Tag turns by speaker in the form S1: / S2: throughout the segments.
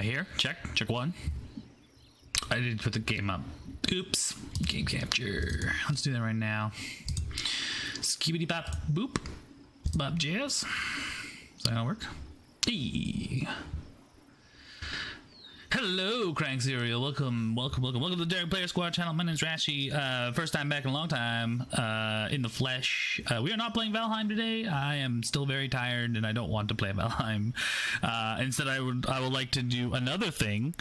S1: I here? Check one. I didn't put the game up. Oops. Game capture. Let's do that right now. Skibidi bop boop. Bop jazz. Is that gonna work? Hey. Hello, Crank Cereal. Welcome to the Derek Player Squad channel. My name's Rashi. First time back in a long time, in the flesh. We are not playing Valheim today. I am still very tired and I don't want to play Valheim. Instead, I would like to do another thing,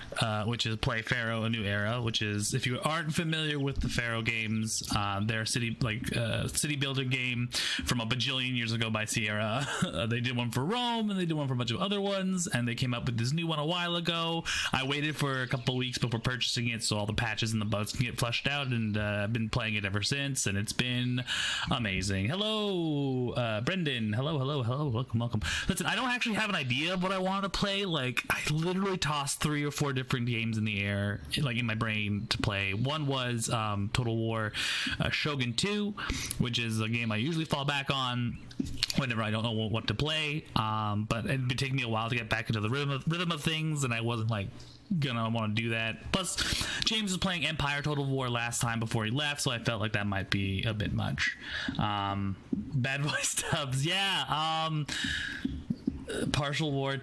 S1: which is play Pharaoh: A New Era, which is, if you aren't familiar with the Pharaoh games, they're city builder game from a bajillion years ago by Sierra. They did one for Rome and they did one for a bunch of other ones, and they came up with this new one a while ago. I waited for a couple weeks before purchasing it so all the patches and the bugs can get flushed out, and I've been playing it ever since, and it's been amazing. Hello, Brendan. Hello. Welcome. Listen, I don't actually have an idea of what I want to play. Like, I literally tossed 3 or 4 different games in the air, like in my brain, to play. One was Total War Shogun 2, which is a game I usually fall back on whenever I don't know what to play, but it'd be taking me a while to get back into the rhythm of things, and I wasn't like gonna want to do that. Plus, James was playing Empire Total War last time before he left, so I felt like that might be a bit much. Bad voice dubs, yeah. Partial war,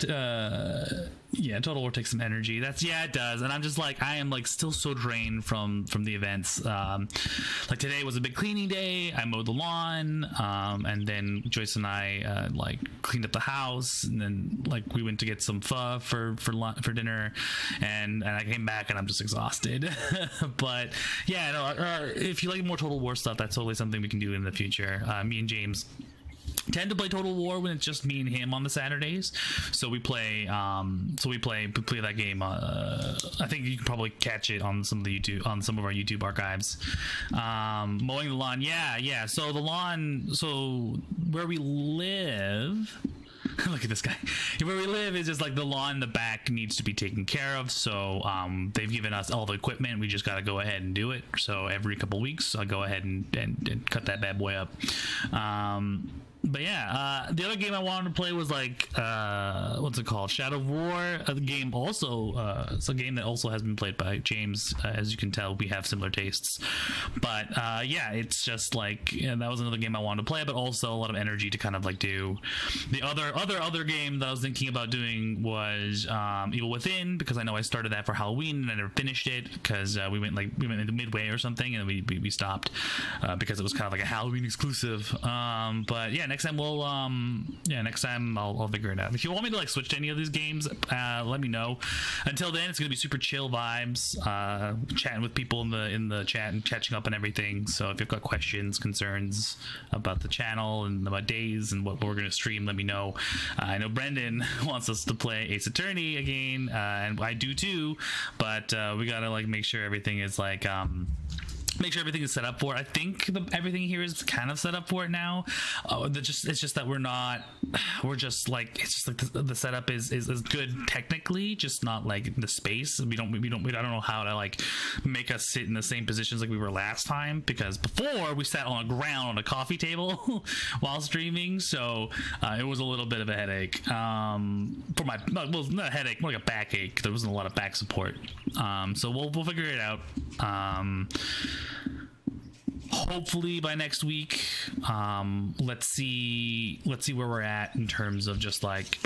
S1: yeah, Total War takes some energy. Yeah, it does. And I'm just like, I am like still so drained from the events. Like today was a big cleaning day. I mowed the lawn, and then Joyce and I like cleaned up the house, and then like we went to get some pho for dinner, and I came back and I'm just exhausted. But yeah, no, if you like more Total War stuff, that's totally something we can do in the future. Me and James tend to play Total War when it's just me and him on the Saturdays, so we play that game. I think you can probably catch it on some of our YouTube archives. Mowing the lawn, yeah. So the lawn, so where we live, look at this guy. Where we live is just like the lawn in the back needs to be taken care of, so they've given us all the equipment. We just got to go ahead and do it. So every couple weeks I'll go ahead and cut that bad boy up. But yeah, the other game I wanted to play was like, what's it called? Shadow of War. The game also, it's a game that also has been played by James. As you can tell, we have similar tastes. But yeah, it's just like, that was another game I wanted to play, but also a lot of energy to kind of like do. The other game that I was thinking about doing was Evil Within, because I know I started that for Halloween and I never finished it because we went into midway or something, and we stopped because it was kind of like a Halloween exclusive. But yeah, next time I'll figure it out. If you want me to like switch to any of these games, let me know. Until then, it's gonna be super chill vibes, chatting with people in the chat and catching up and everything. So if you've got questions, concerns about the channel and about days and what we're gonna stream, let me know. I know Brendan wants us to play Ace Attorney again, and I do too, but we gotta like make sure everything is like everything is set up for it. I think everything here is kind of set up for it now. It's just that we're just like, it's just like the setup is good technically, just not like the space. I don't know how to like make us sit in the same positions like we were last time, because before we sat on the ground on a coffee table while streaming, so it was a little bit of a headache for my, well, not a headache, more like a backache. There wasn't a lot of back support, so we'll figure it out. Hopefully by next week. Let's see where we're at in terms of just like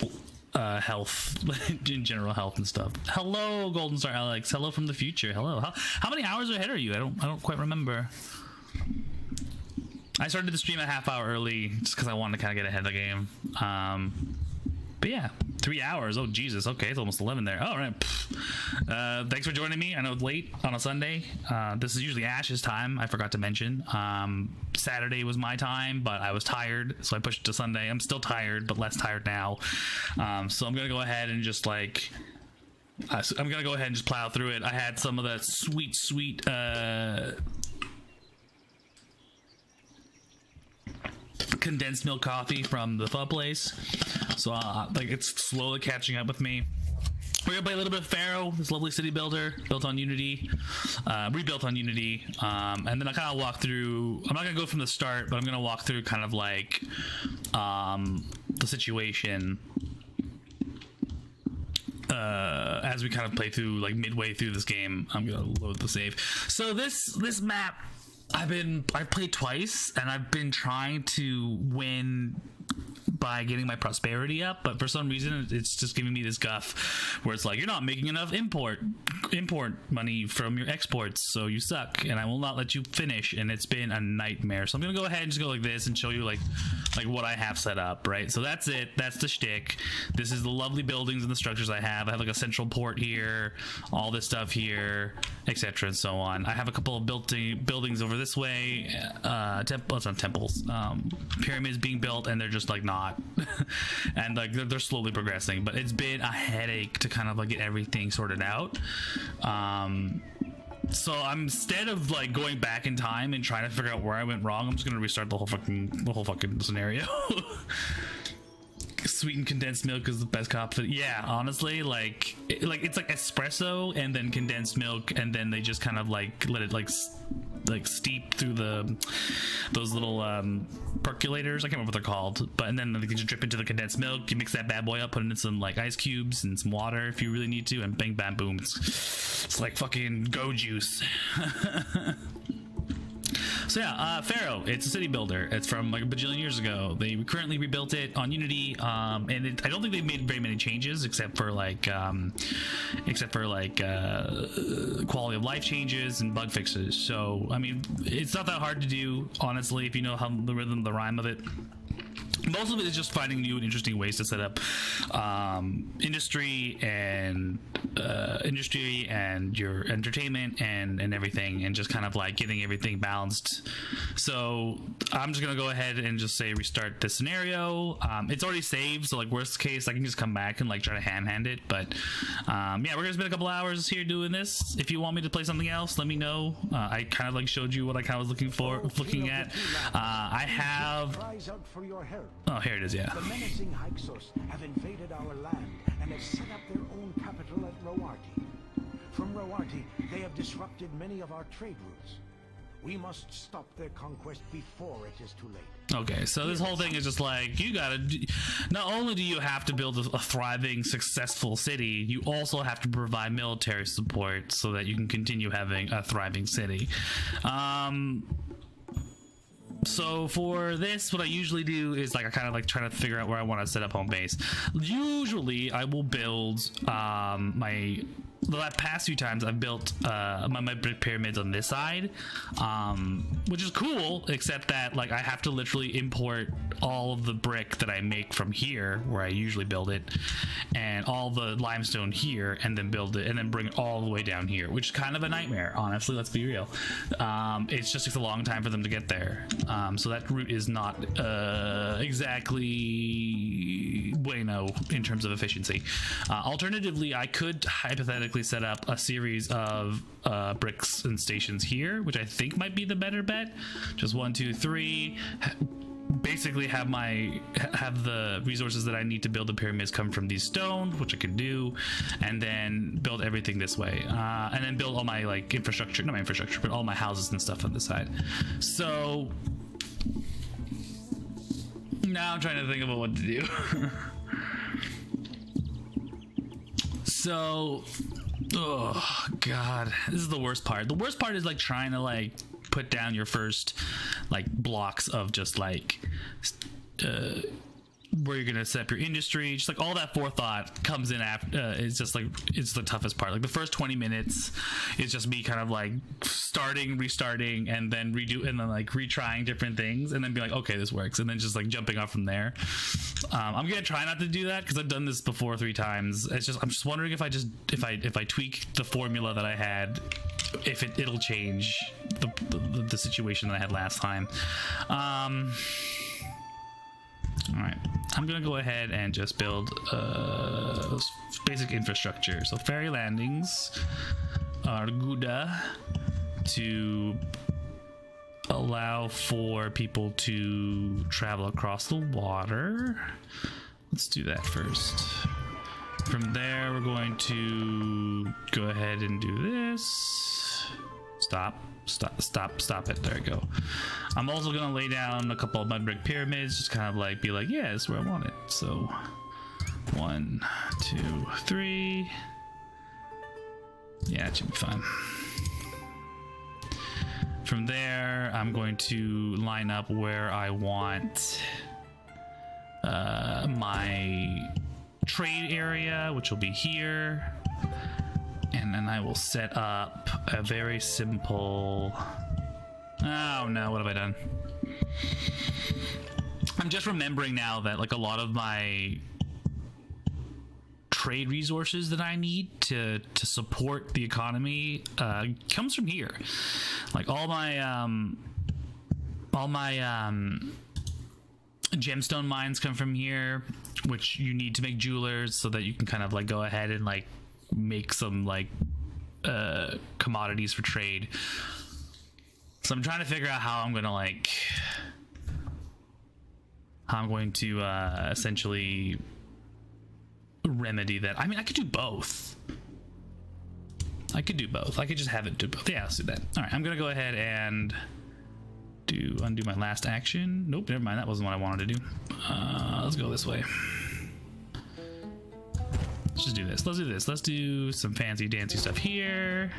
S1: health, in general health and stuff. Hello, Golden Star Alex. Hello from the future. Hello. How many hours ahead are you? I don't quite remember. I started the stream a half hour early just because I wanted to kind of get ahead of the game. But yeah, 3 hours. Oh Jesus. Okay, it's almost 11 there. All right. Thanks for joining me. I know it's late on a Sunday. This is usually Ash's time. I forgot to mention. Saturday was my time, but I was tired, so I pushed it to Sunday. I'm still tired, but less tired now. So I'm gonna go ahead and just like. I'm gonna go ahead and just plow through it. I had some of that sweet. Condensed milk coffee from the pho place, so like it's slowly catching up with me. We're gonna play a little bit of Pharaoh, this lovely city builder built on Unity, rebuilt on Unity, and then I kind of walk through. I'm not gonna go from the start, but I'm gonna walk through kind of like the situation as we kind of play through, like midway through this game. I'm gonna load the save. So this map, I've played twice, and I've been trying to win by getting my prosperity up, but for some reason it's just giving me this guff where it's like, you're not making enough import money from your exports, so you suck, and I will not let you finish. And it's been a nightmare. So I'm gonna go ahead and just go like this and show you like what I have set up, right? So that's it. That's the shtick. This is the lovely buildings and the structures I have. I have like a central port here, all this stuff here, etc. and so on. I have a couple of buildings over this way, it's not temples, pyramids being built, and they're just like not and like they're slowly progressing, but it's been a headache to kind of like get everything sorted out. So I'm, instead of like going back in time and trying to figure out where I went wrong, I'm just gonna restart the whole fucking scenario. Sweetened condensed milk is the best cop. Yeah, honestly, like it's like espresso and then condensed milk, and then they just kind of like let it like steep through those little percolators. I can't remember what they're called, but and then they just drip into the condensed milk. You mix that bad boy up, put in some like ice cubes and some water if you really need to, and bang bam boom, it's like fucking go juice. So yeah, Pharaoh, it's a city builder. It's from like a bajillion years ago. They currently rebuilt it on Unity, and I don't think they've made very many changes except for like quality of life changes and bug fixes. So I mean, it's not that hard to do, honestly, if you know how the rhythm, the rhyme of it. Most of it is just finding new and interesting ways to set up industry and your entertainment and everything, and just kind of like getting everything balanced. So I'm just gonna go ahead and just say restart this scenario. It's already saved, so like worst case I can just come back and like try to hand it. But yeah, we're gonna spend a couple hours here doing this. If you want me to play something else, let me know. I kind of like showed you what I kind of was looking at. I have. Oh, here it is, yeah.
S2: The menacing Hyksos have invaded our land and have set up their own capital at Roarti. From Roarti, they have disrupted many of our trade routes. We must stop their conquest before it is too late.
S1: Okay, so this whole thing is just like, you gotta, not only do you have to build a thriving, successful city, you also have to provide military support so that you can continue having a thriving city. So for this, what I usually do is like I kind of like try to figure out where I want to set up home base. Usually I will build the past few times I've built my brick pyramids on this side, which is cool, except that like I have to literally import all of the brick that I make from here where I usually build it, and all the limestone here, and then build it and then bring it all the way down here, which is kind of a nightmare, honestly, let's be real. It just takes a long time for them to get there, so that route is not exactly bueno in terms of efficiency. Alternatively, I could hypothetically set up a series of bricks and stations here, which I think might be the better bet. Just 1, 2, 3. Basically have the resources that I need to build the pyramids come from these stones, which I can do, and then build everything this way, and then build all my like infrastructure, not my infrastructure, but all my houses and stuff on this side. So now I'm trying to think about what to do. So, oh god, this is the worst part. The worst part is like trying to like put down your first like blocks of just like where you're gonna set up your industry. Just like all that forethought comes in after. It's just like, it's the toughest part. Like the first 20 minutes is just me kind of like starting, restarting, and then like retrying different things, and then be like, okay, this works, and then just like jumping off from there. I'm gonna try not to do that because I've done this before 3 times. It's just, I'm just wondering if I tweak the formula that I had, if it'll change the situation that I had last time. All right, I'm gonna go ahead and just build basic infrastructure. So ferry landings are good to allow for people to travel across the water. Let's do that first. From there, we're going to go ahead and do this. Stop it. There we go. I'm also gonna lay down a couple of mud brick pyramids, just kind of like be like, yeah, this is where I want it. So 1, 2, 3, Yeah, it should be fine. From there, I'm going to line up where I want my trade area, which will be here. And then I will set up a very simple... Oh no, what have I done? I'm just remembering now that like a lot of my trade resources that I need to support the economy comes from here. Like all my gemstone mines come from here, which you need to make jewelers so that you can kind of like go ahead and like make some like commodities for trade. So I'm trying to figure out how I'm going to essentially remedy that. I mean, I could do both. I could just have it do both. Yeah, let's do that. All right, I'm gonna go ahead and undo my last action. Nope, never mind. That wasn't what I wanted to do. Let's go this way. Let's just do this. Let's do some fancy dancy stuff here.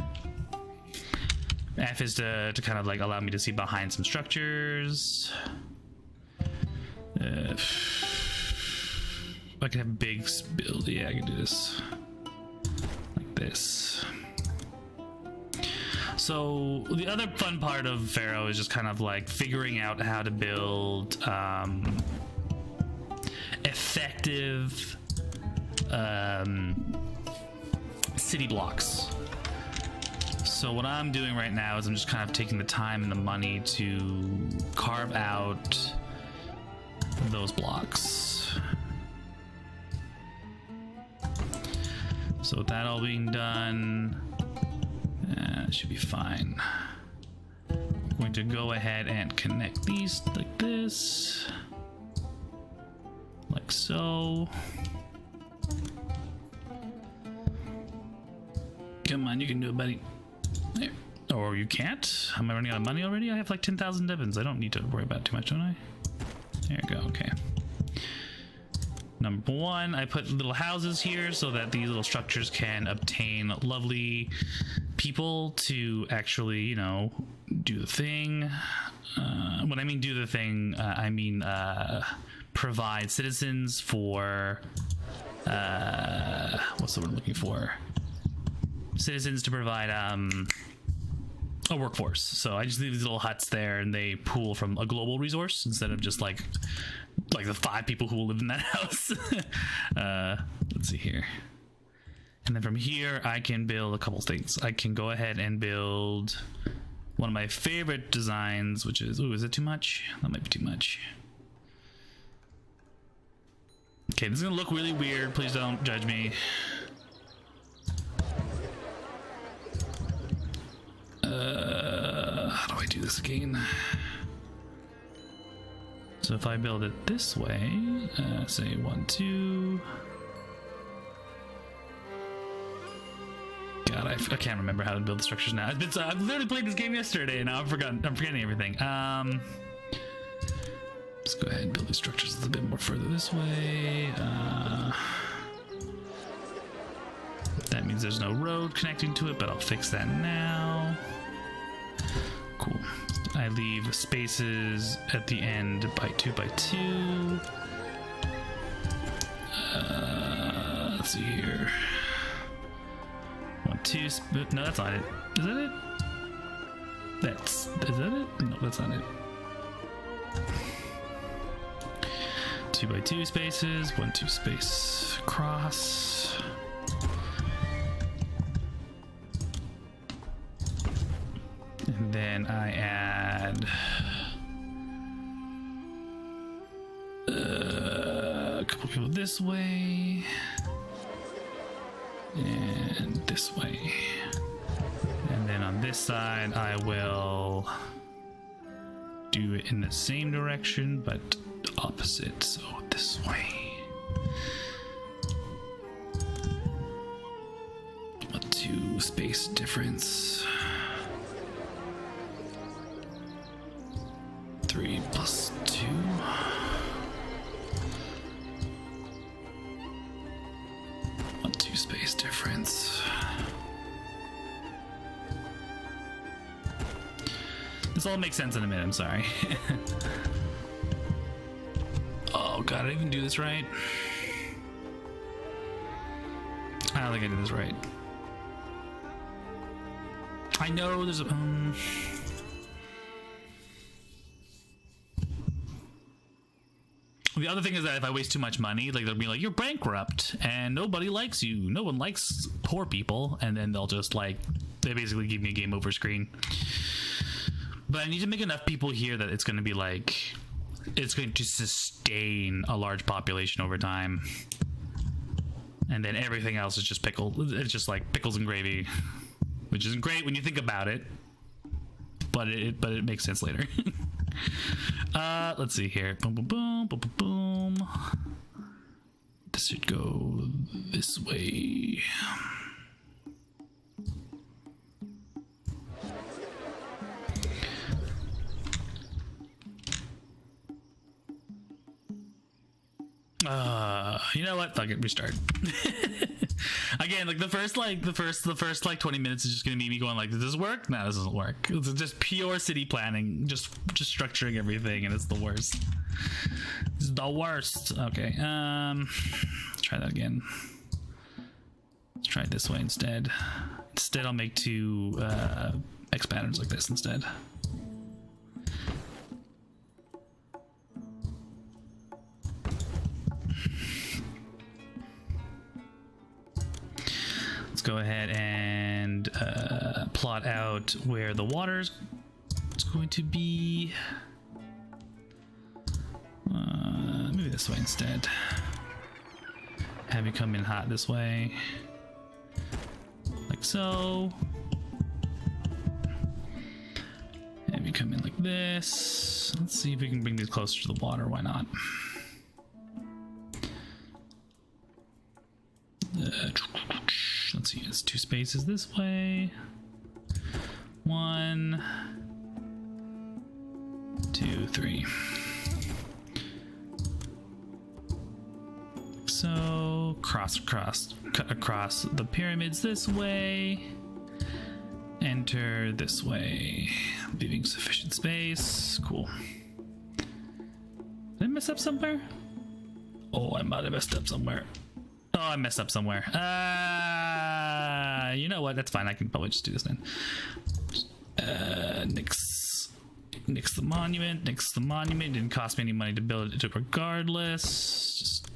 S1: F is to kind of like allow me to see behind some structures. I can have big build. Yeah, I can do this like this. So the other fun part of Pharaoh is just kind of like figuring out how to build effective city blocks. So what I'm doing right now is I'm just kind of taking the time and the money to carve out those blocks. So with that all being done, it should be fine. I'm going to go ahead and connect these like this, like so. Come on, you can do it, buddy. There. Or you can't? Am I running out of money already? I have like 10,000 Devons. I don't need to worry about it too much, don't I? There you go, okay. Number one, I put little houses here so that these little structures can obtain lovely people to actually, you know, do the thing. When I mean do the thing, I mean provide citizens for, what's the word I'm looking for? Citizens to provide a workforce. So I just leave these little huts there and they pool from a global resource instead of just like the 5 people who will live in that house. Let's see here. And then from here I can build a couple things. I can go ahead and build one of my favorite designs, which is, ooh, is it too much? That might be too much. Okay, this is gonna look really weird. Please don't judge me. How do I do this again? So if I build it this way, say 1, 2. God, I can't remember how to build the structures now. I've literally played this game yesterday, and now I'm forgetting everything. Let's go ahead and build these structures a little bit more further this way. That means there's no road connecting to it, but I'll fix that now. Cool. I leave spaces at the end by 2 by 2. Let's see here. 1, 2. No, that's not it. Is that it? Is that it? No, that's not it. 2 by 2 spaces. 1, 2 space cross. And then I add a couple people this way and this way. And then on this side, I will do it in the same direction, but opposite. So this way. 2 space difference. 3 plus 2. One, 2 space difference. This all makes sense in a minute, I'm sorry. Oh god, I didn't even do this right. I don't think I did this right. I know there's a... The other thing is that if I waste too much money, like they'll be like, you're bankrupt and nobody likes you. No one likes poor people. And then they'll just like, they basically give me a game over screen. But I need to make enough people here that it's going to be like, it's going to sustain a large population over time. And then everything else is just it's just like pickles and gravy, which isn't great when you think about it, but it makes sense later. Let's see here. Boom, boom, boom, boom, boom, boom. This should go this way. You know what? Fuck it, restart. Again, like the first 20 minutes is just gonna be me going like, does this work? No, this doesn't work. It's just pure city planning, just structuring everything, and it's the worst. It's the worst. Okay, let's try that again. Let's try it this way instead. Instead, I'll make two X patterns like this instead. Let's go ahead and plot out where the water's going to be. Maybe this way instead. Have you come in hot this way, like so. Have you come in like this. Let's see if we can bring these closer to the water. Why not? Let's see, it's two spaces this way. 1, 2, 3. So cut across the pyramids this way. Enter this way, leaving sufficient space. Cool. Did I mess up somewhere? Oh, I might have messed up somewhere. Oh, I messed up somewhere. You know what? That's fine. I can probably just do this then. Nix the monument. Nix the monument. Didn't cost me any money to build it regardless. Just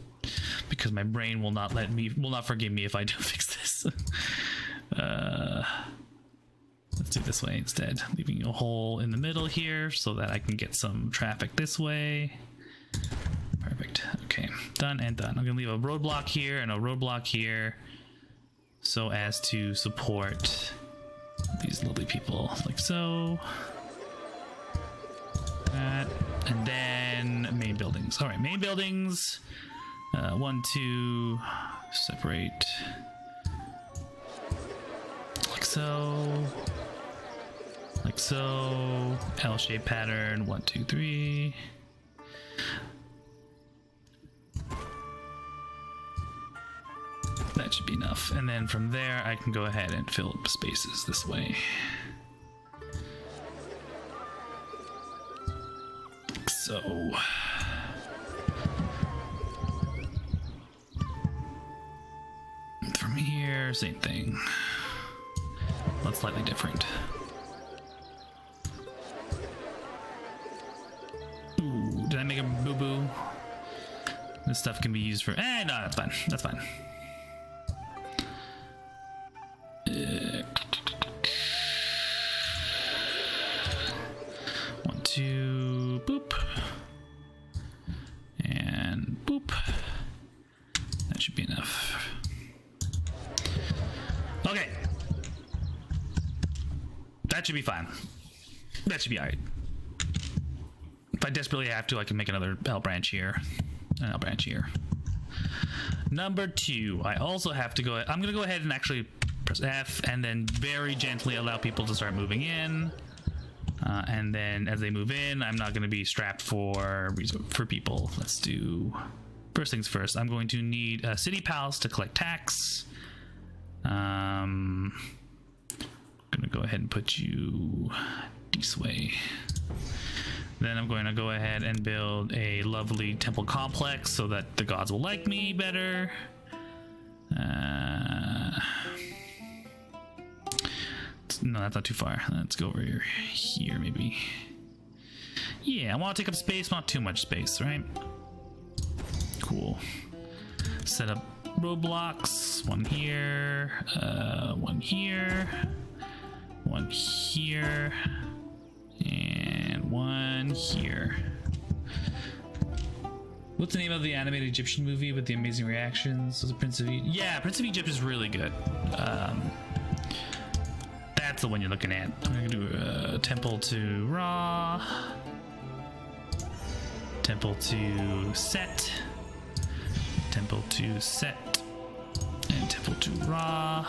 S1: because my brain will not forgive me if I do fix this. Let's do it this way instead. Leaving a hole in the middle here so that I can get some traffic this way. Perfect. Okay, done and done. I'm gonna leave a roadblock here and a roadblock here so as to support these lovely people, like so. That, and then main buildings. All right, main buildings. 1, 2, separate. Like so. Like so. L-shaped pattern. 1, 2, 3. That should be enough. And then from there, I can go ahead and fill up spaces this way. So. From here, same thing. But slightly different. Ooh, did I make a boo-boo? This stuff can be used for... no, that's fine. That's fine. 1, 2, boop. And boop. That should be enough. Okay. That should be fine. That should be alright. If I desperately have to, I can make another L branch here. An L branch here. Number 2, I also have to go... I'm going to go ahead and actually press F and then very gently allow people to start moving in. And then as they move in, I'm not going to be strapped for people. Let's do... First things first, I'm going to need city pals to collect tax. I'm going to go ahead and put you this way. Then I'm going to go ahead and build a lovely temple complex so that the gods will like me better. No, that's not too far. Let's go over here maybe. Yeah, I want to take up space, not too much space, right? Cool. Set up roadblocks. One here, one here, one here, and one here. What's the name of the animated Egyptian movie with the amazing reactions? Was it Prince of Egypt? Yeah, Prince of Egypt is really good. That's the one you're looking at. I'm gonna do a temple to Ra, temple to Set, temple to Set, and temple to Ra.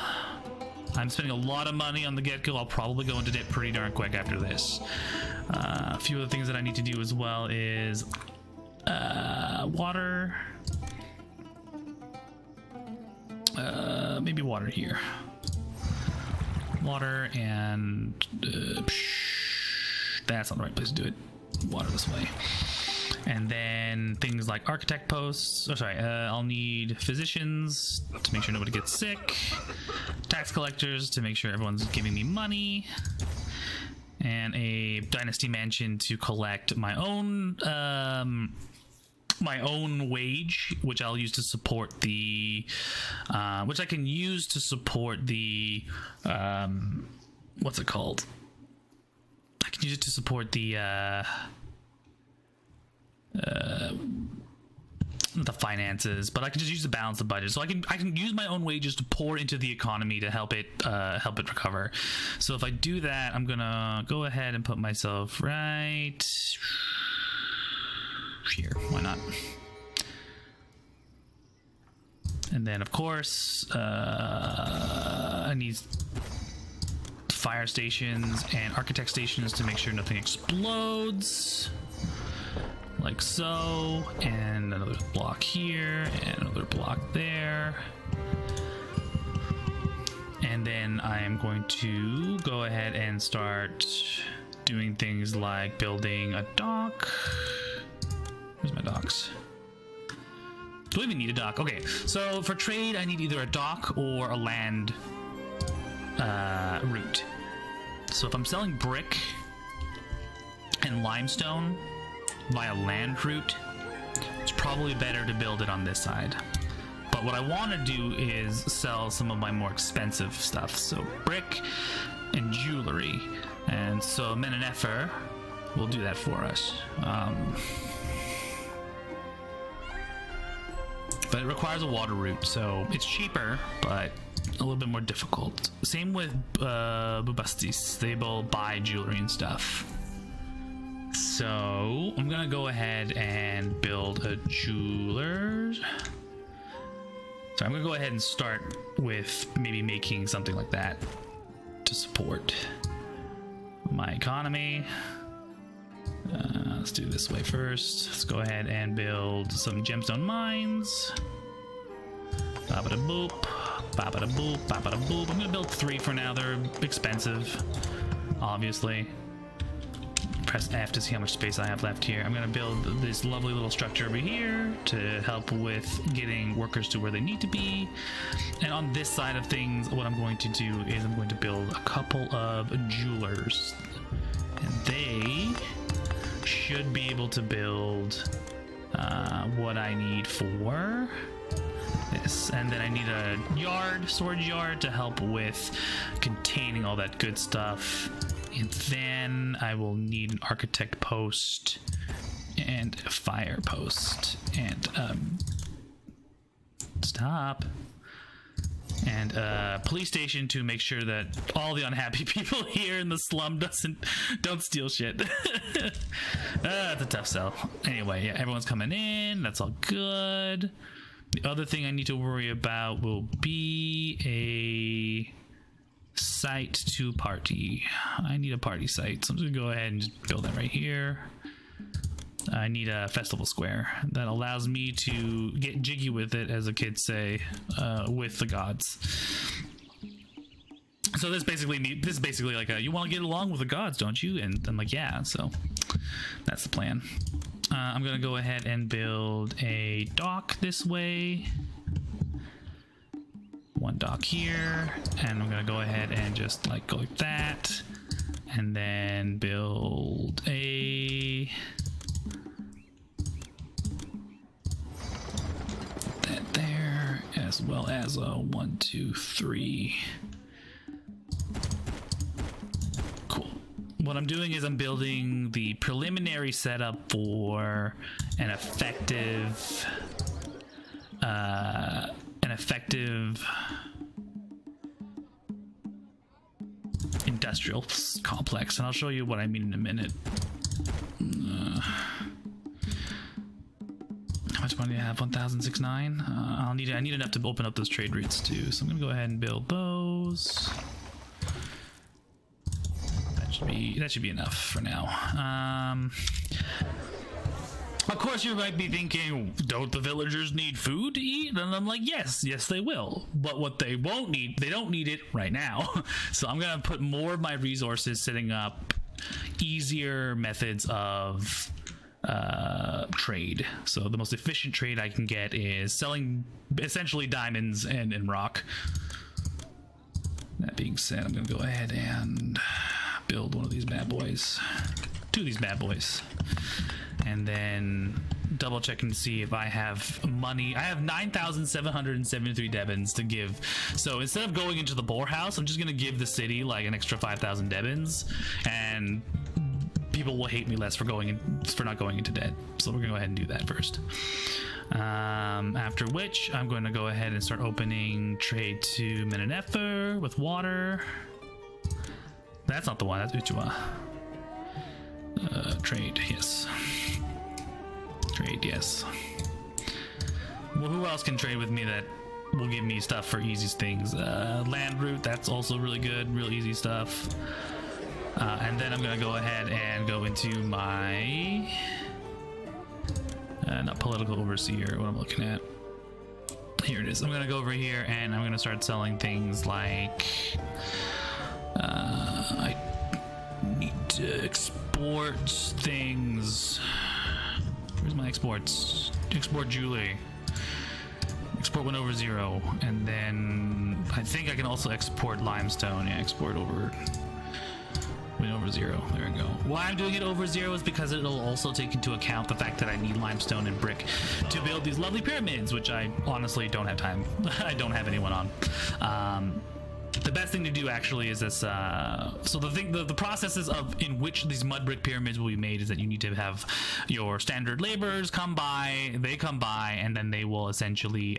S1: I'm spending a lot of money on the get-go. I'll probably go into debt pretty darn quick after this. A few other things that I need to do as well is water. Maybe water here. Water and that's not the right place to do it. Water this way. And then things like architect posts. Oh, sorry. I'll need physicians to make sure nobody gets sick. Tax collectors to make sure everyone's giving me money. And a dynasty mansion to collect my own wage, which I'll use to support the which I can use to support the what's it called? I can use it to support the finances, but I can just use to balance the budget. So I can use my own wages to pour into the economy to help it recover. So if I do that, I'm gonna go ahead and put myself right here. Why not? And then of course I need fire stations and architect stations to make sure nothing explodes, like so. And another block here and another block there. And then I am going to go ahead and start doing things like building a dock. Where's my docks? Do I even need a dock? Okay, so for trade, I need either a dock or a land route. So if I'm selling brick and limestone via land route, it's probably better to build it on this side. But what I want to do is sell some of my more expensive stuff. So brick and jewelry. And so Menenefer will do that for us. But it requires a water route, so it's cheaper, but a little bit more difficult. Same with Bubastis. They will buy jewelry and stuff. So I'm gonna go ahead and build a jeweler. So I'm gonna go ahead and start with maybe making something like that to support my economy. Let's do it this way first. Let's go ahead and build some gemstone mines. Ba-ba-da boop, ba-ba-da boop, ba-ba-da boop. I'm gonna build 3 for now. They're expensive, obviously. Press F to see how much space I have left here. I'm gonna build this lovely little structure over here to help with getting workers to where they need to be. And on this side of things, what I'm going to do is I'm going to build a couple of jewelers. And they should be able to build what I need for this. And then I need a storage yard to help with containing all that good stuff. And then I will need an architect post and a fire post and stop. And a police station to make sure that all the unhappy people here in the slum don't steal shit. That's a tough sell. Anyway, yeah, everyone's coming in. That's all good. The other thing I need to worry about will be a site to party. I need a party site, so I'm just gonna go ahead and just build that right here. I need a festival square that allows me to get jiggy with it, as the kids say, with the gods. So this is basically like a, you want to get along with the gods, don't you? And I'm like, yeah. So that's the plan. I'm gonna go ahead and build a dock this way. One dock here, and I'm gonna go ahead and just like go like that, and then build a that there, as well as a 1, 2, 3. Cool. What I'm doing is I'm building the preliminary setup for an effective industrial complex, and I'll show you what I mean in a minute. How much money do I have? 1,069. I need enough to open up those trade routes too, so I'm gonna go ahead and build those. That should be enough for now. Of course, you might be thinking, don't the villagers need food to eat? And I'm like, yes, they will. But what they won't need, they don't need it right now. So I'm going to put more of my resources setting up easier methods of trade. So the most efficient trade I can get is selling essentially diamonds and rock. That being said, I'm going to go ahead and build one of these bad boys. 2 of these bad boys. And then double checking to see if I have money. I have 9,773 debins to give. So instead of going into the poorhouse, I'm just going to give the city like an extra 5,000 debins, and people will hate me less for not going into debt. So we're going to go ahead and do that first. After which, I'm going to go ahead and start opening trade to Menenefer with water. That's not the one. That's Uchiwa. Trade, yes. Trade, yes. Well, who else can trade with me that will give me stuff for easy things? Land route, that's also really good, real easy stuff. And then I'm gonna go ahead and go into my not political overseer, what I'm looking at. Here it is. I'm gonna go over here and I'm gonna start selling things like I need to export things. Where's my exports? Export Julie. Export 1 over 0. And then I think I can also export limestone. Yeah, export over 1 over 0. There we go. Why I'm doing it over 0 is because it'll also take into account the fact that I need limestone and brick to build these lovely pyramids, which I honestly don't have time. I don't have anyone on. The best thing to do actually is this. So the processes in which these mud brick pyramids will be made is that you need to have your standard laborers come by. They come by, and then they will essentially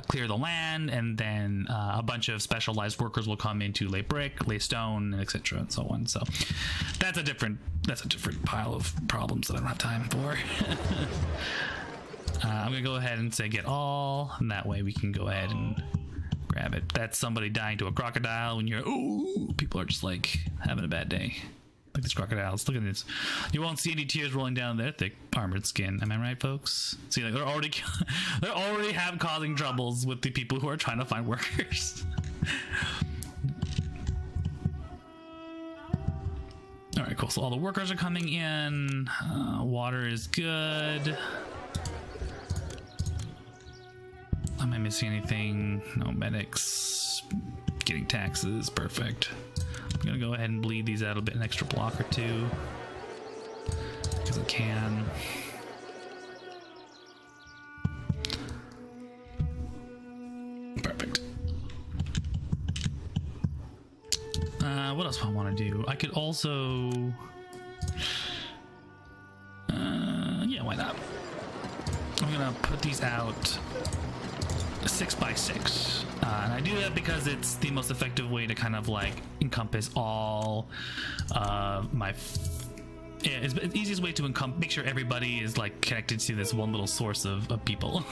S1: clear the land, and then a bunch of specialized workers will come in to lay brick, lay stone, etc., and so on. So that's a different pile of problems that I don't have time for. I'm gonna go ahead and say get all, and that way we can go ahead and grab it. That's somebody dying to a crocodile when you're, ooh, people are just like having a bad day. Look at these crocodiles. Look at this. You won't see any tears rolling down their thick armored skin. Am I right, folks? See, like they're already causing troubles with the people who are trying to find workers. All right, cool. So all the workers are coming in. Water is good. Am I missing anything? No medics. Getting taxes. Perfect. I'm gonna go ahead and bleed these out a bit, an extra block or two, because I can. Perfect. What else do I want to do? I could also... yeah, why not? I'm gonna put these out 6 by 6, and I do that because it's the most effective way to kind of like encompass all my it's the easiest way to make sure everybody is like connected to this one little source of people,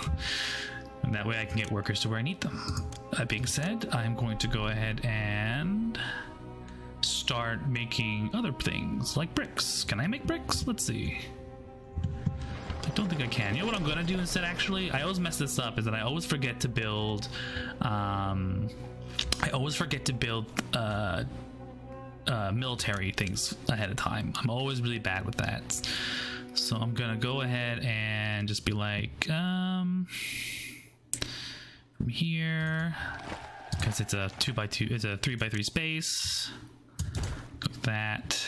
S1: and that way I can get workers to where I need them. That being said, I'm going to go ahead and start making other things like bricks. Can I make bricks? Let's see. I don't think I can. You know what I'm gonna do instead, actually? I always mess this up, is that I always forget to build military things ahead of time. I'm always really bad with that. So I'm gonna go ahead and just be like, from here, because it's a 2x2, it's a 3x3 space. Like that.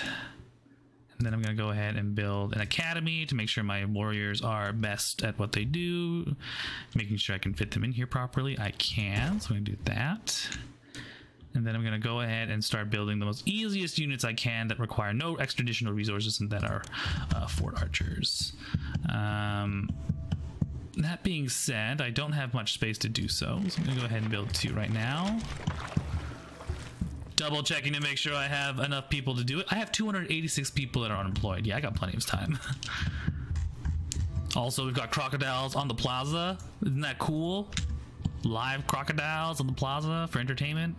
S1: And then I'm gonna go ahead and build an academy to make sure my warriors are best at what they do. Making sure I can fit them in here properly. I can, so I'm gonna do that. And then I'm gonna go ahead and start building the most easiest units I can that require no extra additional resources and that are fort archers. That being said, I don't have much space to do so I'm gonna go ahead and build 2 right now. Double checking to make sure I have enough people to do it. I have 286 people that are unemployed. Yeah, I got plenty of time. Also, we've got crocodiles on the plaza. Isn't that cool? Live crocodiles on the plaza for entertainment.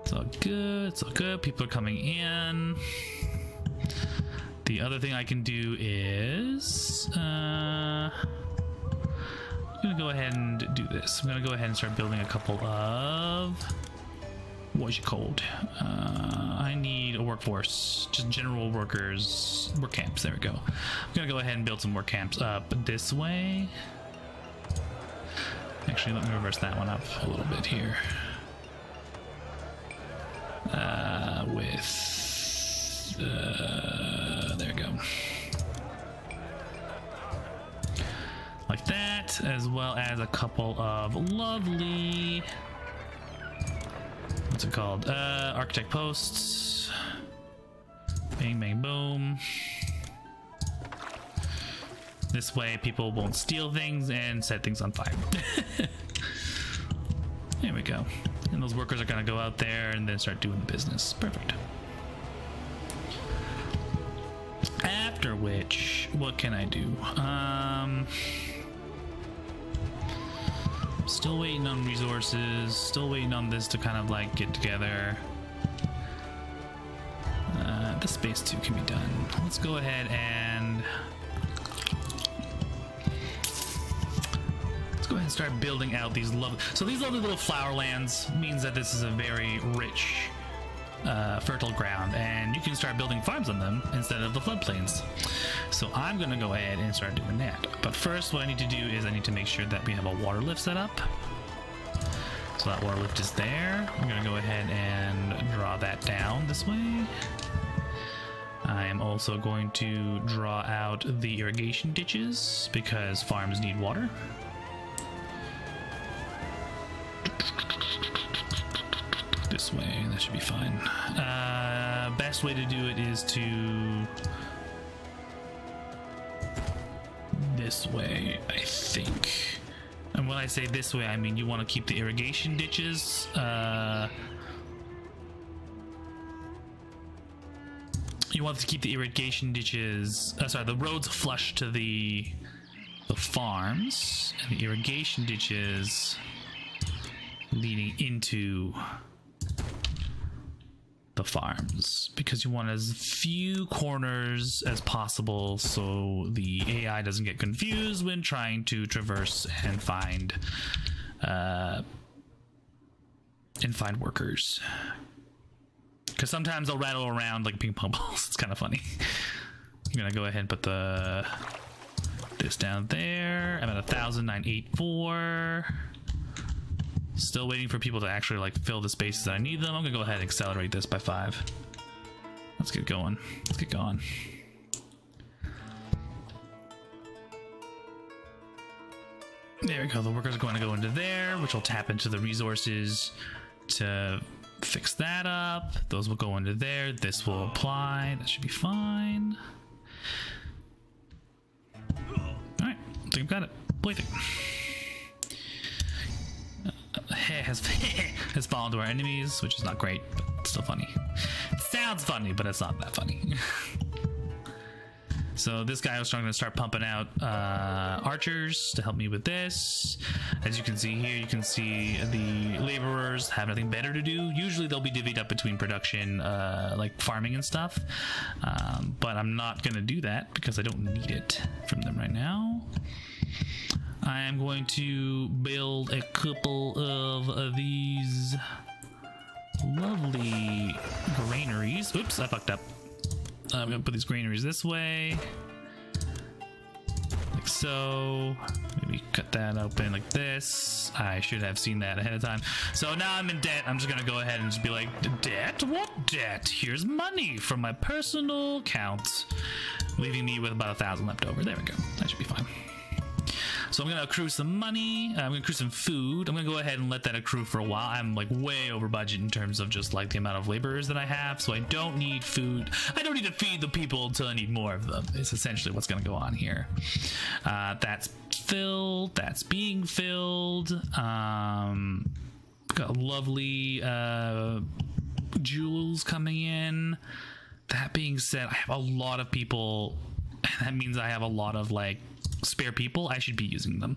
S1: It's all good. It's all good. People are coming in. The other thing I can do is I'm gonna go ahead and do this. I'm gonna go ahead and start building a couple of what's it called? I need a workforce, just general workers, work camps. There we go. I'm gonna go ahead and build some work camps up this way. Actually, let me reverse that one up a little bit here. There we go. Like that, as well as a couple of lovely, what's it called? Architect posts. Bang, bang, boom. This way people won't steal things and set things on fire. There we go. And those workers are gonna go out there and then start doing the business. Perfect. After which, what can I do? Still waiting on resources, still waiting on this to kind of like get together. This space too can be done. Let's go ahead and start building out these lovely. So these lovely little flower lands means that this is a very rich, fertile ground, and you can start building farms on them instead of the floodplains. So I'm gonna go ahead and start doing that. But first, what I need to do is I need to make sure that we have a water lift set up. So that water lift is there. I'm gonna go ahead and draw that down this way. I am also going to draw out the irrigation ditches because farms need water. This way, that should be fine. Best way to do it is to this way, I think. And when I say this way, I mean you want to keep the irrigation ditches the roads flush to the farms, and the irrigation ditches leading into the farms, because you want as few corners as possible so the AI doesn't get confused when trying to traverse and find workers, because sometimes they'll rattle around like ping pong balls. It's kind of funny. I'm gonna go ahead and put this down there. I'm at 1,984. Still waiting for people to actually like fill the spaces that I need them. I'm gonna go ahead and accelerate this by 5. Let's get going. Let's get going. There we go. The workers are going to go into there, which will tap into the resources to fix that up. Those will go into there. This will apply. That should be fine. All right, I think I've got it. Believe has fallen to our enemies, which is not great, but still funny. It sounds funny, but it's not that funny. So this guy was trying to start pumping out archers to help me with this. As you can see here, you can see the laborers have nothing better to do. Usually they'll be divvied up between production, like farming and stuff. But I'm not going to do that because I don't need it from them right now. I am going to build a couple of these lovely granaries. Oops, I fucked up. I'm gonna put these granaries this way, like so. Maybe cut that open like this. I should have seen that ahead of time. So now I'm in debt. I'm just gonna go ahead and just be like, debt? What debt? Here's money from my personal account, leaving me with about 1,000 left over. There we go. That should be fine. So I'm gonna accrue some money. I'm gonna accrue some food. I'm gonna go ahead and let that accrue for a while. I'm like way over budget in terms of just like the amount of laborers that I have. So I don't need food. I don't need to feed the people until I need more of them. It's essentially what's gonna go on here. That's filled. That's being filled. Got lovely jewels coming in. That being said, I have a lot of people. That means I have a lot of like spare people. I should be using them.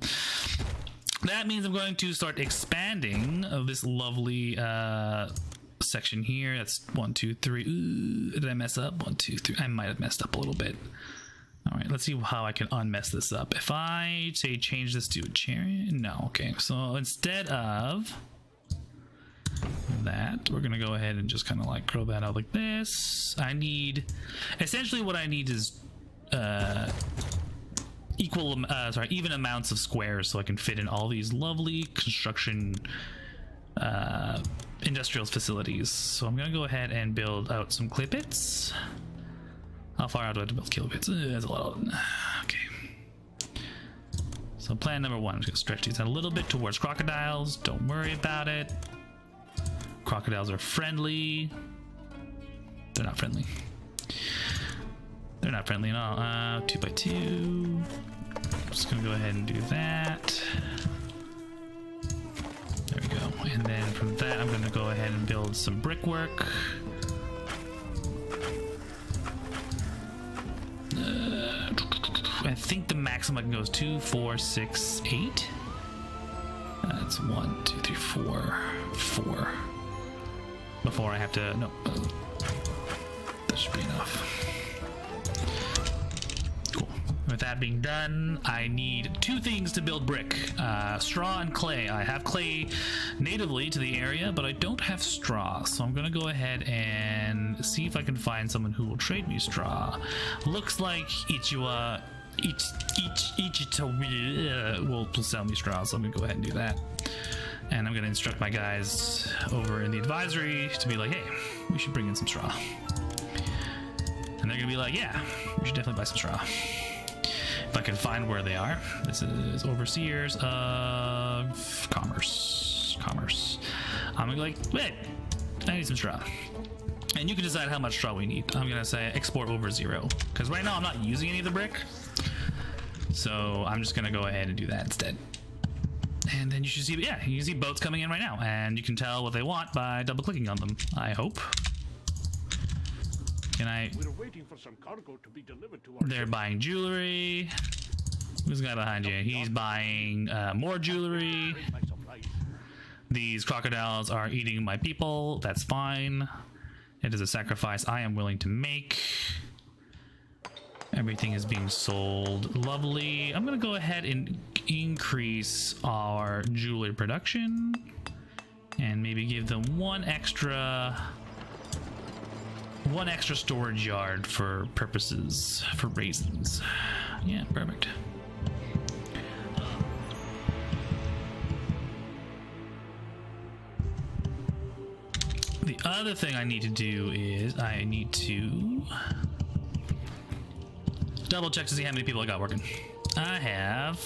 S1: That means I'm going to start expanding this lovely section here. That's 1, 2, 3. Ooh, did I mess up? 1, 2, 3. I might have messed up a little bit. All right, let's see how I can unmess this up. If I say change this to a chariot, no. Okay, so instead of that, we're gonna go ahead and just kind of like curl that out like this. I need, essentially what I need is even amounts of squares so I can fit in all these lovely construction industrial facilities. So I'm gonna go ahead and build out some clay pits. How far out do I have to build clay pits? That's a lot. Okay. So plan number 1, I'm just gonna stretch these out a little bit towards crocodiles. Don't worry about it. Crocodiles are friendly. They're not friendly. They're not friendly at all. 2 by 2. Just gonna go ahead and do that. There we go. And then from that, I'm gonna go ahead and build some brickwork. I think the maximum I can go is 2, 4, 6, 8. That's 1, 2, 3, 4, 4. Before I have to, no. That should be enough. With that being done, I need 2 things to build brick. Straw and clay. I have clay natively to the area, but I don't have straw. So I'm gonna go ahead and see if I can find someone who will trade me straw. Looks like Ichiwa will sell me straw, so I'm gonna go ahead and do that. And I'm gonna instruct my guys over in the advisory to be like, hey, we should bring in some straw. And they're gonna be like, yeah, we should definitely buy some straw. If I can find where they are. This is overseers of commerce. I'm gonna be like, wait, I need some straw. And you can decide how much straw we need. I'm gonna say export over 0, because right now I'm not using any of the brick. So I'm just gonna go ahead and do that instead. And then you should see, yeah, you can see boats coming in right now, and you can tell what they want by double clicking on them, I hope. Can I? We're waiting for some cargo to be delivered to our They're buying jewelry. Who's the guy behind you? He's buying more jewelry. These crocodiles are eating my people. That's fine. It is a sacrifice I am willing to make. Everything is being sold. Lovely. I'm gonna go ahead and increase our jewelry production and maybe give them one extra storage yard for purposes for raisins. Yeah, perfect. The other thing I need to do is I need to double check to see how many people I got working. I have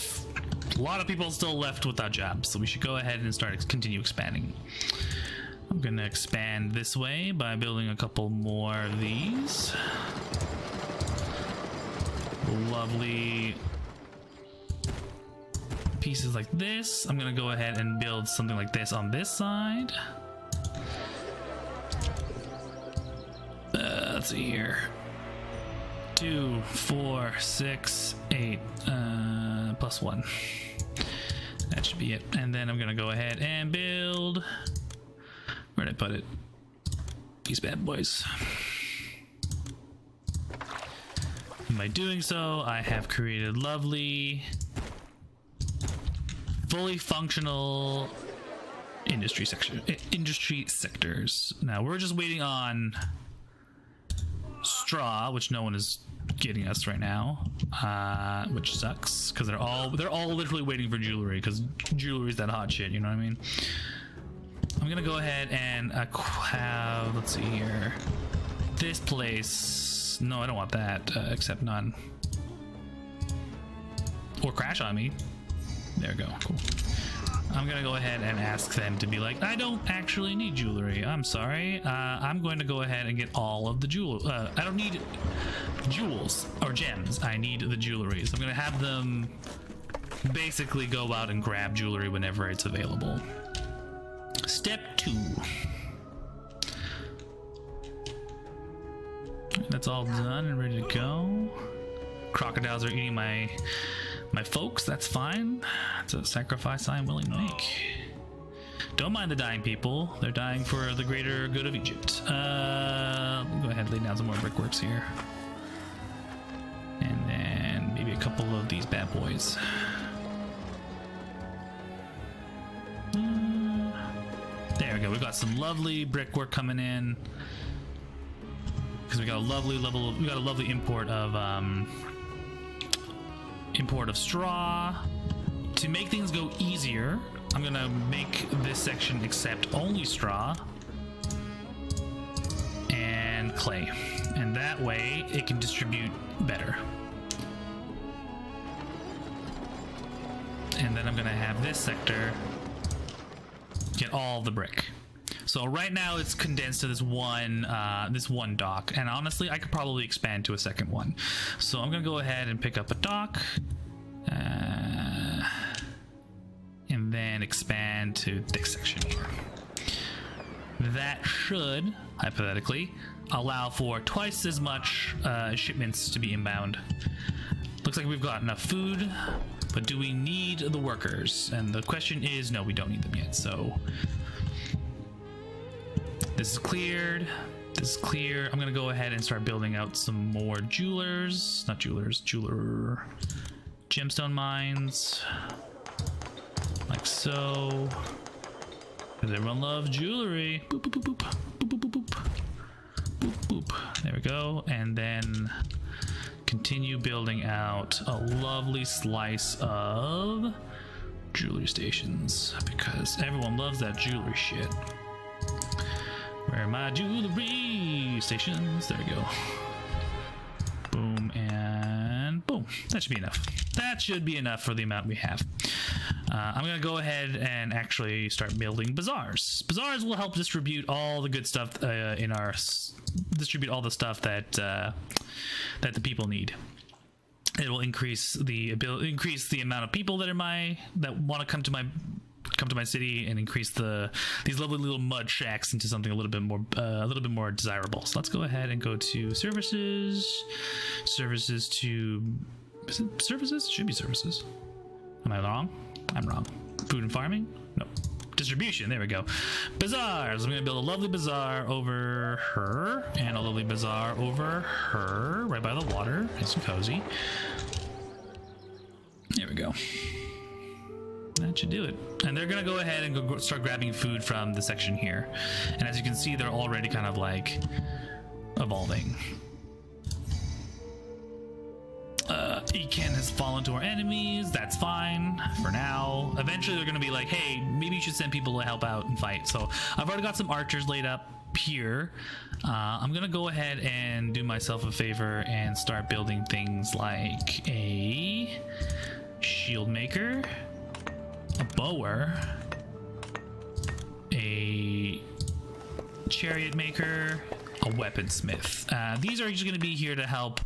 S1: a lot of people still left without jobs, so we should go ahead and continue expanding. I'm gonna expand this way by building a couple more of these. Lovely pieces like this. I'm gonna go ahead and build something like this on this side. Let's see here. 2, 4, 6, 8, plus 1. That should be it. And then I'm gonna go ahead and build. Where'd I put it? These bad boys. And by doing so, I have created lovely, fully functional industry sectors. Now we're just waiting on straw, which no one is getting us right now, which sucks because they're all literally waiting for jewelry, because jewelry is that hot shit, you know what I mean? I'm gonna go ahead and have, let's see here, this place. No, I don't want that, accept none, or crash on me. There we go, cool. I'm gonna go ahead and ask them to be like, I don't actually need jewelry, I'm sorry. I'm going to go ahead and get all of the I don't need jewels or gems, I need the jewelry. So I'm gonna have them basically go out and grab jewelry whenever it's available. Step 2. That's all done and ready to go. Crocodiles are eating my folks, that's fine. It's a sacrifice I'm willing to make. Don't mind the dying people. They're dying for the greater good of Egypt. Go ahead and lay down some more brickworks here. And then maybe a couple of these bad boys. There we go. We've got some lovely brickwork coming in. Because we got a lovely import of straw. To make things go easier, I'm gonna make this section accept only straw and clay, and that way it can distribute better. And then I'm gonna have this sector get all the brick. So right now it's condensed to this one dock, and honestly I could probably expand to a second one. So I'm gonna go ahead and pick up a dock, and then expand to this section here. That should, hypothetically, allow for twice as much shipments to be inbound. Looks like we've got enough food, but do we need the workers? And the question is, no, we don't need them yet. So this is cleared. This is clear. I'm gonna go ahead and start building out some more jeweler gemstone mines, like so. Because everyone loves jewelry. Boop, boop, boop, boop. Boop, boop, boop, boop. Boop, boop. There we go. And then continue building out a lovely slice of jewelry stations, because everyone loves that jewelry shit. Where are my jewelry stations? There we go. Boom and boom. That should be enough. That should be enough for the amount we have. I'm gonna go ahead and actually start building bazaars. Bazaars will help distribute all the good stuff distribute all the stuff that that the people need. It will increase the amount of people that want to come to my city, and increase these lovely little mud shacks into something a little bit more desirable. So let's go ahead and go to services to, is it services? It should be services. Am I wrong? I'm wrong. Food and farming? No. Distribution, there we go. Bazaars. I'm gonna build a lovely bazaar over her, and a lovely bazaar over her, right by the water. Nice and cozy. There we go. That should do it. And they're gonna go ahead and start grabbing food from the section here. And as you can see, they're already kind of like evolving. Ekan has fallen to our enemies. That's fine for now. Eventually they're gonna be like, hey, maybe you should send people to help out and fight. So I've already got some archers laid up here. I'm gonna go ahead and do myself a favor and start building things like a shield maker, a bower, a chariot maker, a weaponsmith. These are just going to be here to help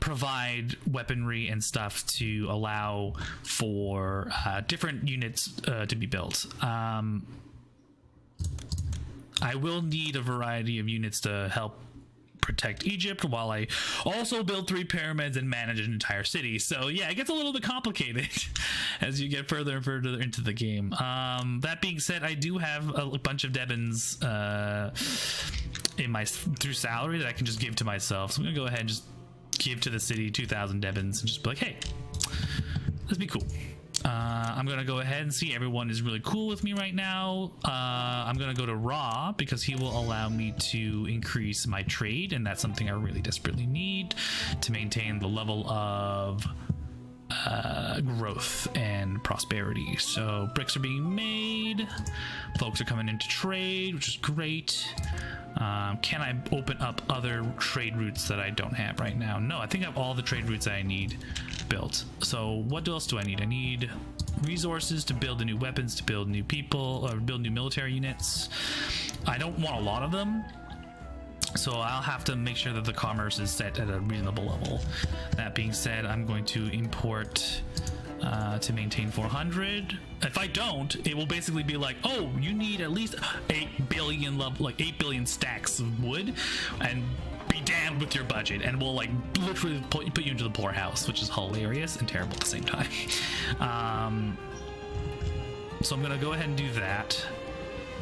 S1: provide weaponry and stuff to allow for different units to be built. I will need a variety of units to help protect Egypt while I also build 3 pyramids and manage an entire city. So yeah, it gets a little bit complicated as you get further and further into the game. That being said, I do have a bunch of Debins in my through salary that I can just give to myself. So I'm gonna go ahead and just give to the city 2,000 Debins and just be like, hey, let's be cool. I'm gonna go ahead and see everyone is really cool with me right now. I'm gonna go to Ra because he will allow me to increase my trade, and that's something I really desperately need to maintain the level of growth and prosperity. So bricks are being made, folks are coming into trade, which is great. Can I open up other trade routes that I don't have right now? No, I think I have all the trade routes that I need built. So what else do I need? I need resources to build the new weapons, to build new people, or build new military units. I don't want a lot of them, so I'll have to make sure that the commerce is set at a reasonable level. That being said, I'm going to import to maintain 400. If I don't, it will basically be like, oh, you need at least 8 billion like 8 billion stacks of wood, and be damned with your budget, and we'll like literally put you into the poorhouse, which is hilarious and terrible at the same time. So I'm gonna go ahead and do that.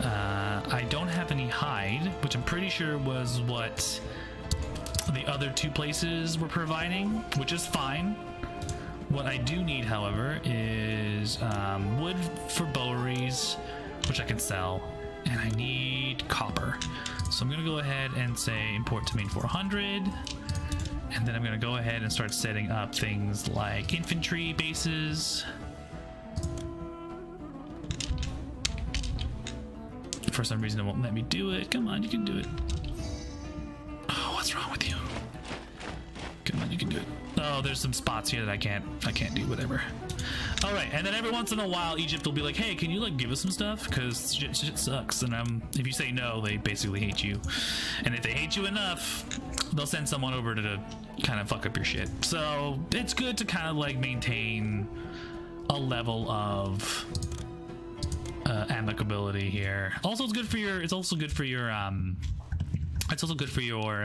S1: I don't have any hide, which I'm pretty sure was what the other 2 places were providing, which is fine. What I do need, however, is wood for boweries, which I can sell, and I need copper. So I'm going to go ahead and say import to main 400, and then I'm going to go ahead and start setting up things like infantry bases. For some reason, it won't let me do it. Come on, you can do it. Oh, what's wrong with you? Come on, you can do it. Oh, there's some spots here that I can't do, whatever. All right, and then every once in a while, Egypt will be like, hey, can you like give us some stuff? Because shit sucks, and if you say no, they basically hate you. And if they hate you enough, they'll send someone over to kind of fuck up your shit. So it's good to kind of like maintain a level of amicability here. Also, it's good for your. It's also good for your. It's also good for your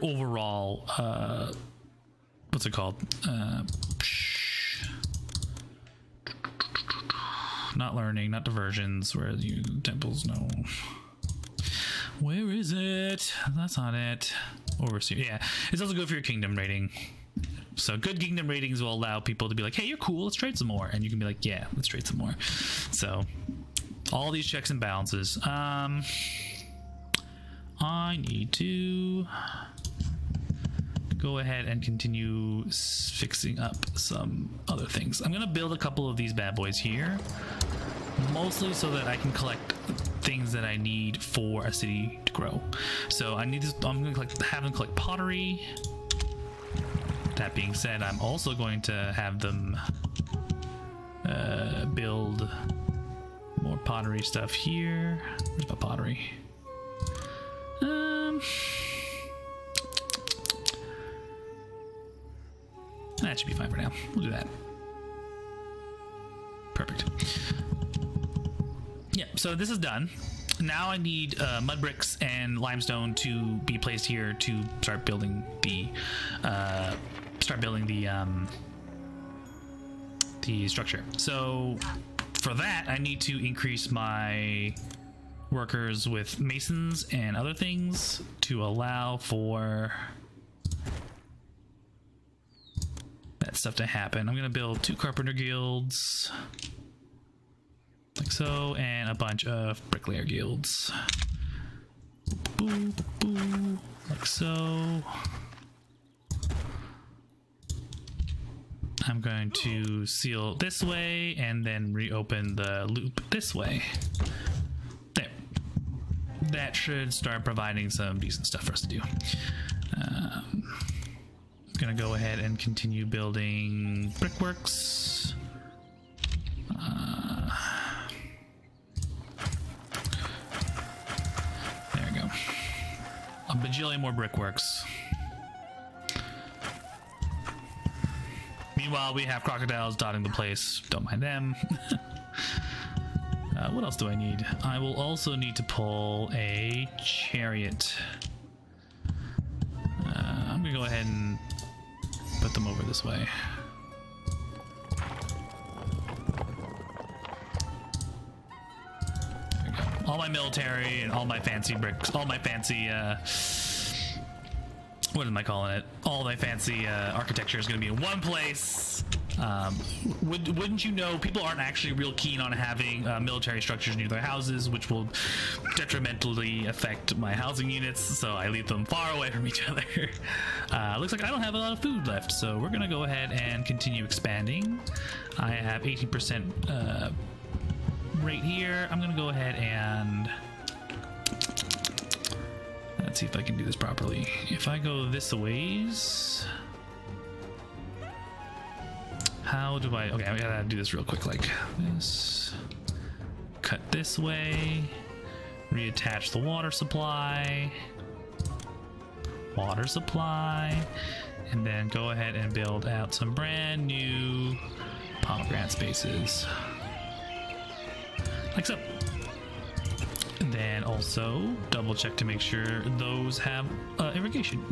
S1: overall what's it called, not learning, not diversions, where you temples, no, where is it? That's not it. Overseer. Yeah, it's also good for your kingdom rating. So good kingdom ratings will allow people to be like, hey, you're cool, let's trade some more, and you can be like, yeah, let's trade some more. So all these checks and balances. I need to go ahead and continue fixing up some other things. I'm gonna build a couple of these bad boys here, mostly so that I can collect things that I need for a city to grow. So I need this. I'm gonna have them collect pottery. That being said, I'm also going to have them build more pottery stuff here. Where's my pottery? That should be fine for now. We'll do that. Perfect. Yeah, so this is done. Now I need mud bricks and limestone to be placed here to start building the structure. So for that, I need to increase my workers with masons and other things to allow for that stuff to happen. I'm gonna build 2 carpenter guilds like so, and a bunch of bricklayer guilds. Boo, boo, like so. I'm going to seal this way and then reopen the loop this way. There. That should start providing some decent stuff for us to do. I'm gonna go ahead and continue building brickworks. There we go. A bajillion more brickworks. Meanwhile, we have crocodiles dotting the place. Don't mind them. What else do I need? I will also need to pull a chariot gonna go ahead and put them over this way. There we go. All my military and all my fancy bricks, all my fancy what am I calling it? All my fancy architecture is going to be in one place. Wouldn't you know, people aren't actually real keen on having military structures near their houses, which will detrimentally affect my housing units, so I leave them far away from each other. Looks like I don't have a lot of food left, so we're going to go ahead and continue expanding. I have 18% right here. I'm going to go ahead and... let's see if I can do this properly. If I go this a ways, how do I? Okay, I gotta do this real quick, like this. Cut this way. Reattach the water supply. Water supply, and then go ahead and build out some brand new pomegranate spaces, like so. And then also double check to make sure those have irrigation.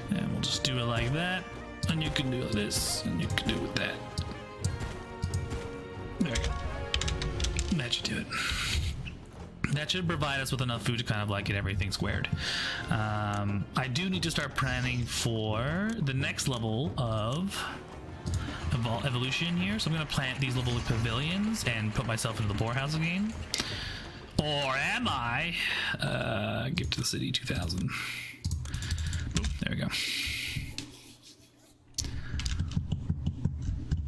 S1: And we'll just do it like that. And you can do this, and you can do it that. There we go. That should do it. That should provide us with enough food to kind of like get everything squared. I do need to start planning for the next level of evolution here, so I'm gonna plant these little pavilions and put myself into the poorhouse again. Or am I? Give to the city 2000. Boom, there we go.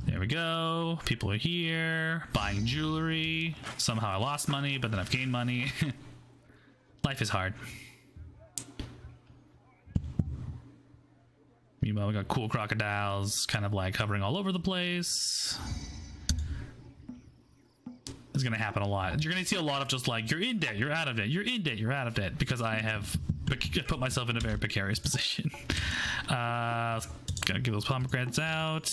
S1: There we go. People are here buying jewelry. Somehow I lost money, but then I've gained money. Life is hard. Meanwhile, we got cool crocodiles kind of like hovering all over the place. It's gonna happen a lot. You're gonna see a lot of just like, you're in debt, you're out of debt, you're in debt, you're out of debt, because I have put myself in a very precarious position. Gotta give those pomegranates out.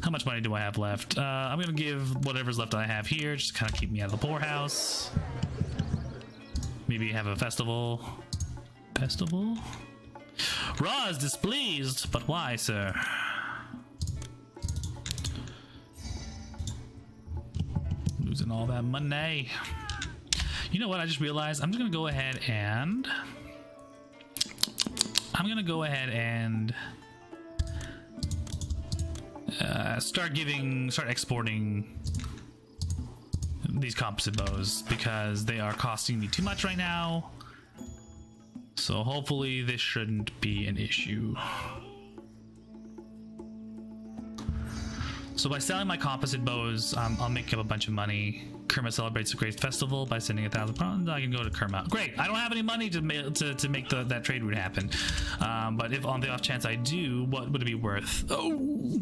S1: How much money do I have left? I'm gonna give whatever's left I have here, just to kind of keep me out of the poorhouse. Maybe have a festival. Festival? Ra is displeased, but why, sir? Losing all that money. You know what? I just realized I'm just gonna go ahead and start exporting these composite bows, because they are costing me too much right now. So hopefully this shouldn't be an issue. So by selling my composite bows, I'll make up a bunch of money. Kerma celebrates a great festival by sending 1,000 pounds. I can go to Kerma. Great. I don't have any money to make that trade route happen. But if on the off chance I do, what would it be worth? Oh.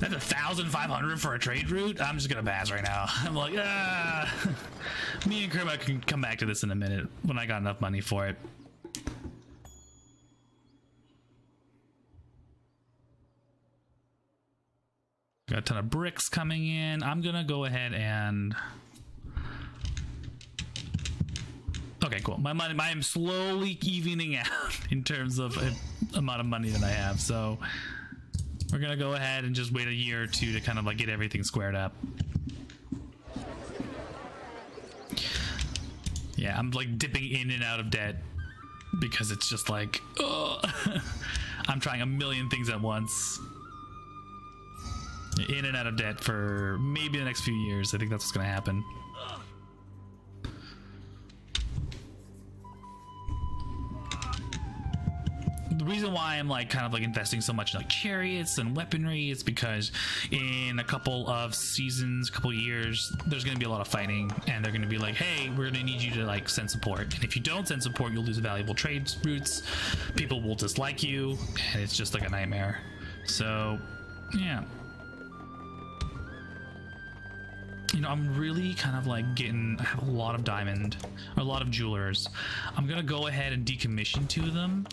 S1: That's 1,500 for a trade route? I'm just gonna pass right now. I'm like, me and Kerma can come back to this in a minute when I got enough money for it. Got a ton of bricks coming in. I'm gonna go ahead and... okay, cool. My money, I am slowly evening out in terms of amount of money that I have, so we're gonna go ahead and just wait a year or two to kind of like get everything squared up. Yeah, I'm like dipping in and out of debt because it's just like, I'm trying a million things at once. In and out of debt for maybe the next few years. I think that's what's gonna happen. The reason why I'm like kind of like investing so much in like chariots and weaponry is because in a couple of seasons, couple years, there's gonna be a lot of fighting, and they're gonna be like, hey, we're gonna need you to like send support, and if you don't send support, you'll lose valuable trade routes, people will dislike you, and it's just like a nightmare. So yeah. You know, I'm really kind of like I have a lot of diamond, or a lot of jewelers. I'm gonna go ahead and decommission 2 of them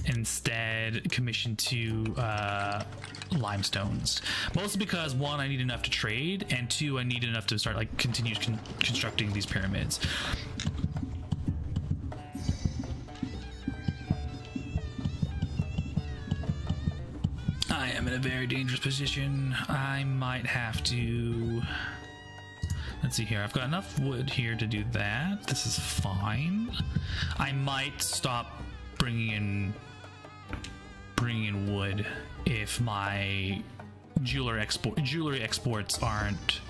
S1: and instead commission 2 limestones. Mostly because 1, I need enough to trade, and 2, I need enough to start like continue constructing these pyramids. I am in a very dangerous position. I might have to... Let's see here. I've got enough wood here to do that. This is fine. I might stop bringing in wood if my jewelry exports aren't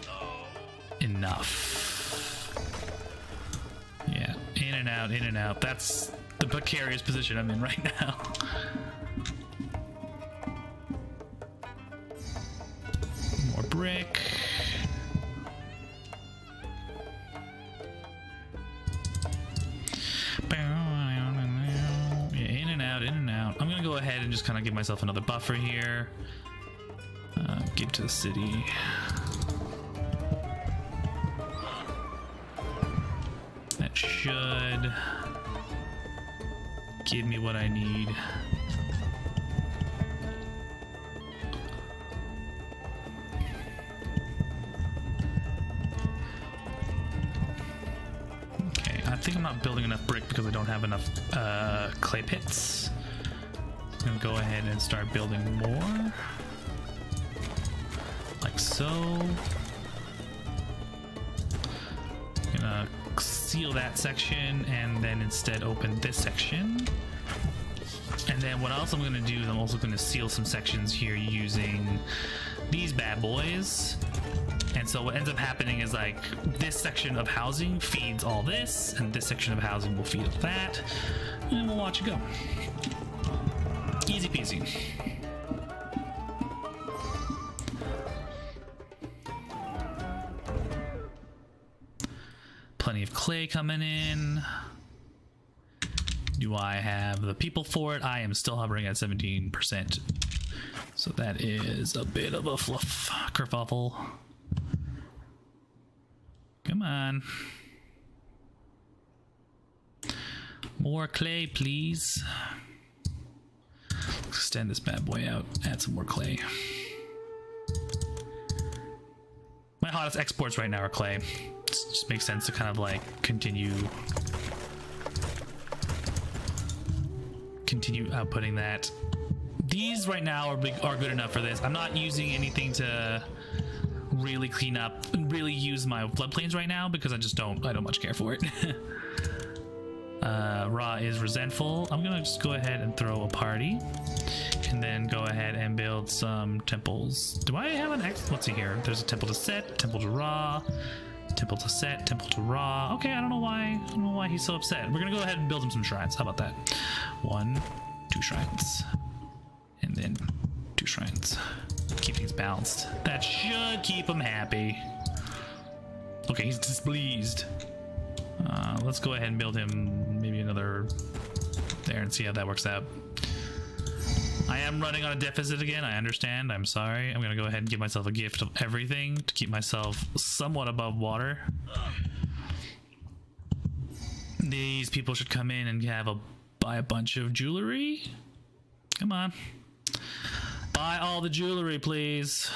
S1: enough. Yeah, in and out, in and out. That's the precarious position I'm in right now. More brick. Yeah, in and out, in and out. I'm gonna go ahead and just kind of give myself another buffer here. Get to the city. That should give me what I need. Okay, I think I'm not building enough brick because I don't have enough clay pits. I'm gonna go ahead and start building more. Like so. Gonna seal that section and then instead open this section. And then what else I'm gonna do is I'm also gonna seal some sections here using these bad boys. And so what ends up happening is like this section of housing feeds all this, and this section of housing will feed all that, and we'll watch it go. Easy peasy. Plenty of clay coming in. Do I have the people for it? I am still hovering at 17%. So that is a bit of a fluff kerfuffle. Come on. More clay, please. Extend this bad boy out. Add some more clay. My hottest exports right now are clay. It just makes sense to kind of like continue outputting that. These right now are good enough for this. I'm not using anything to really clean up and really use my floodplains right now because I don't much care for it. Ra is resentful. I'm gonna just go ahead and throw a party and then go ahead and build some temples. Do I have an X? Let's see here. There's a temple to Set, temple to Ra, temple to Set, temple to Ra. Okay, I don't know why he's so upset. We're gonna go ahead and build him some shrines. How about that? 1, 2 shrines, and then 2 shrines. Keep things balanced. That should keep him happy. Okay, he's displeased. Let's go ahead and build him maybe another there and see how that works out. I am running on a deficit again. I understand. I'm sorry. I'm gonna go ahead and give myself a gift of everything to keep myself somewhat above water. These people should come in and buy a bunch of jewelry. Come on. Buy all the jewelry, please.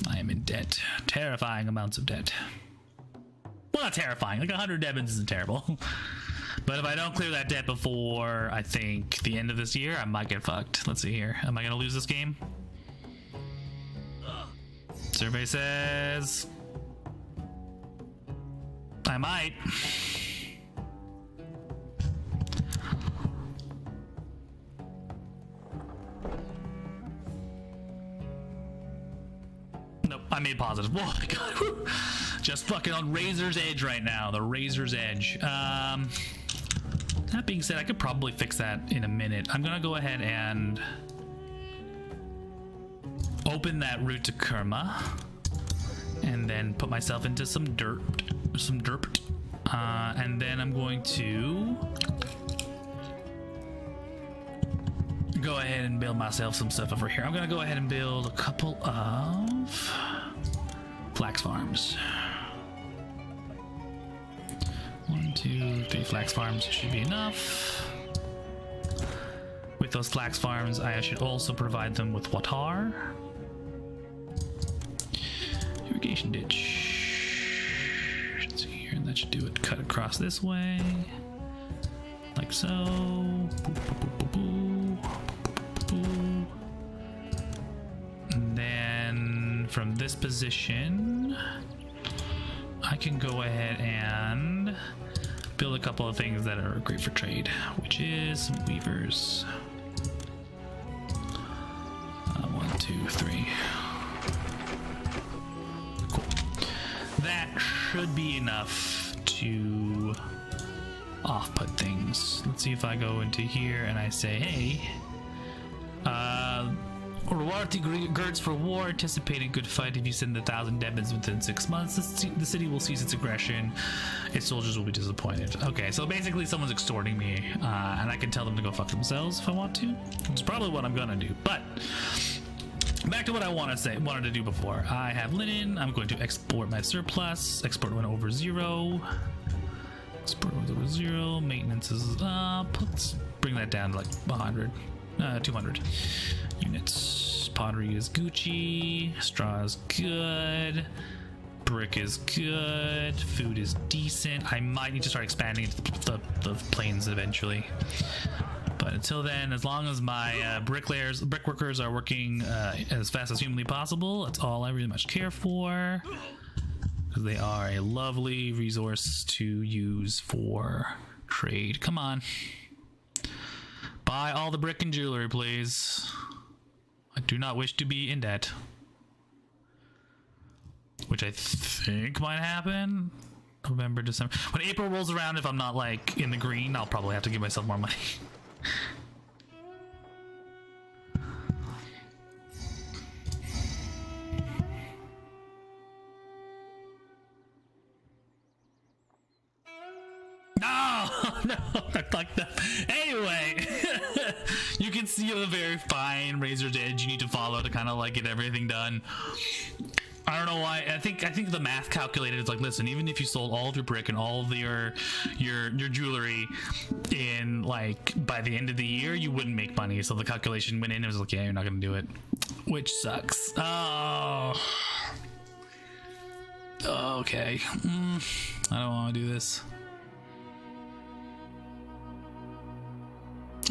S1: I am in debt. Terrifying amounts of debt. Well, not terrifying. Like 100 Devons isn't terrible. But if I don't clear that debt before, I think, the end of this year, I might get fucked. Let's see here. Am I going to lose this game? Survey says I might. Nope, I made positive. Oh my god. Whew. Just fucking on razor's edge right now. The razor's edge. That being said, I could probably fix that in a minute. I'm gonna go ahead and open that route to Kerma and then put myself into some dirt. And then I'm going to go ahead and build myself some stuff over here. I'm gonna go ahead and build a couple of flax farms. 1, 2, 3 flax farms should be enough. With those flax farms, I should also provide them with water. Irrigation ditch. Let's see here, that should do it. Cut across this way, like so. Boop, boop, boop, boop, boop, boop. And then from this position, I can go ahead and build a couple of things that are great for trade, which is some weavers. 1, 2, 3. Cool. That should be enough to off-put things. Let's see if I go into here and I say, hey, Rawarti girds for war, anticipate a good fight. If you send 1,000 demons within 6 months, the city will cease its aggression. Its soldiers will be disappointed. Okay, so basically someone's extorting me, and I can tell them to go fuck themselves if I want to. It's probably what I'm gonna do. But back to what I wanted to do before. I have linen. I'm going to export my surplus. Export one over 0. Export one over 0. Maintenance is up. Let's bring that down to like 100, 200 units. Pottery is Gucci. Straw is good. Brick is good. Food is decent. I might need to start expanding the plains eventually. But until then, as long as my brickworkers are working as fast as humanly possible, that's all I really much care for. Because they are a lovely resource to use for trade. Come on. Buy all the brick and jewelry, please. I do not wish to be in debt. Which I think might happen. November, December. When April rolls around, if I'm not like in the green, I'll probably have to give myself more money. No, not like that. Anyway, you can see a very fine razor's edge you need to follow to kind of like get everything done. I don't know why. I think the math calculated is like, listen, even if you sold all of your brick and all of your jewelry in like by the end of the year, you wouldn't make money. So the calculation went in. It was like, yeah, you're not gonna do it, which sucks. Oh, okay. I don't want to do this.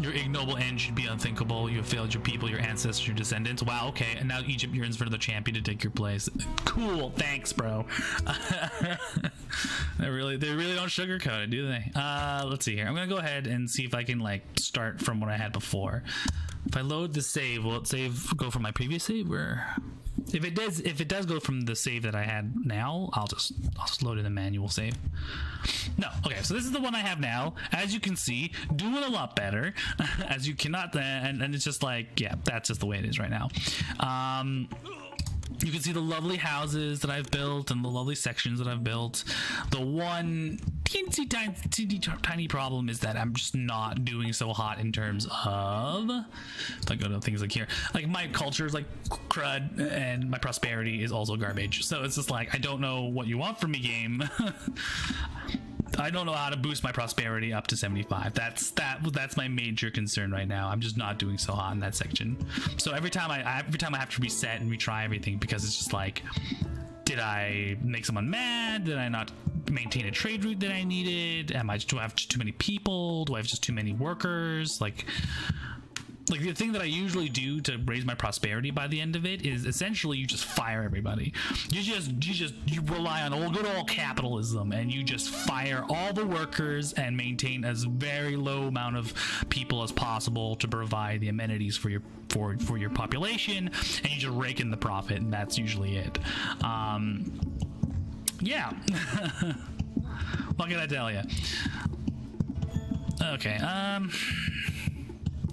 S1: Your ignoble end should be unthinkable. You have failed your people, your ancestors, your descendants. Wow, okay. And now Egypt yearns for the champion to take your place. Cool, thanks, bro. They really don't sugarcoat it, do they? Let's see here. I'm gonna go ahead and see if I can like start from what I had before. If I load the save, will it go from my previous save, or if it does go from the save that I had now, I'll just load in the manual save. No, okay, so this is the one I have now. As you can see, doing a lot better. As you cannot, and it's just like, yeah, that's just the way it is right now. You can see the lovely houses that I've built and the lovely sections that I've built. The one tiny problem is that I'm just not doing so hot in terms of, if I go to things like here, like my culture is like crud and my prosperity is also garbage. So it's just like, I don't know what you want from me, game. I don't know how to boost my prosperity up to 75. That's my major concern right now. I'm just not doing so hot in that section. So every time I have to reset and retry everything, because it's just like, did I make someone mad? Did I not maintain a trade route that I needed? Do I have just too many people? Do I have just too many workers? Like the thing that I usually do to raise my prosperity by the end of it is essentially you just fire everybody. You rely on good old capitalism, and you just fire all the workers and maintain as very low amount of people as possible to provide the amenities for your population, and you just rake in the profit, and that's usually it. Yeah. What can I tell you? Okay.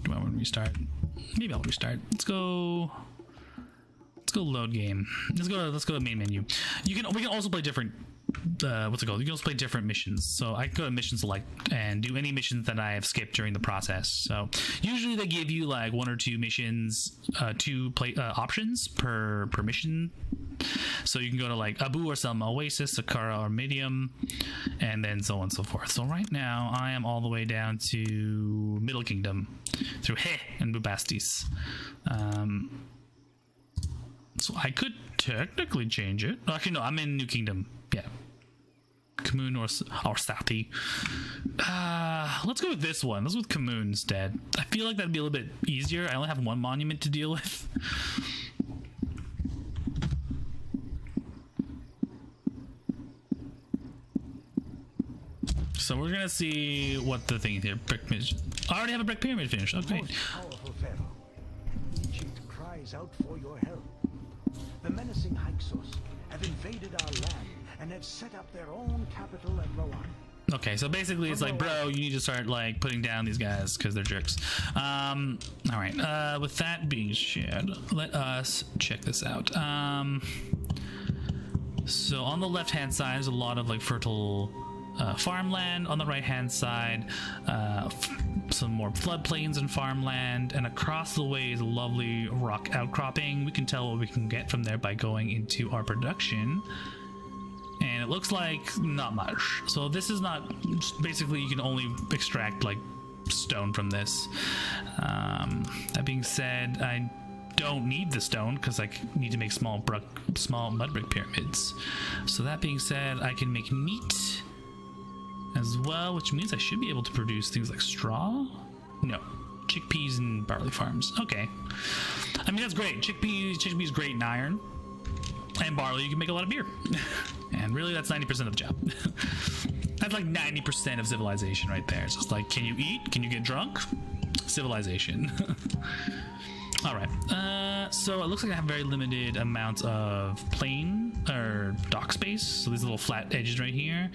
S1: Do I want to restart? Maybe I'll restart. Let's go load game. Let's go to main menu. We can also play different what's it called? You can also play different missions. So I go to mission select and do any missions that I have skipped during the process. So usually they give you like 1 or 2 missions, 2 play options per mission. So you can go to like Abu or Selma Oasis, Sakara or Medium, and then so on and so forth. So right now I am all the way down to Middle Kingdom through He and Bubastis. So I could technically change it. Actually, no, I'm in New Kingdom. Yeah. Kamoon or Sathi. Let's go with this one. Let's go with Kamoon instead. I feel like that'd be a little bit easier. I only have 1 monument to deal with. So we're gonna see what the thing is here. Brick pyramid. I already have a brick pyramid finished. Okay.
S2: Most powerful Pharaoh, Egypt cries out for your help. The menacing Hyksos have invaded our land and have set up their own capital at Rowan.
S1: Okay, so basically it's like, bro, you need to start like putting down these guys because they're jerks. All right. With that being said, let us check this out. So on the left-hand side, there's a lot of like fertile farmland. On the right-hand side, some more floodplains and farmland, and across the way is a lovely rock outcropping. We can tell what we can get from there by going into our production, and it looks like not much. So this is not, basically you can only extract like stone from this. That being said, I don't need the stone because I need to make small mud brick pyramids. So that being said, I can make meat as well, which means I should be able to produce things like straw. No, chickpeas and barley farms. Okay, I mean that's great. Chickpeas great in iron, and barley you can make a lot of beer. And really that's 90% of the job. That's like 90% of civilization right there. It's just like, can you eat? Can you get drunk? Civilization. All right, so it looks like I have very limited amounts of plain or dock space. So these little flat edges right here.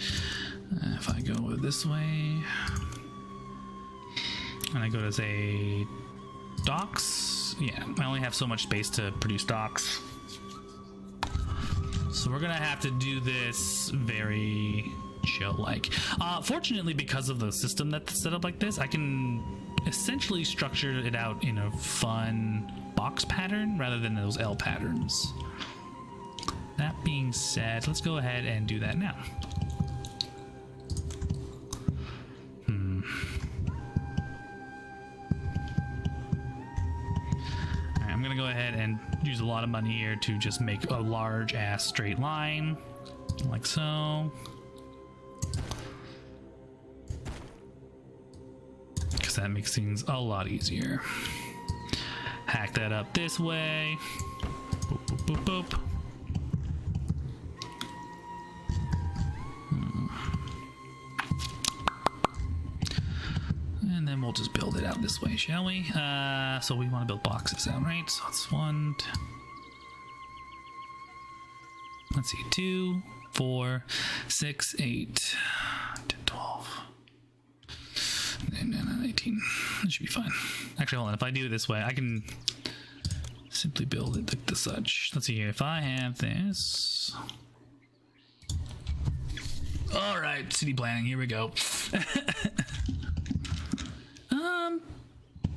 S1: If I go this way, and I go to say docks, yeah, I only have so much space to produce docks. So we're gonna have to do this very chill-like. Fortunately, because of the system that's set up like this, I can essentially structure it out in a fun box pattern rather than those L patterns. That being said, let's go ahead and do that now. Alright, I'm gonna go ahead and use a lot of money here to just make a large ass straight line, like so. Because that makes things a lot easier. Hack that up this way. Boop, boop, boop, boop. And then we'll just build it out this way, shall we? So we want to build boxes out, right? So it's 1, let's see, 2, 4, 6, 8, 10, 12, and 18. That should be fine. Actually, hold on. If I do it this way, I can simply build it like the such. Let's see here. If I have this. All right, city planning. Here we go.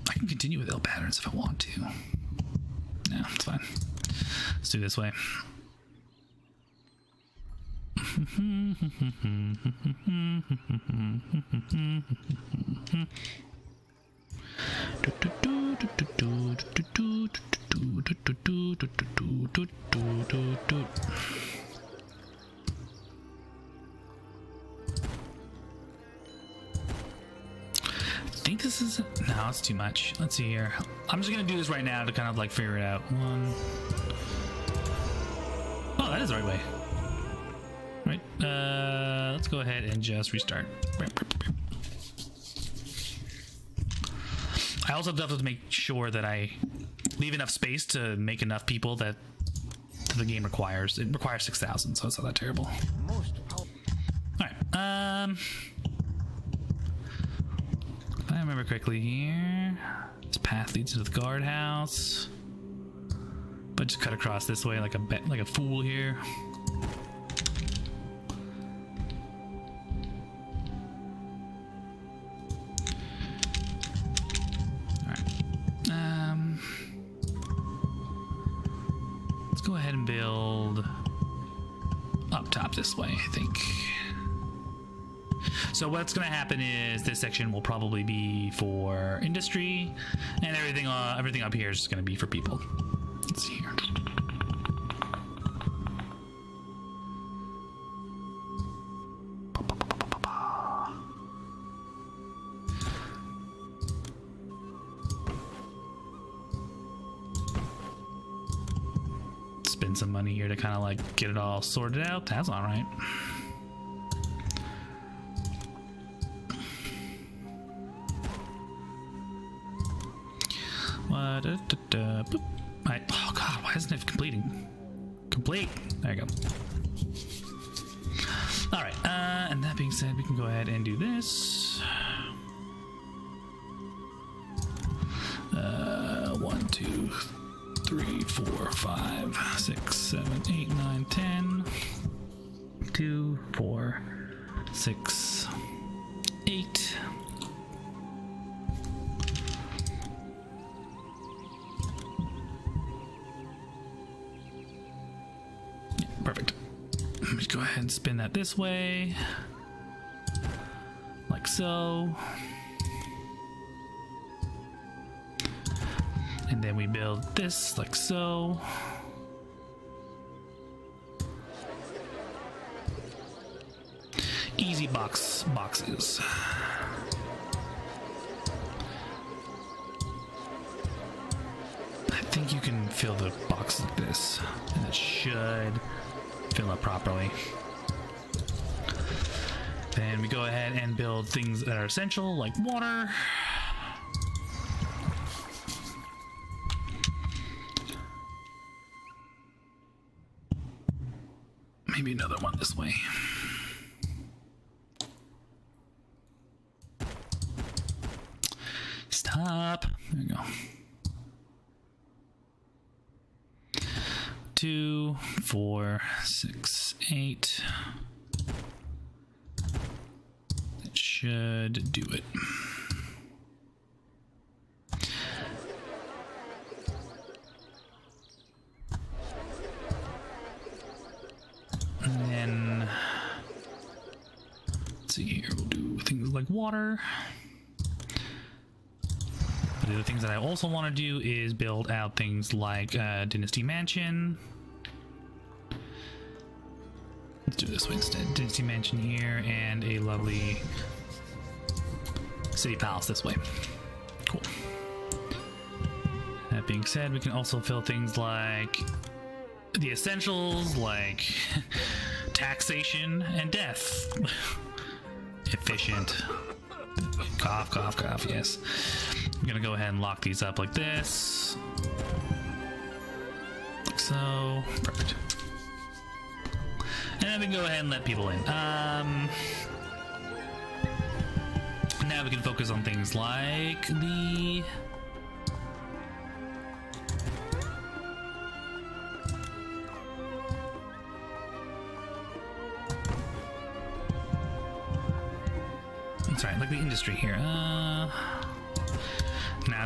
S1: I can continue with L patterns if I want to. No, it's fine. Let's do it this way. I think this is, no, it's too much. Let's see here. I'm just gonna do this right now to kind of like figure it out. 1. Oh, that is the right way. Right. Let's go ahead and just restart. I also have to make sure that I leave enough space to make enough people that the game requires. It requires 6,000, so it's not that terrible. All right. If I remember correctly here, this path leads to the guardhouse, but just cut across this way like a fool here. go ahead and build up top this way, I think. So what's going to happen is this section will probably be for industry, and everything up here is going to be for people. Let's see here. Spend some money here to kind of like get it all sorted out. That's all right. Oh god, why isn't it completing? Complete. There you go. All right. And that being said, we can go ahead and do this. 1, 2, 3, 4, 5, 6, 7, 8, 9, 10. 2, 4, 6, 8. Perfect. Let's go ahead and spin that this way, like so. And then we build this like so. Easy boxes. I think you can fill the box like this, and it should fill up properly. Then we go ahead and build things that are essential, like water. Maybe another one this way. Stop. There we go. 2, 4, 6, 8. That should do it. And then, let's see here, we'll do things like water. But the other things that I also want to do is build out things like Dynasty Mansion. Let's do it this way instead. Dynasty Mansion here and a lovely City Palace this way. Cool. That being said, we can also fill things like the essentials, like taxation and death. Efficient. Cough, cough, cough, yes. I'm gonna go ahead and lock these up like this. Like so. Perfect. And then we can go ahead and let people in. Now we can focus on things like the like the industry here. Now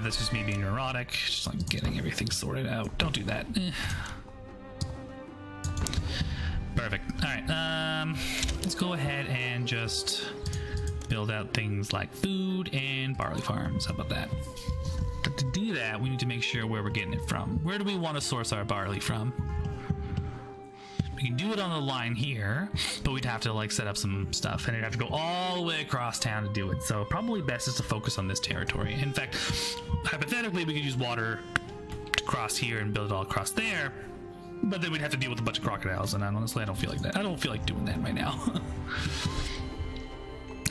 S1: that's just me being neurotic, just like getting everything sorted out. Don't do that. Perfect. All right. Let's go ahead and just build out things like food and barley farms. How about that? But to do that, we need to make sure where we're getting it from. Where do we want to source our barley from? We can do it on the line here, but we'd have to like set up some stuff, and it'd have to go all the way across town to do it. So probably best is to focus on this territory. In fact, hypothetically, we could use water to cross here and build it all across there, but then we'd have to deal with a bunch of crocodiles, and honestly, I don't feel like that. I don't feel like doing that right now.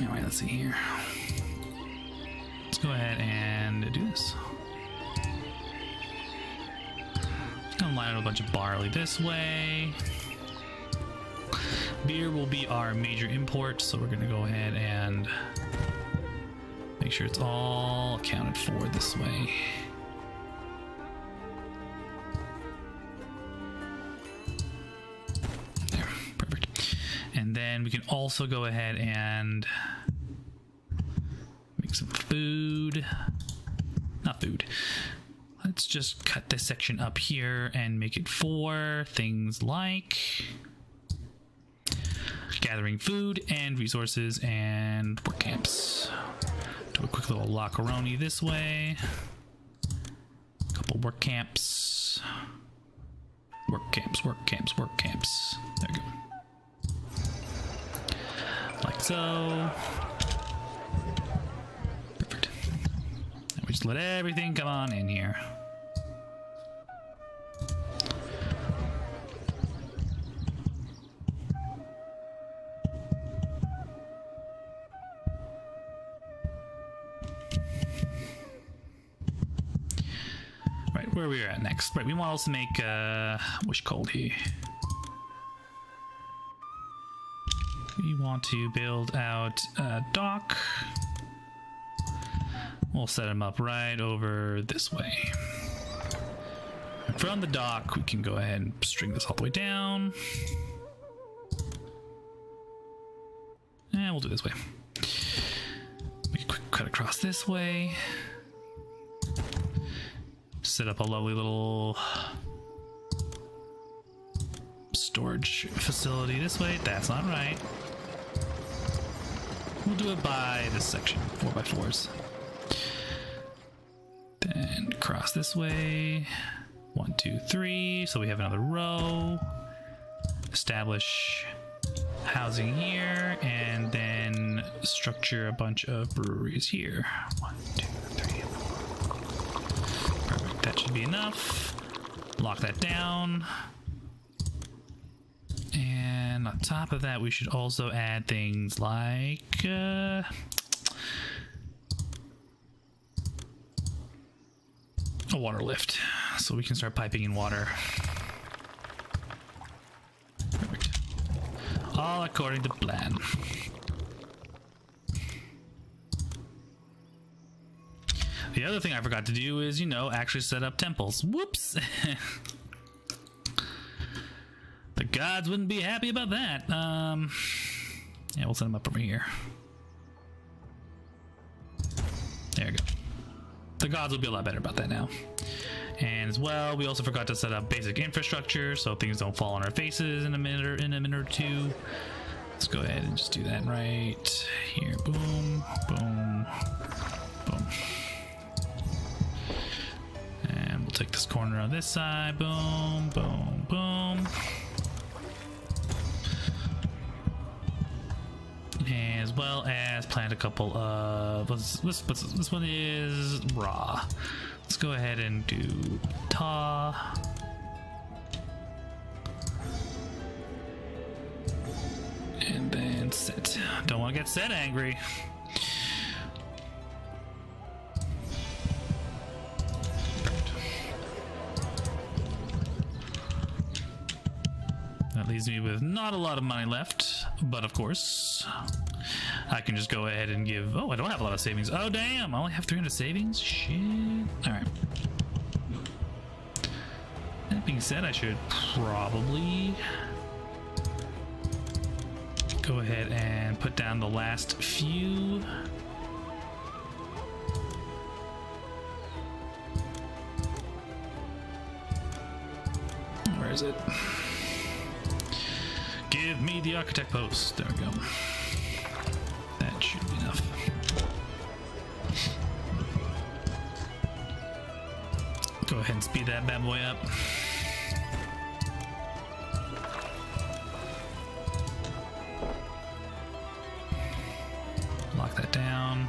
S1: All right, let's see here. Let's go ahead and do this. Just gonna line up a bunch of barley this way. Beer will be our major import, so we're going to go ahead and make sure it's all accounted for this way. There, perfect. And then we can also go ahead and make some food. Not food. What? let's just cut this section up here and make it for things like gathering food and resources and work camps. Do a quick little lockeroni this way. Couple work camps. Work camps, work camps, work camps. There we go. Like so. Perfect. And we just let everything come on in here. Right, where we are at next. Right, we want to also make what's called here. We want to build out a dock. We'll set them up right over this way. And from the dock, we can go ahead and string this all the way down. And we'll do it this way. We can quick cut across this way. Set up a lovely little storage facility this way. That's not right. We'll do it by this section, 4x4s. Then cross this way. 1, 2, 3. So we have another row. Establish housing here, and then structure a bunch of breweries here. 1, 2, 3. Perfect. That should be enough. Lock that down. And on top of that, we should also add things like a water lift, so we can start piping in water. Perfect. All according to plan. The other thing I forgot to do is, actually set up temples. Whoops. The gods wouldn't be happy about that. Yeah, we'll set them up over here. There we go. The gods will be a lot better about that now. And as well, we also forgot to set up basic infrastructure so things don't fall on our faces in a minute or two. Let's go ahead and just do that right here. Boom, boom, boom. And we'll take this corner on this side. Boom, boom, boom. As well as plant a couple of this one is raw. Let's go ahead and do tar. And then set. Don't want to get set angry. That leaves me with not a lot of money left, but of course I can just go ahead and give. Oh, I don't have a lot of savings. Oh damn, I only have 300 savings. Shit. All right. That being said, I should probably go ahead and put down the last few. Where is it? Give me the architect post. There we go. That should be enough. Go ahead and speed that bad boy up. Lock that down.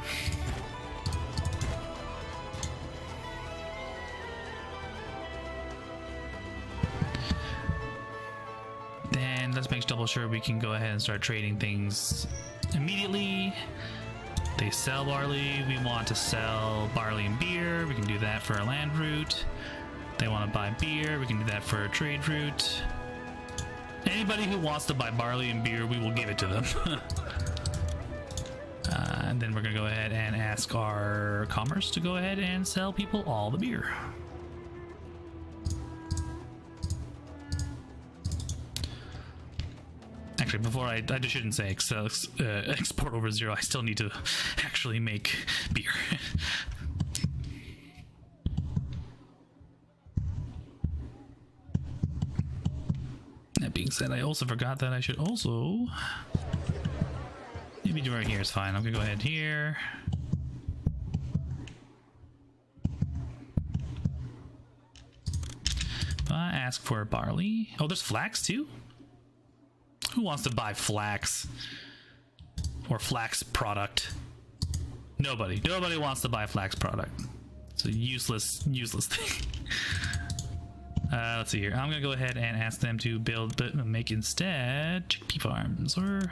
S1: Then let's make double sure we can go ahead and start trading things immediately. They sell barley. We want to sell barley and beer. We can do that for a land route. They want to buy beer. We can do that for a trade route. Anybody who wants to buy barley and beer, we will give it to them. And then we're going to go ahead and ask our commerce to go ahead and sell people all the beer. Actually, before I just shouldn't say export over 0. I still need to actually make beer. being said, I also forgot that I should also maybe do right here is fine. I'm gonna go ahead here. I ask for barley. Oh, there's flax too? Who wants to buy flax? Or flax product? Nobody. Nobody wants to buy flax product. It's a useless thing. Let's see here. I'm gonna go ahead and ask them to make instead chickpea farms. Or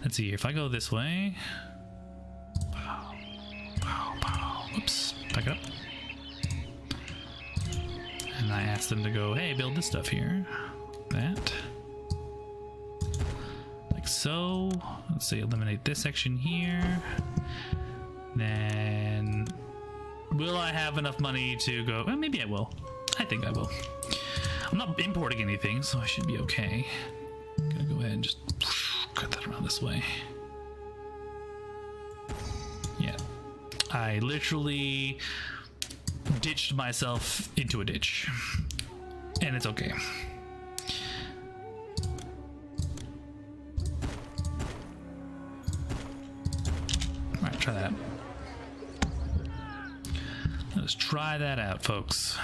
S1: let's see here. If I go this way, oops, back it up. And I ask them to go, hey, build this stuff here. That. Like so. Let's say eliminate this section here. Then will I have enough money to go? Well, maybe I will. I think I will. I'm not importing anything, so I should be okay. I'm gonna go ahead and just cut that around this way. Yeah. I literally ditched myself into a ditch. And it's okay. Alright, try that. Let's try that out, folks.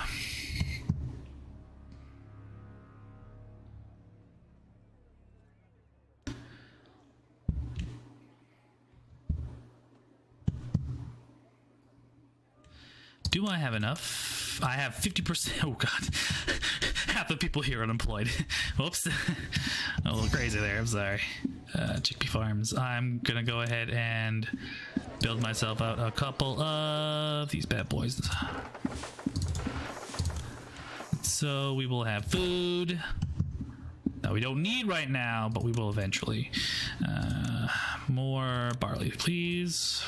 S1: Do I have enough? I have 50%. Oh, God. Half the people here are unemployed. Whoops. A little crazy there. I'm sorry. Chickpea farms. I'm going to go ahead and build myself out a couple of these bad boys. So we will have food that we don't need right now, but we will eventually. More barley, please.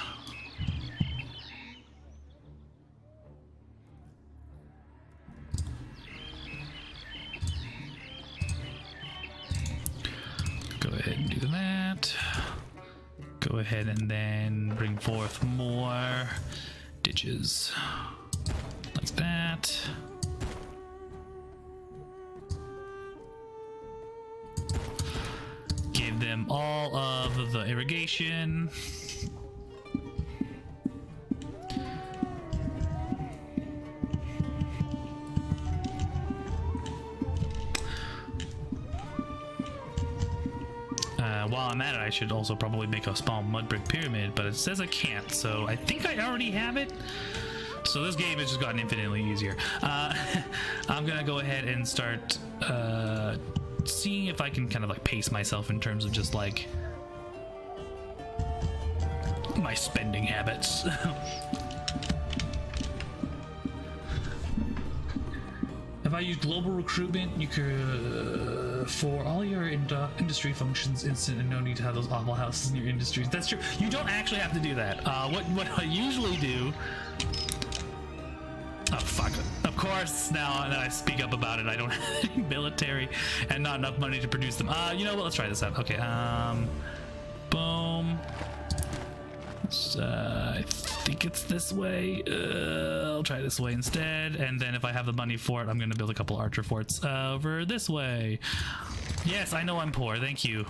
S1: Go ahead and do that. Go ahead and then bring forth more ditches. Like that. Give them all of the irrigation. While I'm at it, I should also probably make a small mud brick pyramid, but it says I can't, so I think I already have it. So this game has just gotten infinitely easier. I'm gonna go ahead and start seeing if I can kind of like pace myself in terms of just like my spending habits. If I use global recruitment, you could for all your industry functions instant and no need to have those awful houses in your industries. That's true. You don't actually have to do that. What I usually do. Oh fuck! Of course, now that I speak up about it, I don't have any military and not enough money to produce them. You know what? Let's try this out. Okay. Boom. I think it's this way. I'll try this way instead, and then if I have the money for it, I'm gonna build a couple archer forts over this way. Yes, I know I'm poor. Thank you.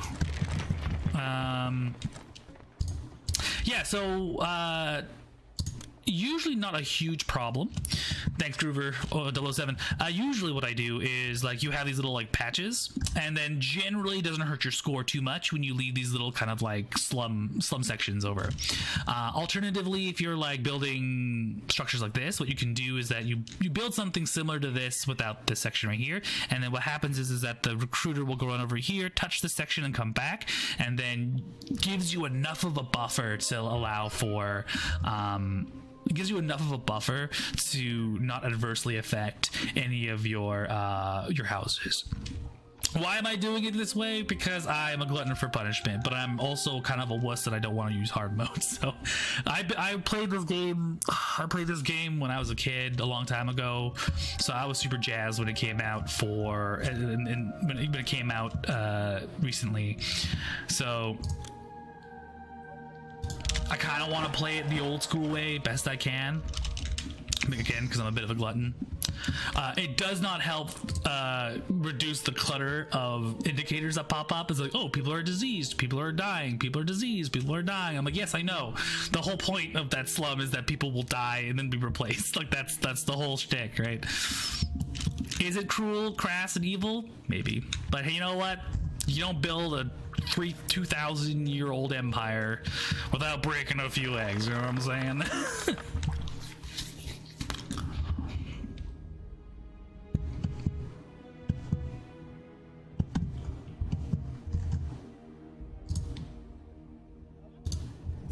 S1: Yeah. So usually not a huge problem. Thanks, Groover 007. Usually what I do is like you have these little like patches, and then generally it doesn't hurt your score too much when you leave these little kind of like slum sections over. Alternatively, if you're like building structures like this, what you can do is that you build something similar to this without this section right here, and then what happens is that the recruiter will go run over here, touch this section, and come back, and then gives you enough of a buffer to allow for it gives you enough of a buffer to not adversely affect any of your houses. Why am I doing it this way? Because I'm a glutton for punishment, but I'm also kind of a wuss that I don't want to use hard mode. So I played this game. I played this game when I was a kid a long time ago. So I was super jazzed when it came out and when it came out recently. So I kind of want to play it the old school way best I can. Again, because I'm a bit of a glutton. It does not help reduce the clutter of indicators that pop up. It's like, oh, people are diseased, people are dying, people are diseased, people are dying. I'm like, yes, I know. The whole point of that slum is that people will die and then be replaced. Like, that's the whole shtick, right? Is it cruel, crass, and evil? Maybe. But hey, you know what? You don't build a 2,000-year-old empire without breaking a few eggs, you know what I'm saying?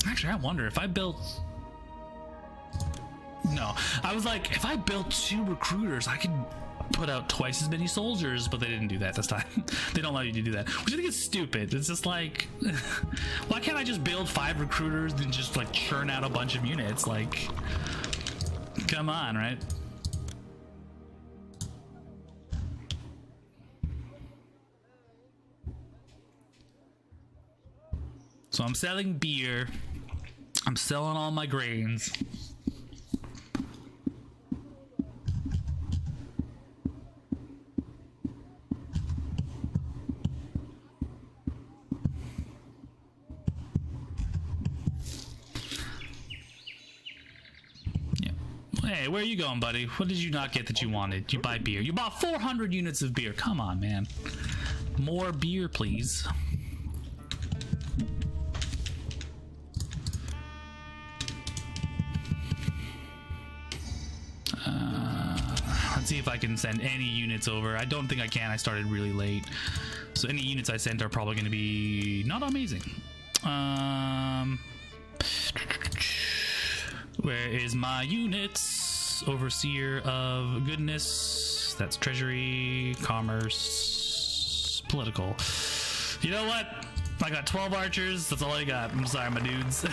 S1: Actually, I wonder if I built... No, I was like, if I built 2 recruiters, I could put out twice as many soldiers, but they didn't do that this time. They don't allow you to do that, which I think is stupid. It's just like, why can't I just build 5 recruiters and just like churn out a bunch of units? Like, come on, right? So I'm selling beer. I'm selling all my grains. Yeah. Hey, where are you going, buddy? What did you not get that you wanted? You buy beer. You bought 400 units of beer. Come on, man. More beer, please. Let's see if I can send any units over. I don't think I can. I started really late. So any units I sent are probably going to be not amazing. Where is my units? Overseer of goodness. That's treasury, commerce, political. You know what? I got 12 archers. That's all I got. I'm sorry, my dudes.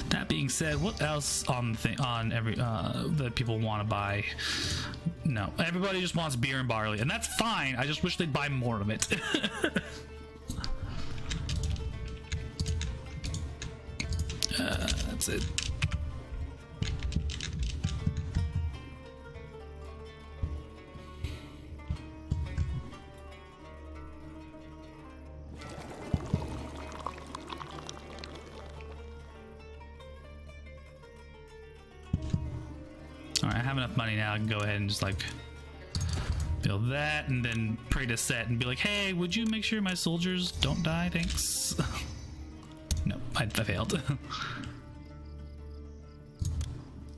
S1: That being said, what else on every that people want to buy? No, everybody just wants beer and barley, and that's fine. I just wish they'd buy more of it. That's it. Alright, I have enough money now. I can go ahead and just like build that and then pray to set and be like, hey, would you make sure my soldiers don't die? Thanks. No, I failed.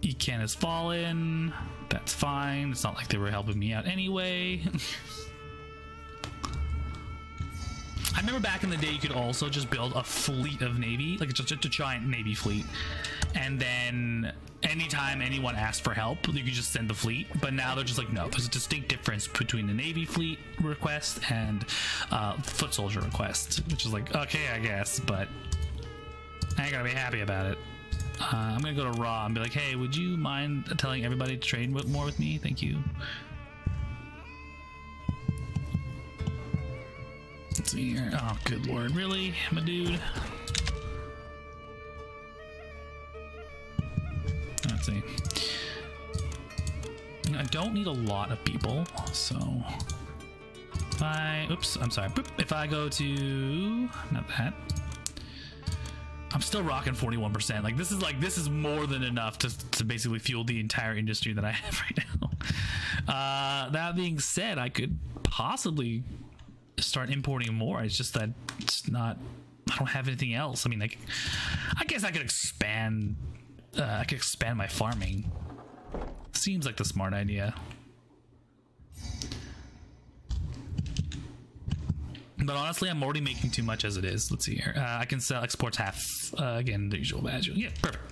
S1: Ekan has fallen. That's fine. It's not like they were helping me out anyway. I remember back in the day you could also just build a fleet of navy, like just a giant navy fleet, and then anytime anyone asked for help you could just send the fleet. But now they're just like, no, there's a distinct difference between the navy fleet request and foot soldier request, which is like, okay, I guess, but I ain't gonna be happy about it. I'm gonna go to Raw and be like, hey, would you mind telling everybody to train more with me? Thank you. Let's see here. Oh, good lord. Really, my dude? Let's see. I don't need a lot of people, so if I, oops, I'm sorry. If I go to, not that. I'm still rocking 41%. Like this is more than enough to basically fuel the entire industry that I have right now. That being said, I could possibly start importing more. It's just that I don't have anything else. I mean, like, I guess I could expand. I could expand my farming. Seems like the smart idea. But honestly, I'm already making too much as it is. Let's see here. I can sell exports half. Again, the usual badge. Yeah, perfect.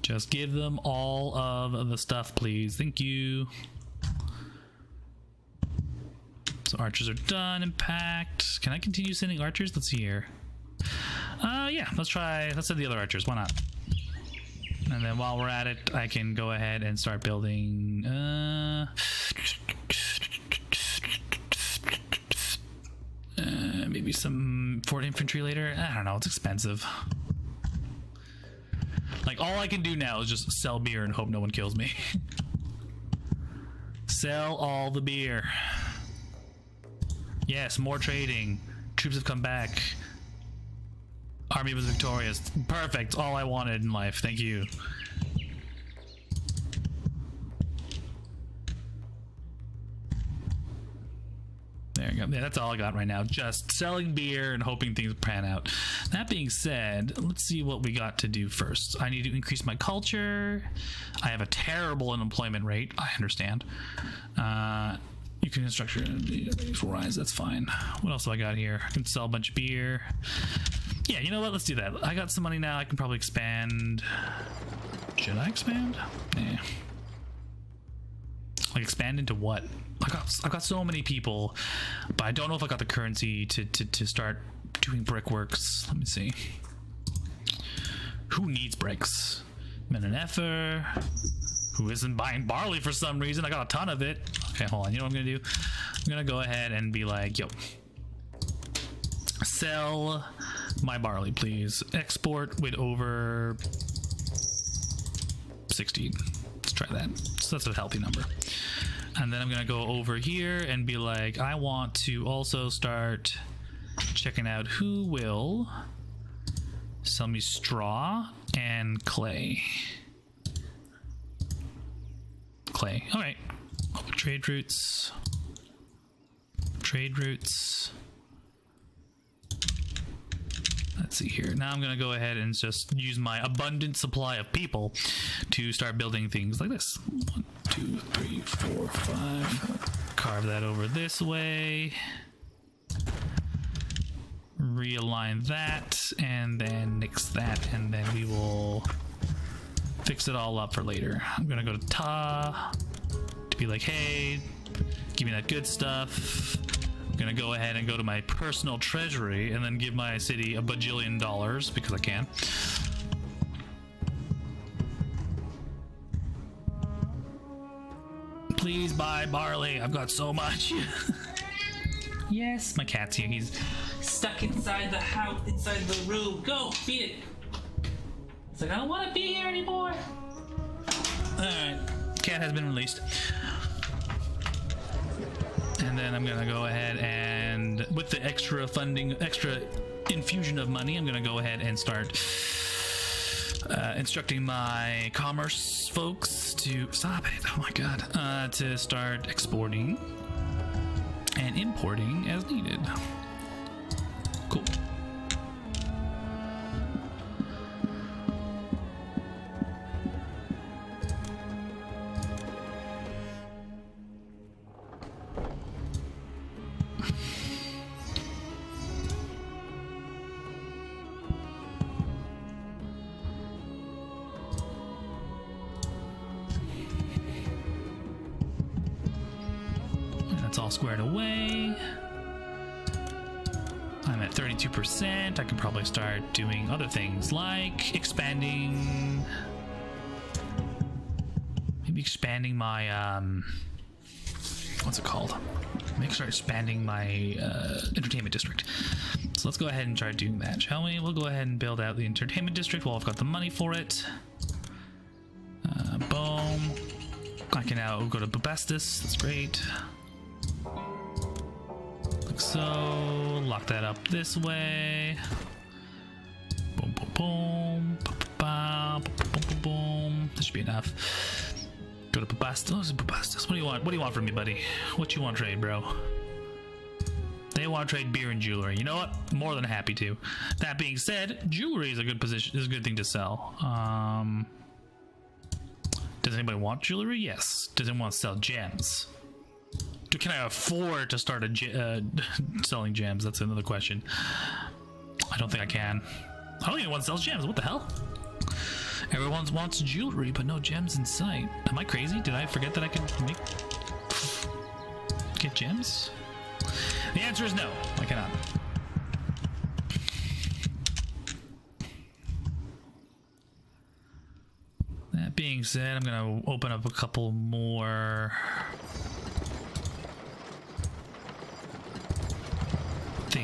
S1: Just give them all of the stuff, please. Thank you. So archers are done and packed. Can I continue sending archers? Let's see here. Yeah, let's send the other archers. Why not? And then while we're at it, I can go ahead and start building. Maybe some for infantry later. I don't know. It's expensive. Like, all I can do now is just sell beer and hope no one kills me. Sell all the beer. Yes, more trading. Troops have come back. Army was victorious. Perfect. All I wanted in life. Thank you. There you go. Yeah, that's all I got right now. Just selling beer and hoping things pan out. That being said, let's see what we got to do first. I need to increase my culture. I have a terrible unemployment rate. I understand. You can structure rise. That's fine. What else do I got here? I can sell a bunch of beer. Yeah, you know what? Let's do that. I got some money now. I can probably expand. Should I expand? Yeah. Like, expand into what? I've got so many people, but I don't know if I got the currency to start doing brickworks. Let me see. Who needs bricks? Menennefer, who isn't buying barley for some reason. I got a ton of it. Okay, hold on. You know what I'm gonna do? I'm gonna go ahead and be like, yo, sell my barley, please. Export with over 16. Let's try that. So that's a healthy number. And then I'm gonna go over here and be like, I want to also start checking out who will sell me straw and clay. Clay. All right. Trade routes. Trade routes. Let's see here. Now I'm gonna go ahead and just use my abundant supply of people to start building things like this. 1, 2, 3, 4, 5. Carve that over this way. Realign that, and then nix that, and then we will fix it all up for later. I'm gonna go to Ta to be like, hey, give me that good stuff. I'm gonna go ahead and go to my personal treasury and then give my city $1 bajillion because I can. Please buy barley. I've got so much. Yes, my cat's here. He's stuck inside the house, inside the room. Go, feed it. It's like, I don't want to be here anymore. Alright, cat has been released. And then I'm gonna go ahead and, with the extra funding, extra infusion of money, I'm gonna go ahead and start instructing my commerce folks to, stop it, oh my god, to start exporting and importing as needed. Cool. That's all squared away. I'm at 32%. I can probably start doing other things like expanding, maybe expanding my what's it called? Maybe start expanding my entertainment district. So let's go ahead and try doing that, shall we? We'll go ahead and build out the entertainment district while I've got the money for it. Boom. I can now go to Bubastis. That's great. Like so. Lock that up this way. Boom, boom, boom. Boom, boom, boom, boom. This should be enough. Go to Bubastis. Bubastis. What do you want? What do you want from me, buddy? What you want to trade, bro? They want to trade beer and jewelry. You know what? More than happy to. That being said, jewelry is a good position. Is a good thing to sell. Does anybody want jewelry? Yes. Does anyone want to sell gems? Can I afford to start selling gems? That's another question. I don't think I can. I don't even want to sell gems. What the hell? Everyone wants jewelry, but no gems in sight. Am I crazy? Did I forget that I can get gems? The answer is no. I cannot. That being said, I'm gonna open up a couple more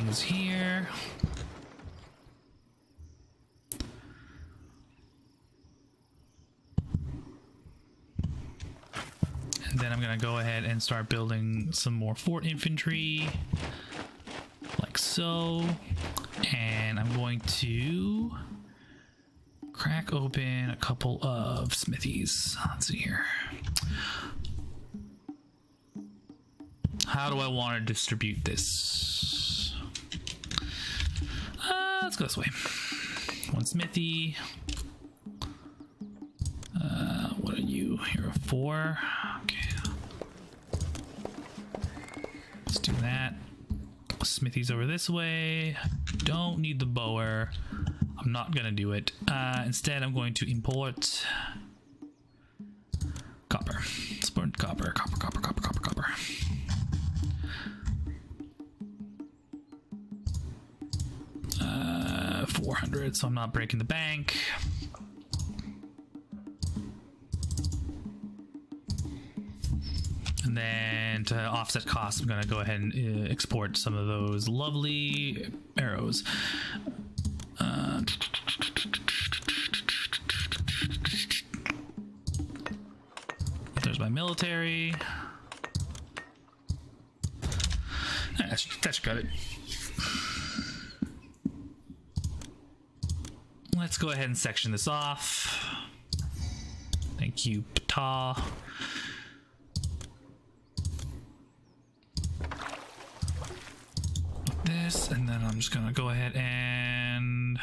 S1: things here. And then I'm gonna go ahead and start building some more fort infantry, like so. And I'm going to crack open a couple of smithies. Let's see here. How do I want to distribute this? Let's go this way. One smithy. What are you? You're a 4. Okay. Let's do that. Smithy's over this way. Don't need the bower. I'm not gonna do it. Instead, I'm going to import copper. Sport copper. 400, so I'm not breaking the bank. And then to offset costs, I'm gonna go ahead and export some of those lovely arrows. There's my military. That should cut it. Let's go ahead and section this off. Thank you, Ptah. This, and then I'm just gonna go ahead and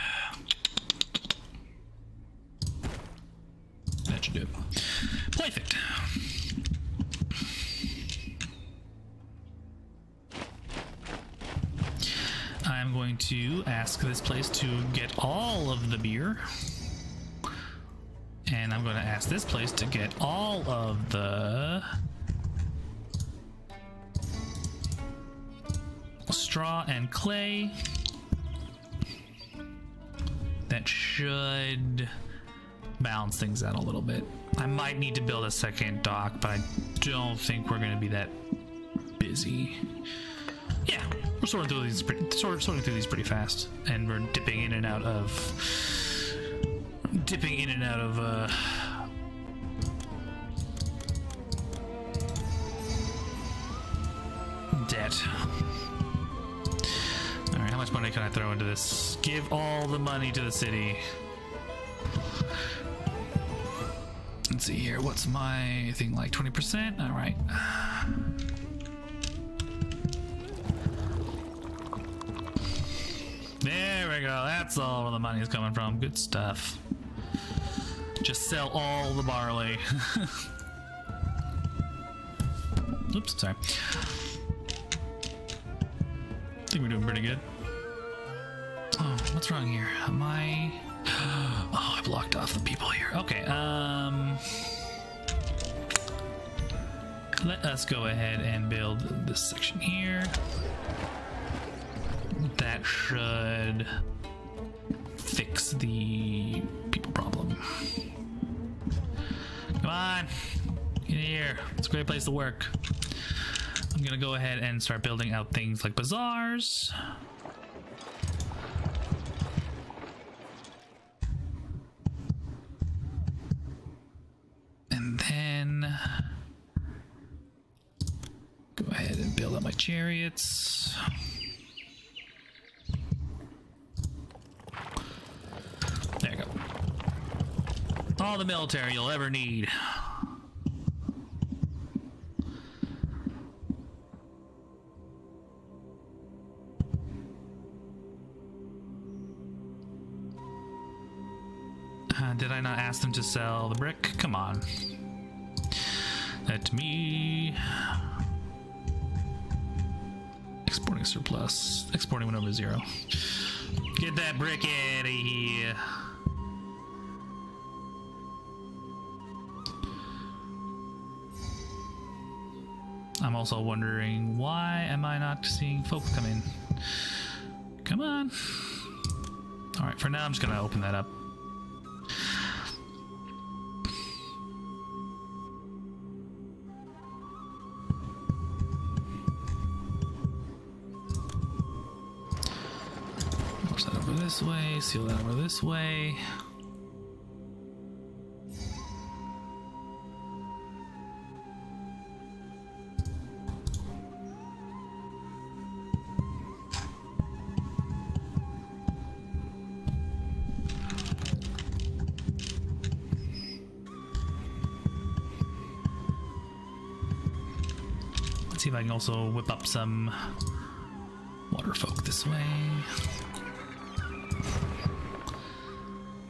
S1: that should do it. Perfect. I'm going to ask this place to get all of the beer. And I'm going to ask this place to get all of the straw and clay. That should balance things out a little bit. I might need to build a second dock, but I don't think we're going to be that busy. Yeah, we're sorting through these pretty fast, and we're dipping in and out of debt. All right, how much money can I throw into this? Give all the money to the city. Let's see here. What's my thing like? 20%. All right. There we go. That's all where the money is coming from. Good stuff. Just sell all the barley. Oops, sorry. I think we're doing pretty good. Oh, what's wrong here? Am I... Oh, I blocked off the people here. Okay, let us go ahead and build this section here. That should fix the people problem. Come on, get in here. It's a great place to work. I'm gonna go ahead and start building out things like bazaars. And then go ahead and build up my chariots. There you go. All the military you'll ever need. Did I not ask them to sell the brick? Come on. Let me... Exporting surplus. Exporting went over 0. Get that brick out of here. I'm also wondering, why am I not seeing folk come in? Come on. All right, for now I'm just gonna open that up. Push that over this way, seal that over this way. Let's see if I can also whip up some water folk this way.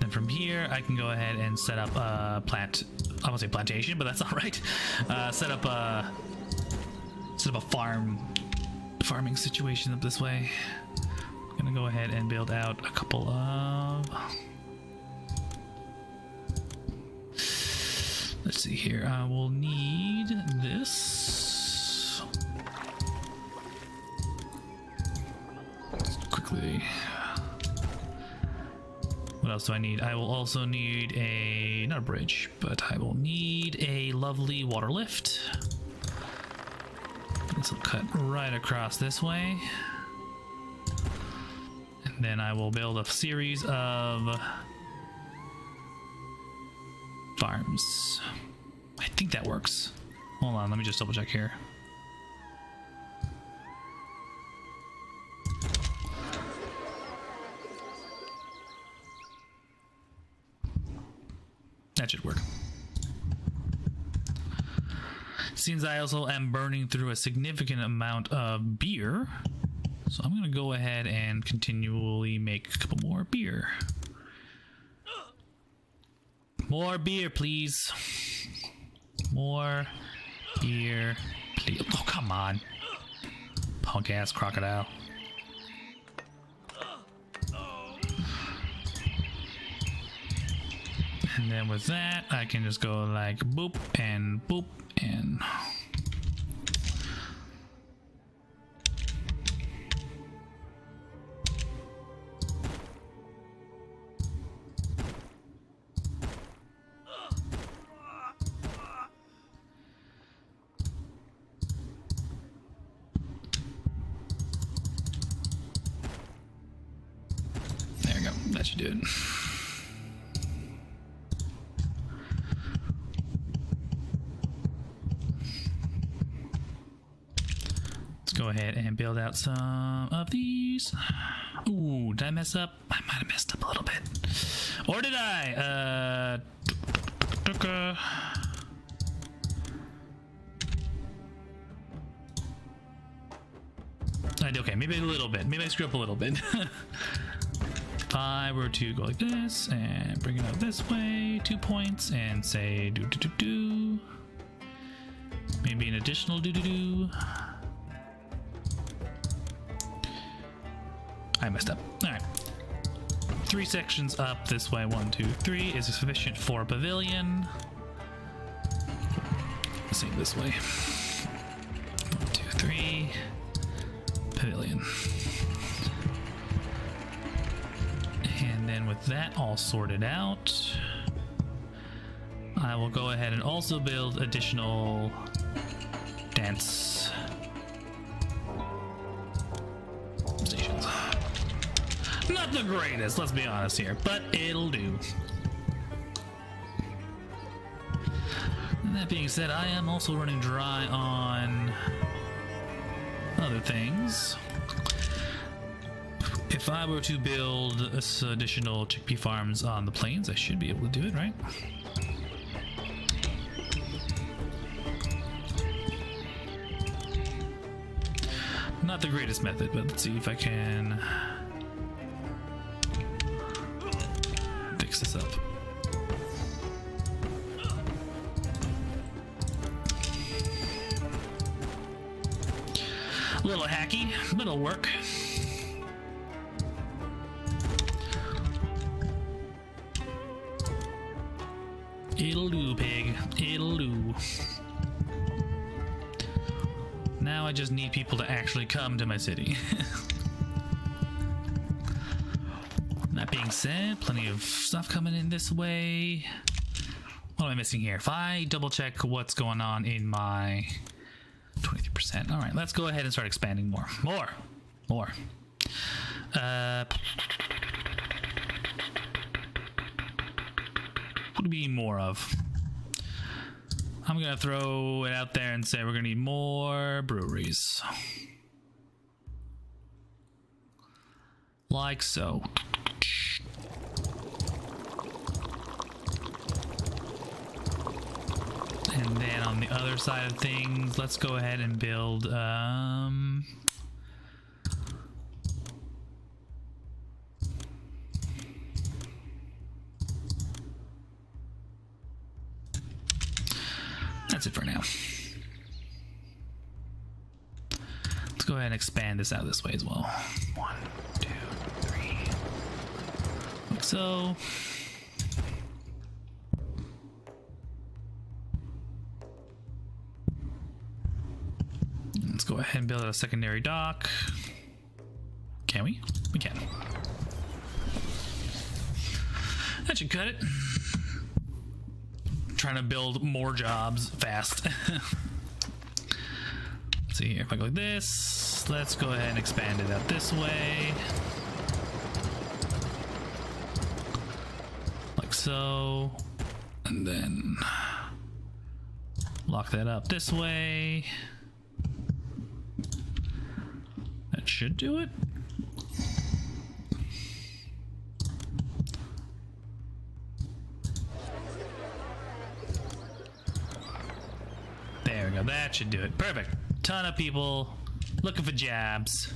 S1: And from here, I can go ahead and set up a plant. I won't say plantation, but that's not right. Set up a farming situation up this way. I'm gonna go ahead and build out a couple of. Let's see here. I will need this. Let's quickly. What else do I need? I will also need not a bridge, but I will need a lovely water lift. This will cut right across this way. And then I will build a series of farms. I think that works. Hold on, let me just double check here. That should work. Seems I also am burning through a significant amount of beer, so I'm gonna go ahead and continually make a couple more beer. More beer, please. More beer, please. Oh, come on. Punk ass crocodile. And then with that, I can just go like boop and boop and. There we go. That should do it. Go ahead and build out some of these. Ooh, did I mess up? I might have messed up a little bit. Or did I? I did okay, maybe a little bit. Maybe I screwed up a little bit. If I were to go like this and bring it out this way, 2 points, and say do. Maybe an additional do. I messed up. All right. 3 sections up this way. 1, 2, 3 is sufficient for a pavilion. Same this way. 1, 2, 3. Pavilion. And then with that all sorted out, I will go ahead and also build additional dance stations. Not the greatest, let's be honest here, but it'll do. And that being said, I am also running dry on other things. If I were to build additional chickpea farms on the plains, I should be able to do it, right? Not the greatest method, but let's see if I can fix this up. A little hacky, but it'll work. It'll do, pig. It'll do. Now I just need people to actually come to my city. That being said, plenty of stuff coming in this way. What am I missing here? If I double check what's going on in my 23%. All right, let's go ahead and start expanding more. More. What do we need more of? I'm gonna throw it out there and say we're gonna need more breweries. Like so. And then on the other side of things, let's go ahead and build that's it for now. Let's go ahead and expand this out this way as well. 1, 2, 3. Like so. Let's go ahead and build a secondary dock. Can we? We can. That should cut it. Trying to build more jobs fast. Let's see here. If I go like this, let's go ahead and expand it out this way. Like so. And then lock that up this way. That should do it. There we go. That should do it. Perfect. Ton of people looking for jobs.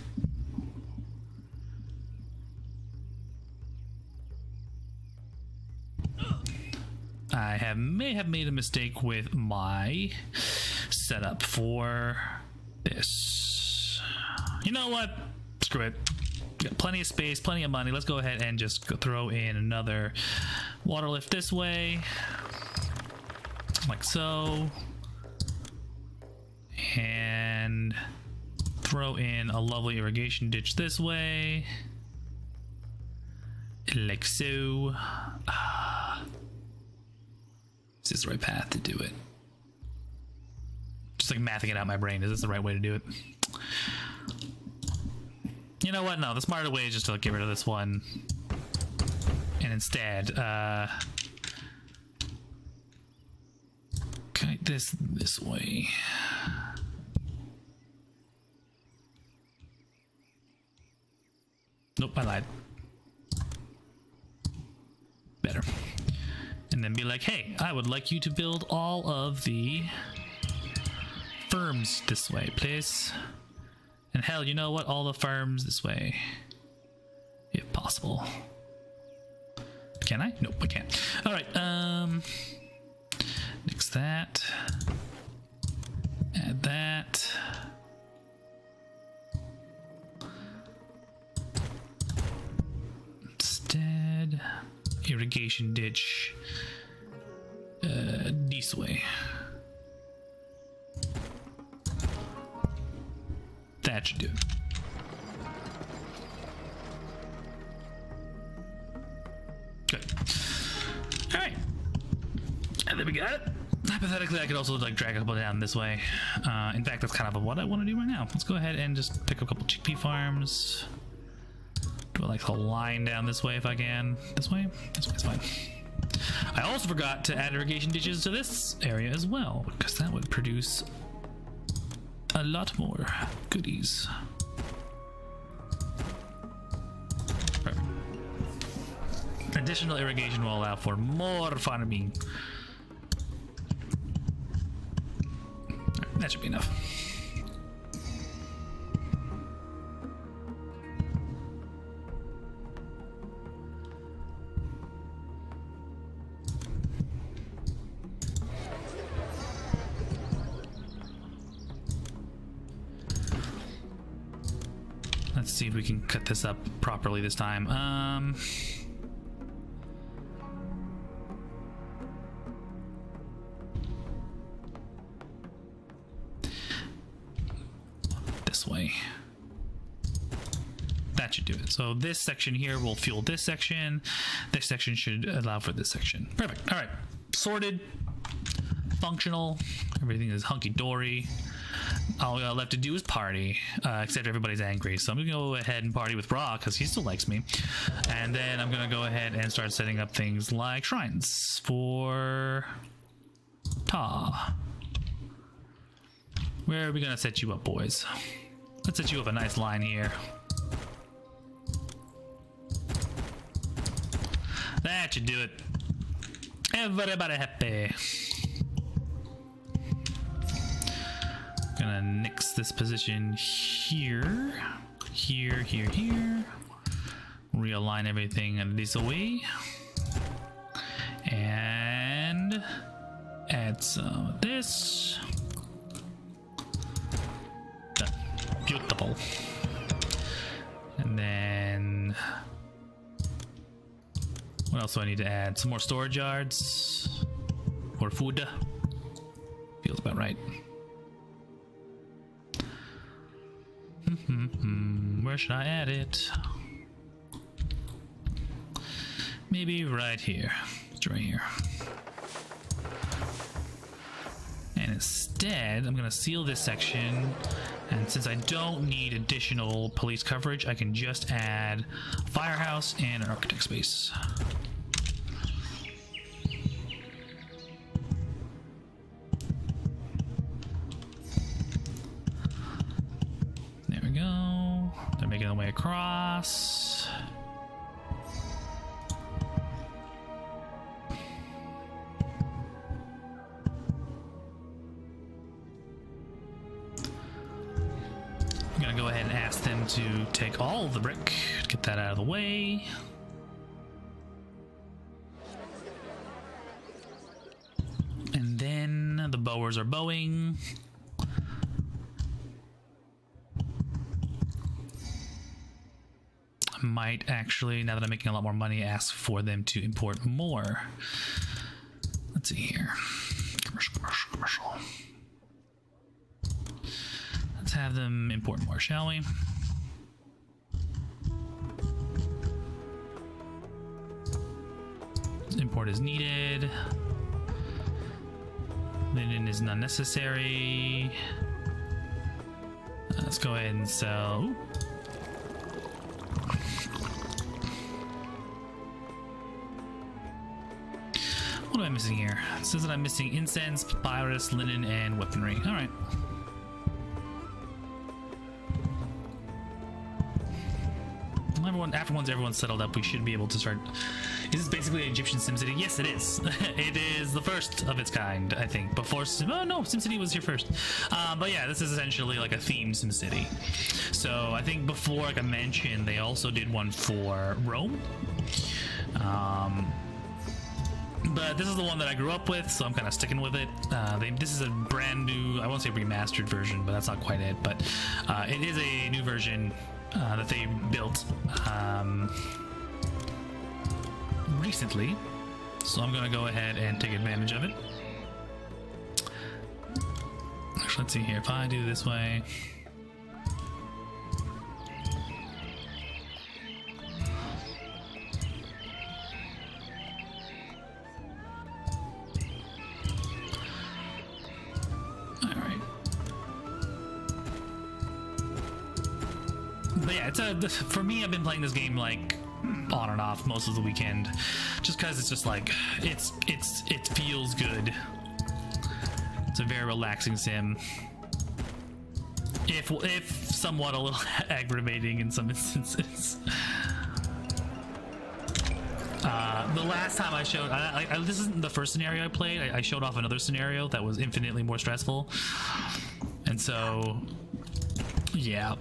S1: I may have made a mistake with my setup for this. You know what? Screw it. Got plenty of space, plenty of money. Let's go ahead and just throw in another water lift this way. Like so. And throw in a lovely irrigation ditch this way. Like so. Is this the right path to do it? Just like mathing it out in my brain. Is this the right way to do it? You know what? No, the smarter way is just to get rid of this one. And instead, kite this way. Nope, I lied. Better. And then be like, hey, I would like you to build all of the firms this way, please. And hell, you know what? All the farms this way. If possible. Can I? Nope, I can't. Alright, nix that. Add that. Instead, irrigation ditch this way. That should do it. Good. All right, and then we got it. Hypothetically, I could also like drag a couple down this way. In fact, that's kind of what I want to do right now. Let's go ahead and just pick a couple chickpea farms. Do like a line down this way if I can. This way? This way's fine. I also forgot to add irrigation ditches to this area as well, because that would produce a lot more goodies. Perfect. Additional irrigation will allow for more farming. That should be enough. Let's see if we can cut this up properly this time. This way. That should do it. So this section here will fuel this section. This section should allow for this section. Perfect. All right. Sorted. Functional. Everything is hunky-dory. all we got left to do is party, except everybody's angry. So I'm gonna go ahead and party with Brock because he still likes me. And then I'm gonna go ahead and start setting up things like shrines for Ta. Where are we gonna set you up, boys? Let's set you up a nice line here. That should do it. Everybody happy. Gonna nix this position here. Here. Realign everything this way. And add some of this. Done. Beautiful. And then what else do I need to add? Some more storage yards or food. Feels about right. Where should I add it? Maybe right here. It's right here. And instead, I'm gonna seal this section. And since I don't need additional police coverage, I can just add a firehouse and an architect space. There we go. They're making their way across. I'm gonna go ahead and ask them to take all of the brick, get that out of the way. And then the bowers are bowing. I might actually, now that I'm making a lot more money, ask for them to import more. Let's see here. Commercial. Let's have them import more, shall we? Import is needed. Linen is not necessary. Let's go ahead and sell. Ooh. What am I missing here? It says that I'm missing incense, papyrus, linen, and weaponry. All right. Once everyone's settled up, we should be able to start. Is this basically an Egyptian SimCity? Yes, it is. It is the first of its kind, I think. Before, oh no, SimCity was here first. But yeah, this is essentially like a themed SimCity. So I think before, like I mentioned, they also did one for Rome. But this is the one that I grew up with, so I'm kind of sticking with it. This is a brand new, I won't say remastered version, but that's not quite it. But it is a new version that they built recently. So I'm going to go ahead and take advantage of it. Actually, let's see here. If I do this way... But yeah, for me, I've been playing this game like on and off most of the weekend, just because it's just like it feels good. It's a very relaxing sim, if somewhat a little aggravating in some instances. The last time I showed, this isn't the first scenario I played. I showed off another scenario that was infinitely more stressful, and so yeah.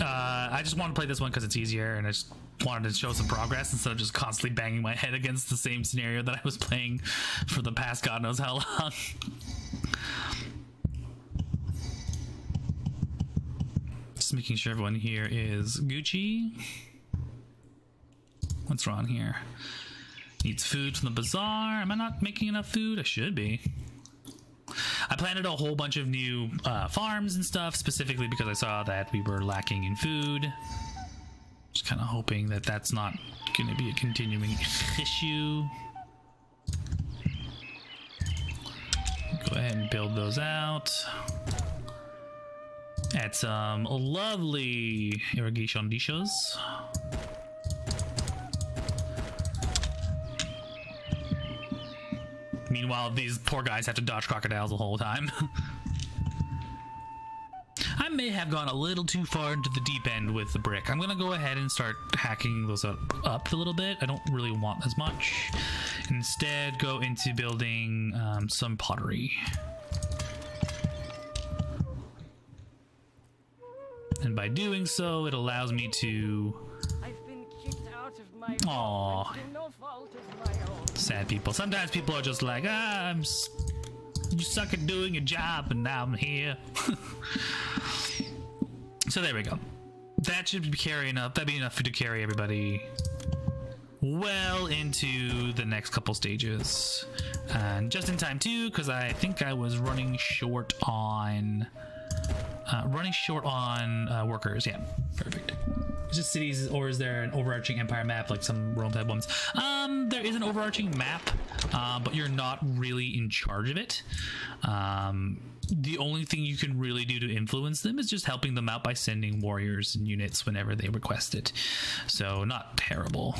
S1: I just want to play this one because it's easier, and I just wanted to show some progress instead of just constantly banging my head against the same scenario that I was playing for the past God knows how long. Just making sure everyone here is Gucci. What's wrong here? Needs food from the bazaar. Am I not making enough food? I should be. I planted a whole bunch of new farms and stuff, specifically because I saw that we were lacking in food. Just kind of hoping that that's not going to be a continuing issue. Go ahead and build those out. at some lovely irrigation dishes. Meanwhile, these poor guys have to dodge crocodiles the whole time. I may have gone a little too far into the deep end with the brick. I'm gonna go ahead and start hacking those up a little bit. I don't really want as much. Instead, go into building some pottery. And by doing so, it allows me to...
S3: I've been kicked out of my
S1: Aww.
S3: home through no fault of my own.
S1: Sad people. Sometimes people are just like, you suck at doing your job, and now I'm here. So there we go. That should be carrying up. That'd be enough to carry everybody well into the next couple stages. And just in time too, because I think I was running short on workers. Yeah, perfect. Just cities, or is there an overarching empire map like some Rome type ones? There is an overarching map, but you're not really in charge of it. The only thing you can really do to influence them is just helping them out by sending warriors and units whenever they request it. So not terrible.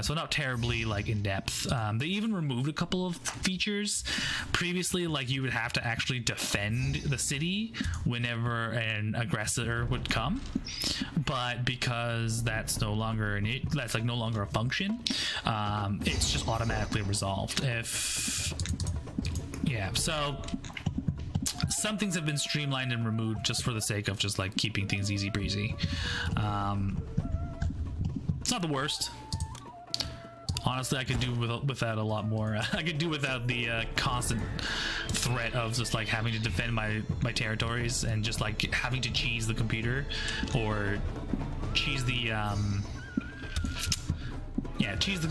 S1: So not terribly like in depth. They even removed a couple of features previously, like you would have to actually defend the city whenever an aggressor would come. But because that's no longer no longer a function, it's just automatically resolved. So some things have been streamlined and removed just for the sake of just like keeping things easy breezy. It's not the worst. Honestly, I could do without a lot more. I could do without the constant threat of just like having to defend my territories and just like having to cheese the computer or cheese the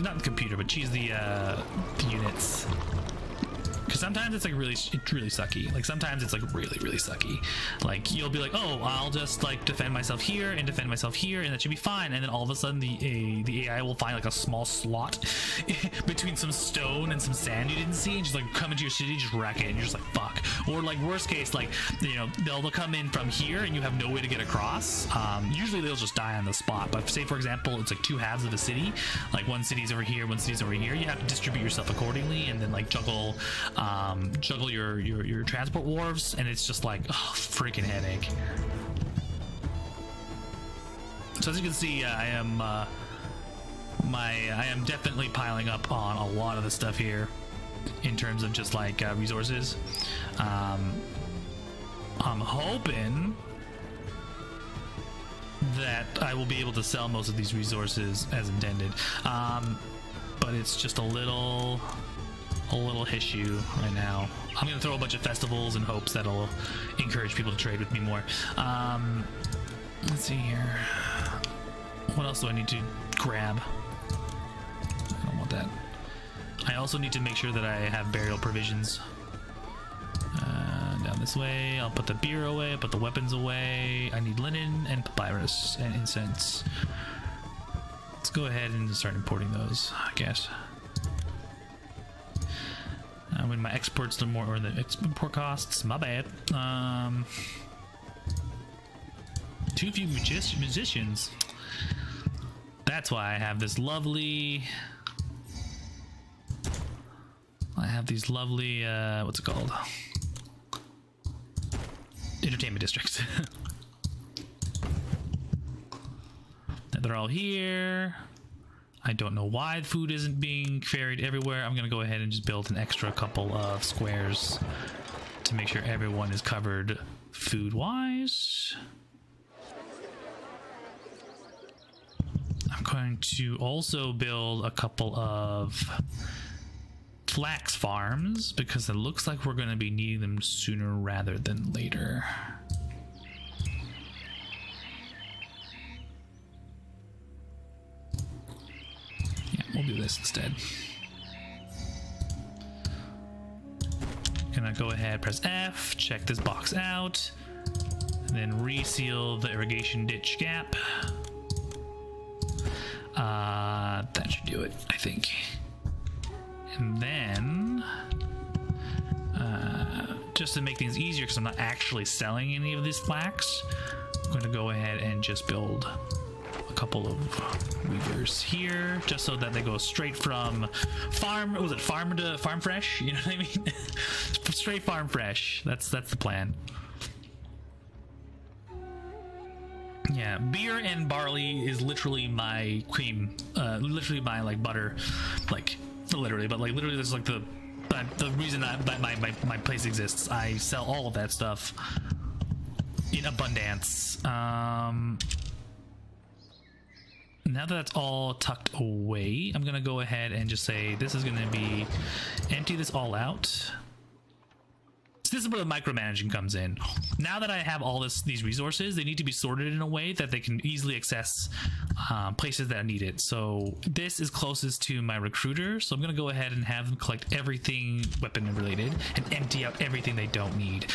S1: not the computer, but cheese the units. Because sometimes it's like really sucky. Like sometimes it's like really sucky. Like you'll be like, oh, I'll just like defend myself here and defend myself here, and that should be fine. And then all of a sudden the AI will find like a small slot between some stone and some sand you didn't see, and just like come into your city, just wreck it, and you're just like fuck. Or like worst case, like they'll come in from here and you have no way to get across. Usually they'll just die on the spot. But say for example it's like two halves of a city, like one city's over here, one city's over here. You have to distribute yourself accordingly, and then like juggle your transport wharves, and it's just like freaking headache. So as you can see, I am definitely piling up on a lot of the stuff here in terms of just like resources. I'm hoping that I will be able to sell most of these resources as intended, but it's just a little issue right now. I'm gonna throw a bunch of festivals in hopes that'll encourage people to trade with me more. Let's see here. What else do I need to grab? I don't want that. I also need to make sure that I have burial provisions. Down this way. I'll put the beer away. I'll put the weapons away. I need linen and papyrus and incense. Let's go ahead and start importing those, I guess. When my exports are more, or the import costs, my bad. Too few musicians. That's why I have this lovely. What's it called? Entertainment districts. They're all here. I don't know why food isn't being carried everywhere. I'm gonna go ahead and just build an extra couple of squares to make sure everyone is covered food-wise. I'm going to also build a couple of flax farms because it looks like we're gonna be needing them sooner rather than later. We'll do this instead. Gonna go ahead, press F, check this box out, and then reseal the irrigation ditch gap. That should do it, I think. And then just to make things easier, because I'm not actually selling any of this flax, I'm going to go ahead and just build a couple of weavers here, just so that they go straight from farm to farm fresh, you know what I mean? Straight farm fresh. That's the plan. Yeah, beer and barley is literally my cream, literally my like butter, like literally, but like literally that's like the reason that my place exists. I sell all of that stuff in abundance. Now that that's all tucked away, I'm gonna go ahead and just say this is gonna be empty this all out. So this is where the micromanaging comes in. Now that I have all these resources, they need to be sorted in a way that they can easily access places that need it. So this is closest to my recruiter, so I'm gonna go ahead and have them collect everything weapon related and empty out everything they don't need.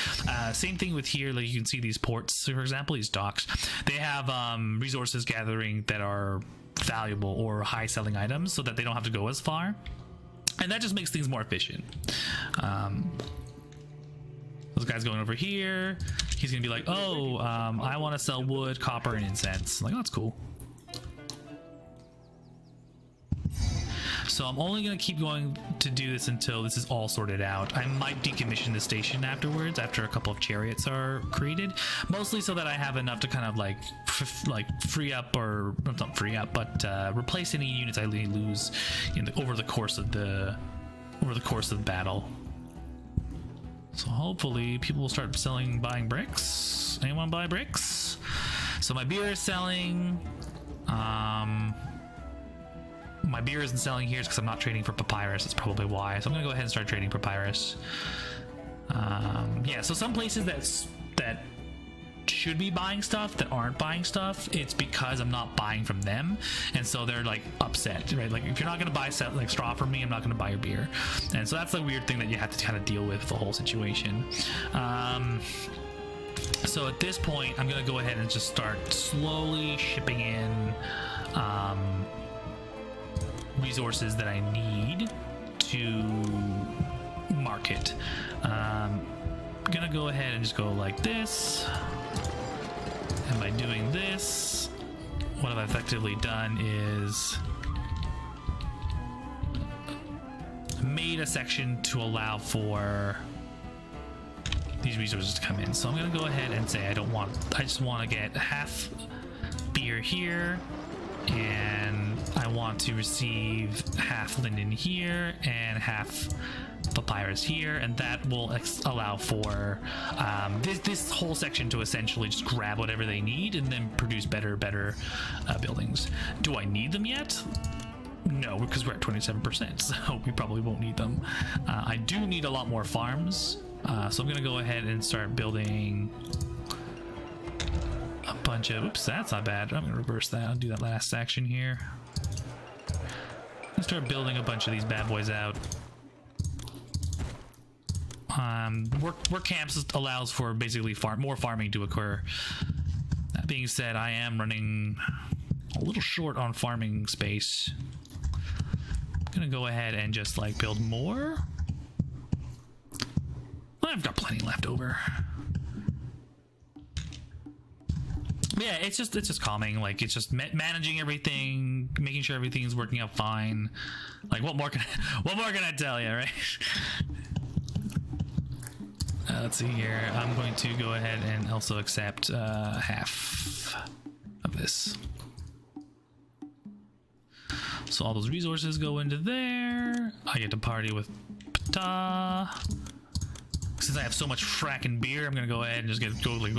S1: Same thing with here, like you can see these ports, for example, these docks, they have resources gathering that are valuable or high selling items, so that they don't have to go as far, and that just makes things more efficient. This guy's going over here. He's gonna be like, oh, I want to sell wood, copper, and incense. I'm like, oh, that's cool. So I'm only gonna keep going to do this until this is all sorted out. I might decommission the station afterwards, after a couple of chariots are created, mostly so that I have enough to kind of like free up, or not free up, but replace any units I lose over the course of the battle. So hopefully people will start buying bricks. Anyone buy bricks? So my beer is selling. My beer isn't selling here because I'm not trading for papyrus. That's probably why. So I'm gonna go ahead and start trading papyrus. Yeah, so some places that should be buying stuff that aren't buying stuff, it's because I'm not buying from them, and so they're like upset, right? Like, if you're not gonna buy like straw from me, I'm not gonna buy your beer. And so that's the weird thing that you have to kind of deal with the whole situation. So at this point, I'm gonna go ahead and just start slowly shipping in resources that I need to market. I'm gonna go ahead and just go like this, and by doing this, what I've effectively done is made a section to allow for these resources to come in. So I'm gonna go ahead and say I just want to get half beer here, and I want to receive half linen here and half papyrus here, and that will allow for this whole section to essentially just grab whatever they need and then produce better buildings. Do I need them yet? No, because we're at 27%, so we probably won't need them. I do need a lot more farms, so I'm gonna go ahead and start building a bunch of, oops, that's not bad. I'm gonna reverse that. I'll do that last section here. Let's start building a bunch of these bad boys out. Work camps allows for basically more farming to occur. That being said, I am running a little short on farming space. I'm gonna go ahead and just like build more. I've got plenty left over. Yeah, it's just calming. Like, it's just managing everything, making sure everything's working out fine. Like, what more can I tell you, right? Let's see here. I'm going to go ahead and also accept half of this. So all those resources go into there. I get to party with Ptah. Since I have so much fracking beer, I'm gonna go ahead and just go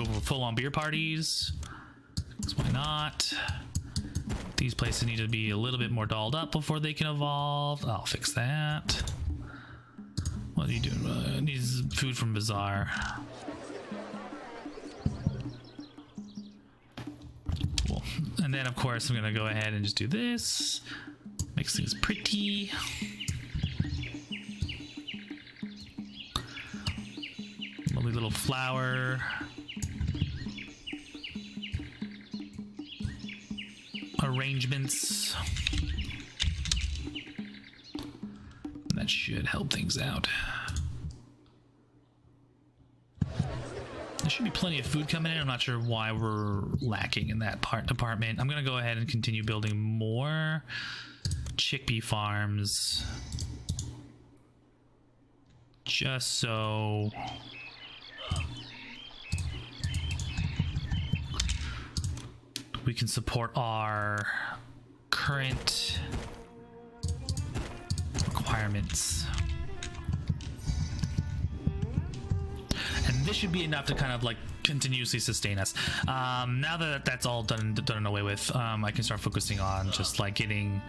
S1: for full-on beer parties. Because why not? These places need to be a little bit more dolled up before they can evolve. I'll fix that. What are you doing? Needs food from Bazaar. Cool. And then, of course, I'm gonna go ahead and just do this. Makes things pretty. Lovely little flower. Arrangements. That should help things out. There should be plenty of food coming in. I'm not sure why we're lacking in that department. I'm gonna go ahead and continue building more chickpea farms, just so we can support our current requirements. And this should be enough to kind of like continuously sustain us. Now that that's all done and away with, I can start focusing on just like getting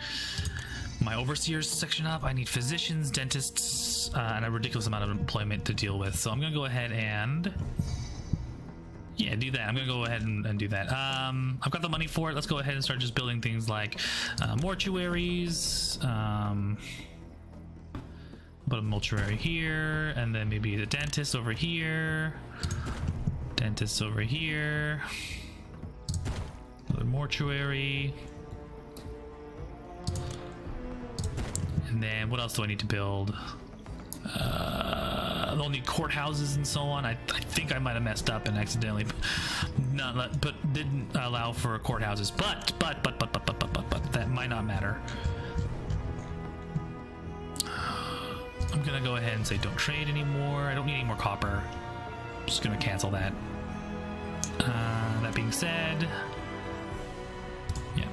S1: my overseers section up. I need physicians, dentists, and a ridiculous amount of employment to deal with. So I'm gonna go ahead and do that. I'm gonna go ahead and do that. I've got the money for it. Let's go ahead and start just building things like mortuaries. Put a mortuary here, and then maybe the dentist over here. Dentist over here. Another mortuary. And then what else do I need to build? They'll need courthouses and so on. I think I might have messed up and accidentally didn't allow for courthouses. But that might not matter. I'm gonna go ahead and say don't trade anymore. I don't need any more copper. I'm just gonna cancel that. That being said, yeah.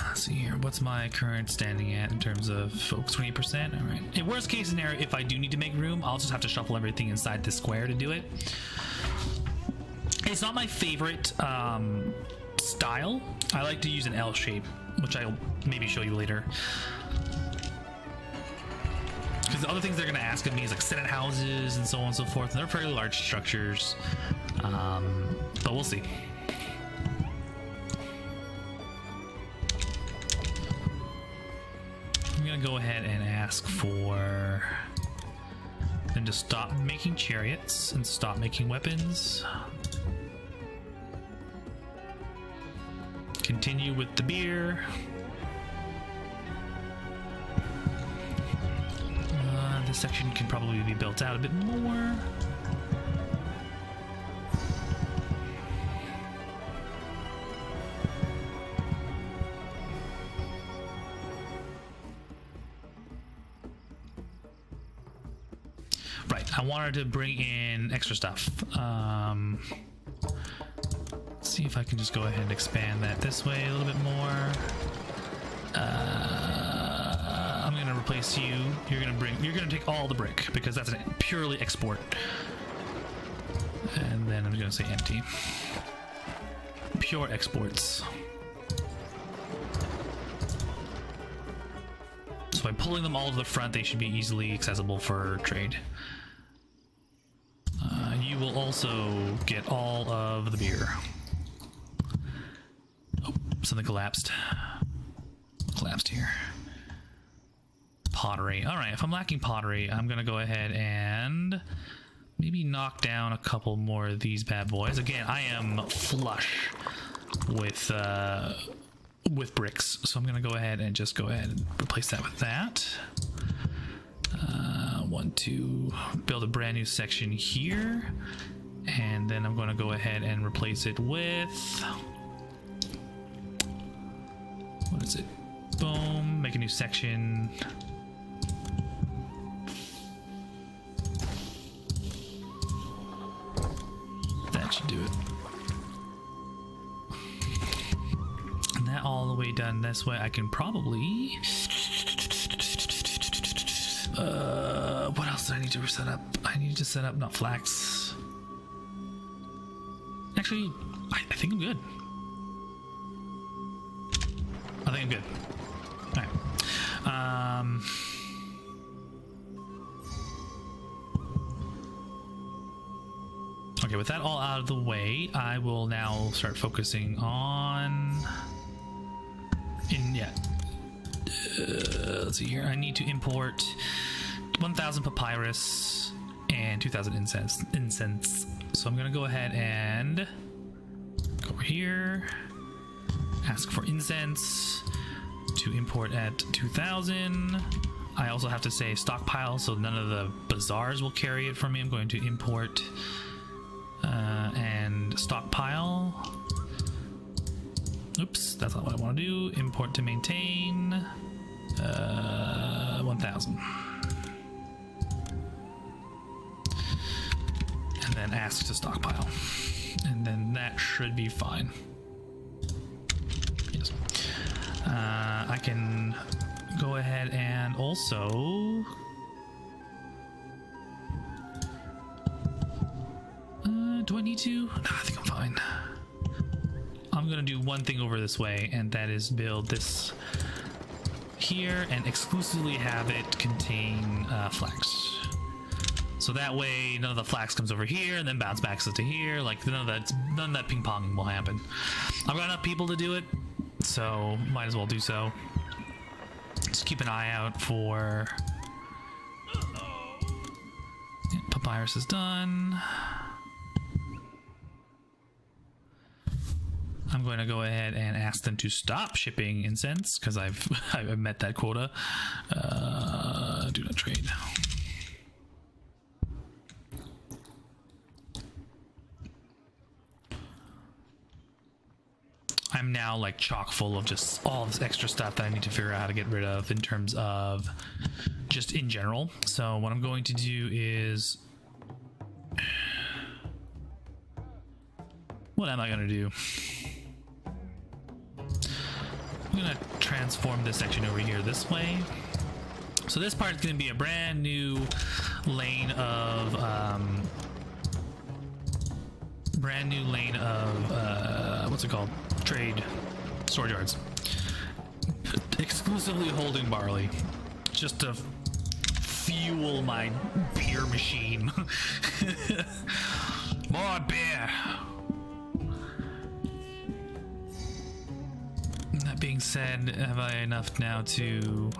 S1: Let's see here. What's my current standing at in terms of folks? 20%. All right. In worst case scenario, if I do need to make room, I'll just have to shuffle everything inside this square to do it. It's not my favorite style. I like to use an L shape, which I'll maybe show you later. Because the other things they're going to ask of me is like Senate houses and so on and so forth. And they're fairly large structures, but we'll see. I'm going to go ahead and ask for them to stop making chariots and stop making weapons. Continue with the beer. This section can probably be built out a bit more. Right, I wanted to bring in extra stuff. See if I can just go ahead and expand that this way a little bit more. I'm gonna replace you. You're gonna take all the brick because that's a purely export. And then I'm gonna say empty. Pure exports. So by pulling them all to the front, they should be easily accessible for trade. You will also get all of the beer. Something collapsed here. Pottery. All right, if I'm lacking pottery, I'm gonna go ahead and maybe knock down a couple more of these bad boys. Again, I am flush with bricks, so I'm gonna go ahead and replace that with that. Want to build a brand new section here, and then I'm gonna go ahead and replace it with, what is it? Boom, make a new section. That should do it. And that all the way done this way, I can probably... what else do I need to set up? I need to set up not flax. Actually, I think I'm good. I think I'm good. All right. Okay, with that all out of the way, I will now start focusing on... let's see here. I need to import 1,000 papyrus and 2,000 incense. So I'm gonna go ahead and go over here. Ask for incense to import at 2,000. I also have to say stockpile, so none of the bazaars will carry it for me. I'm going to import and stockpile. Oops, that's not what I want to do. Import to maintain 1,000. And then ask to stockpile. And then that should be fine. Yes. I can go ahead and also do I need to? No, I think I'm fine. I'm gonna do one thing over this way, and that is build this here and exclusively have it contain flax. So that way none of the flax comes over here and then bounce back to here. Like none of that ping ponging will happen. I've got enough people to do it, so might as well do so. Just keep an eye out for... Yeah, papyrus is done. I'm going to go ahead and ask them to stop shipping incense because I've met that quota. Do not trade. I'm now like chock full of just all this extra stuff that I need to figure out how to get rid of in terms of just in general. So what I'm going to do is, what am I going to do? I'm going to transform this section over here this way. So this part is going to be a brand new lane of what's it called? Trade storage yards. Exclusively holding barley. Just to fuel my beer machine. More beer. That being said, have I enough now to...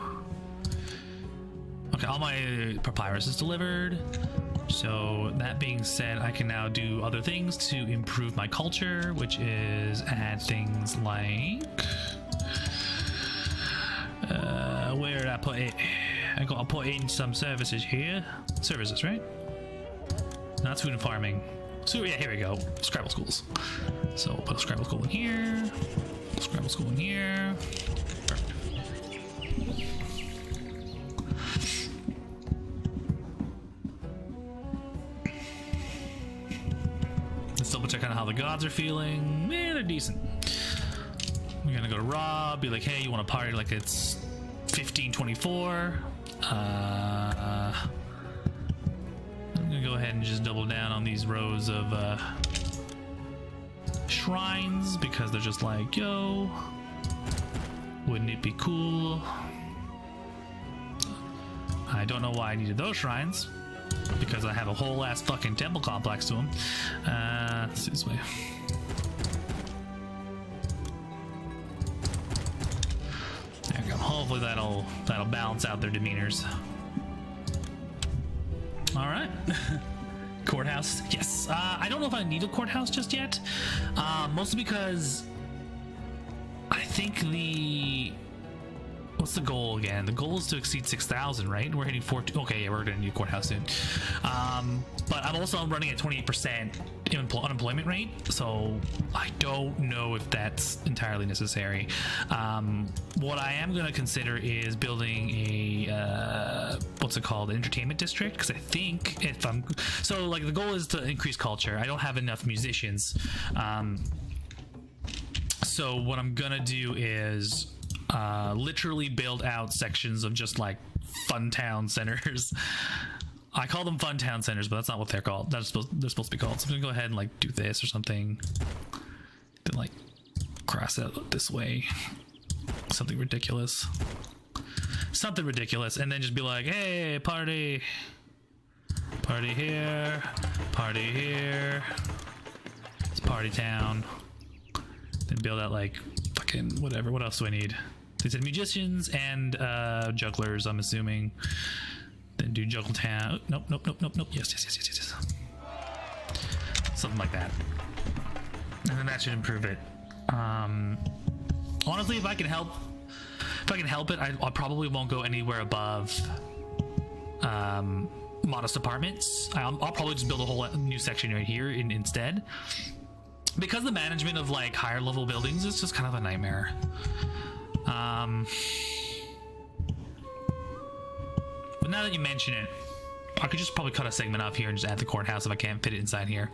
S1: Okay, all my papyrus is delivered. So that being said, I can now do other things to improve my culture, which is add things like... where did I put it? I'll put in some services here. Services, right? No, that's food and farming. So yeah, here we go. Scrabble schools. So we'll put a Scrabble school in here. Scrabble school in here. Perfect. Let's double check on how the gods are feeling. They're decent. We're gonna go to Rob, be like, hey, you want to party like it's 1524? I'm gonna go ahead and just double down on these rows of shrines because they're just like, yo, wouldn't it be cool? I don't know why I needed those shrines because I have a whole ass fucking temple complex to them. Let's see this way. There we go. Hopefully that'll balance out their demeanors. All right. Courthouse, yes. I don't know if I need a courthouse just yet, mostly because I think what's the goal again? The goal is to exceed 6,000, right? We're hitting 14. Okay, yeah, we're gonna need a courthouse soon. But I'm also running at 28% unemployment rate, so I don't know if that's entirely necessary. What I am gonna consider is building a what's it called? Entertainment district, because I think if I'm so like the goal is to increase culture. I don't have enough musicians, so what I'm gonna do is literally build out sections of just like fun town centers. I call them fun town centers, but that's not what they're called. They're supposed to be called. So I'm gonna go ahead and like do this or something. Then like cross it this way. Something ridiculous. Something ridiculous, and then just be like, hey, party. Party here. Party here. It's party town. Then build out like fucking whatever. What else do I need? They said musicians and jugglers, I'm assuming. Then do juggle town. Nope. Yes. Something like that. and then that should improve it. Honestly, if I can help it, I probably won't go anywhere above modest apartments. I'll probably just build a whole new section right here instead, because the management of like higher level buildings is just kind of a nightmare. But now that you mention it, I could just probably cut a segment off here and just add the courthouse if I can't fit it inside here.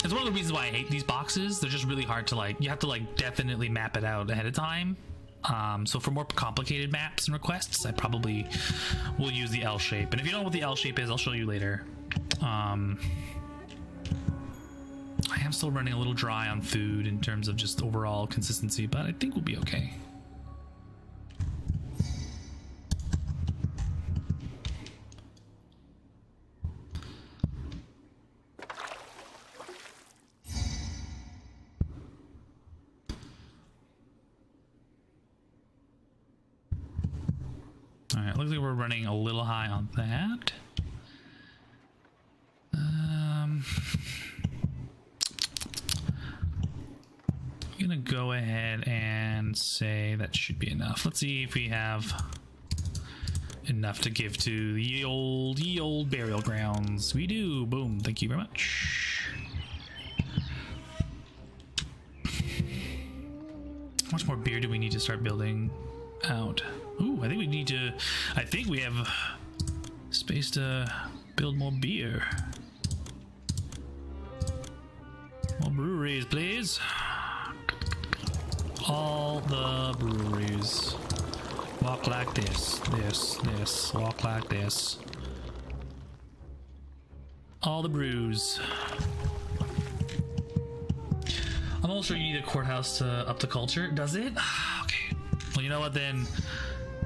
S1: It's one of the reasons why I hate these boxes. They're just really hard to like, you have to like definitely map it out ahead of time. So for more complicated maps and requests, I probably will use the L shape. And if you don't know what the L shape is, I'll show you later. I am still running a little dry on food in terms of just overall consistency, but I think we'll be okay. Alright, looks like we're running a little high on that. I'm gonna go ahead and say that should be enough. Let's see if we have enough to give to ye old burial grounds. We do. Boom. Thank you very much. How much more beer do we need to start building out? Ooh, I think we have space to build more beer. More breweries, please. All the breweries. Walk like this, this, walk like this. All the brews. I'm almost sure you need a courthouse to up the culture. Does it? Okay. Well, you know what then?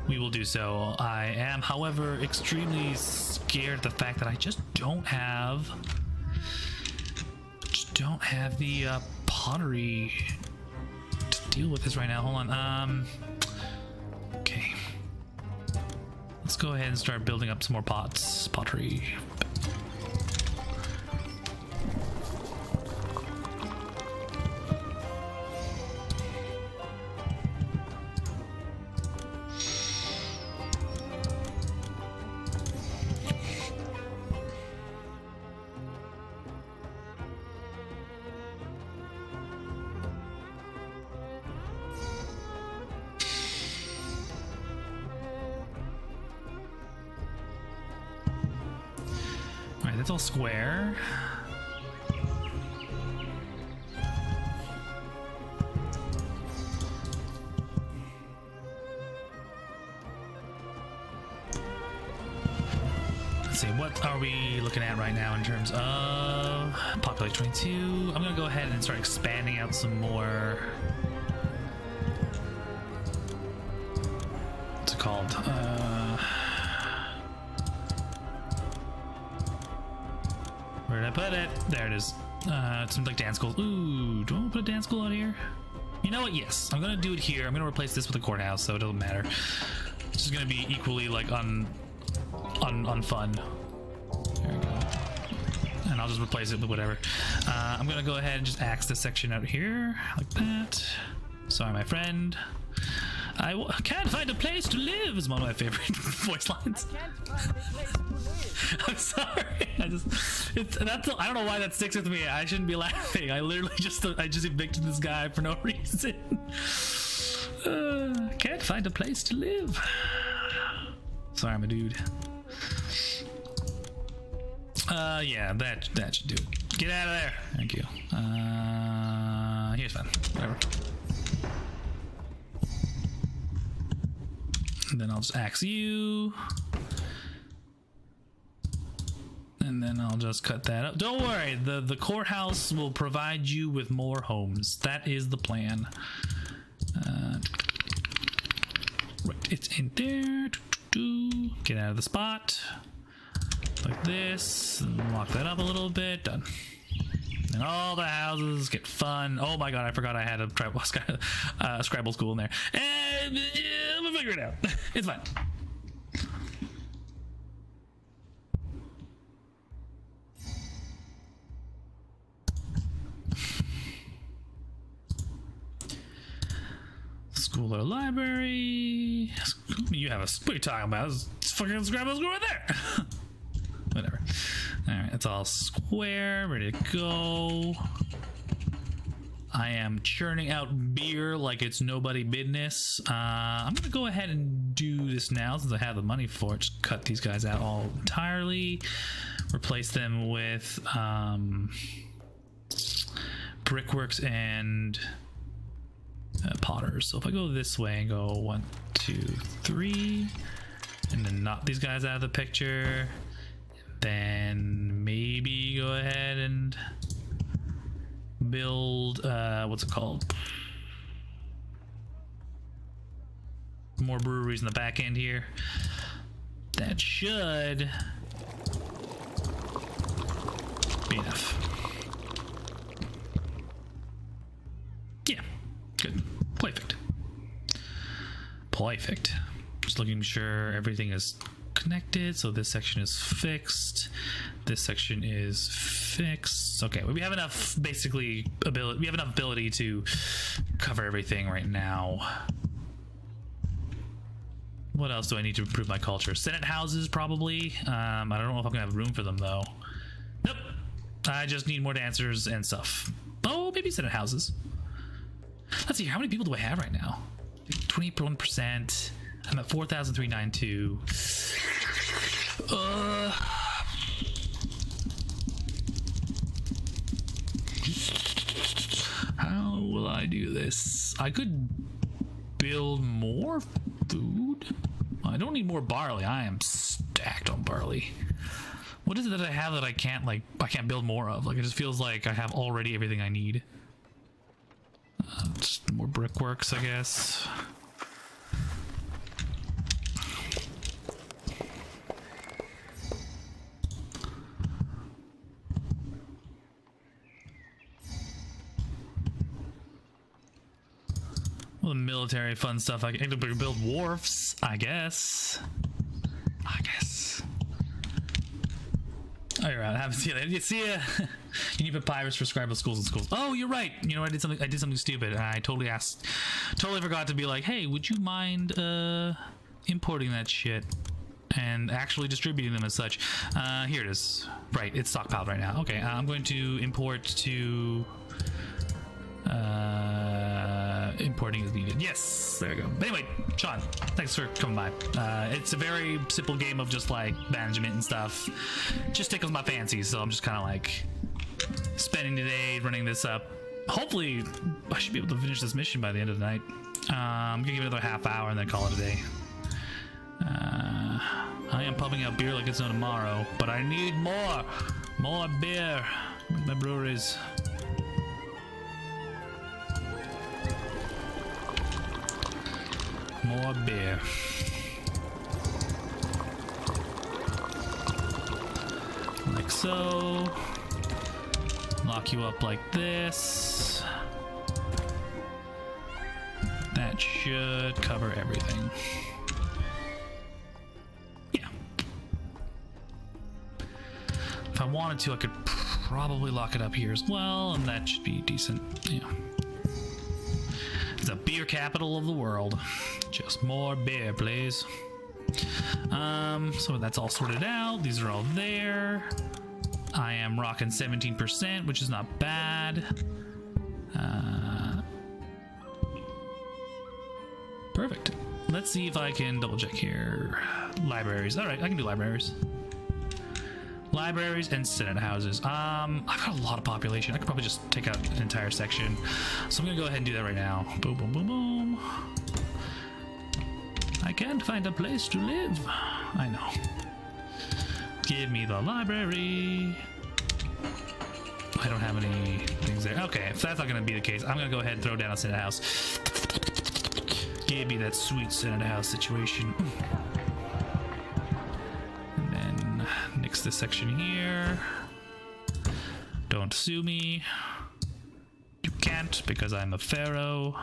S1: We will do so. I am, however, extremely scared at the fact that I just don't have the pottery to deal with this right now. Hold on. Okay. Let's go ahead and start building up some more pottery. That's all square. Let's see, what are we looking at right now in terms of population 22? I'm gonna go ahead and start expanding out some more. What's it called? Where did I put it? There it is. Some like dance schools. Ooh, do I want to put a dance school out here? You know what? Yes, I'm gonna do it here. I'm gonna replace this with a courthouse, so it doesn't matter. It's just gonna be equally like on fun. There we go. And I'll just replace it with whatever. I'm gonna go ahead and just axe this section out here like that. Sorry, my friend. I can't find a place to live is one of my favorite voice lines.
S3: I can't find a place to live.
S1: I'm sorry. I don't know why that sticks with me. I shouldn't be laughing. I literally just evicted this guy for no reason. Can't find a place to live. Sorry, I'm a dude. Yeah, that should do it. Get out of there. Thank you. Here's fine. Whatever. And then I'll just axe you. And then I'll just cut that up. Don't worry, the courthouse will provide you with more homes. That is the plan. Right, it's in there. Get out of the spot. Like this. And lock that up a little bit. Done. And all the houses get fun. Oh my god, I forgot I had a Scrabble school in there. And we'll figure it out. It's fine. me. You have a. What are you talking about? It's fucking scramble right there. Whatever. Alright, it's all square, ready to go. I am churning out beer like it's nobody business. I'm gonna go ahead and do this now since I have the money for it. Just cut these guys out all entirely. Replace them with brickworks and potters. So if I go this way and go 1, 2, 3, and then knock these guys out of the picture, then maybe go ahead and build what's it called, more breweries in the back end here. That should be enough. Yeah, good. Perfect. Just looking sure everything is connected. So this section is fixed. This section is fixed. Okay, we have enough basically ability. We have enough ability to cover everything right now. What else do I need to improve my culture? Senate houses, probably. I don't know if I'm gonna have room for them though. Nope. I just need more dancers and stuff. Oh, maybe Senate houses. Let's see, how many people do I have right now? 21%. I'm at 4,392. How will I do this? I could build more food. I don't need more barley. I am stacked on barley. What is it that I have that I can't build more of? Like, it just feels like I have already everything I need. Just more brickworks, I guess. Well, the military fun stuff. I can build wharfs, I guess. Oh, you're right. I haven't seen it. You see, you need papyrus for scribal schools and schools. Oh, you're right. You know, I did something stupid, and I totally forgot to be like, hey, would you mind importing that shit and actually distributing them as such? Here it is. Right, it's stockpiled right now. Okay, I'm going to import to importing is needed. Yes, there we go. But anyway, Sean, thanks for coming by. It's a very simple game of just like management and stuff. Just tickles my fancy, so I'm just kind of like spending the day running this up. Hopefully, I should be able to finish this mission by the end of the night. I'm gonna give it another half hour and then call it a day. I am pumping out beer like it's no tomorrow, but I need more beer. My breweries. More beer. Like so. Lock you up like this. That should cover everything. Yeah. If I wanted to, I could probably lock it up here as well, and that should be decent. Yeah. It's the beer capital of the world. Just more beer, please. So that's all sorted out. These are all there. I am rocking 17%, which is not bad. Perfect. Let's see if I can double check here. Libraries. All right, I can do libraries. Libraries and Senate houses. I've got a lot of population. I could probably just take out an entire section. So I'm gonna go ahead and do that right now. Boom, boom, boom, boom. I can't find a place to live. I know. Give me the library. I don't have any things there. Okay, if that's not gonna be the case, I'm gonna go ahead and throw down a Senate house. Give me that sweet Senate house situation. And then nix this section here. Don't sue me. You can't because I'm a pharaoh.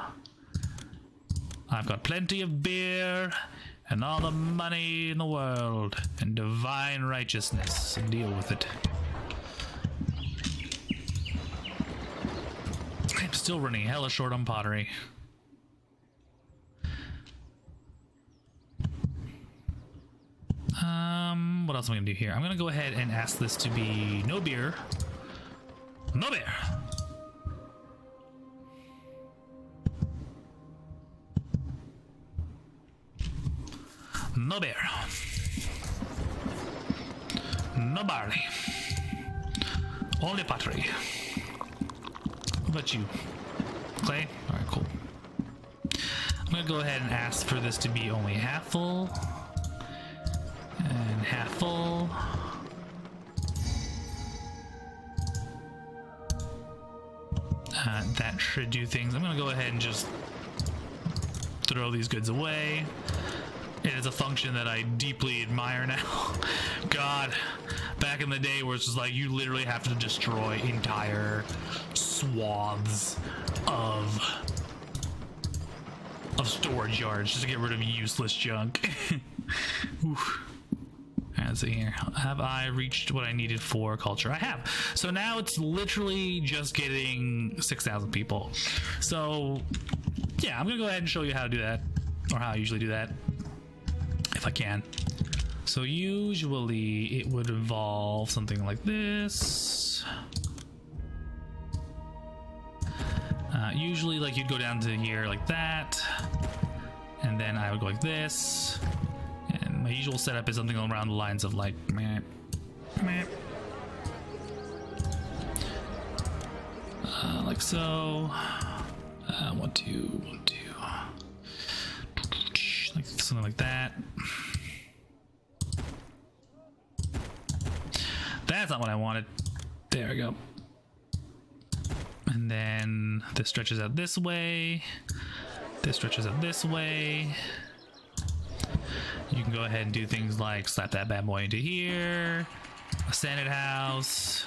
S1: I've got plenty of beer and all the money in the world and divine righteousness, and deal with it. I'm still running hella short on pottery. what else am I gonna do here? I'm gonna go ahead and ask this to be no beer. No beer. No beer. No barley. Only pottery. What about you? Clay? Alright, cool. I'm gonna go ahead and ask for this to be only half full. And half full. That should do things. I'm gonna go ahead and just throw these goods away. It is a function that I deeply admire now. God, back in the day where it's just like you literally have to destroy entire swaths of storage yards just to get rid of useless junk. Oof. Let's see here. Have I reached what I needed for culture? I have. So now it's literally just getting 6,000 people. So yeah, I'm gonna go ahead and show you how to do that, or how I usually do that, if I can. So usually it would involve something like this. Usually like you'd go down to here like that, and then I would go like this. And my usual setup is something around the lines of like meh, meh. Like so. 1, 2, 1, 2. Like something like that. That's not what I wanted. There we go. And then this stretches out this way. This stretches out this way. You can go ahead and do things like slap that bad boy into here. A Senate House.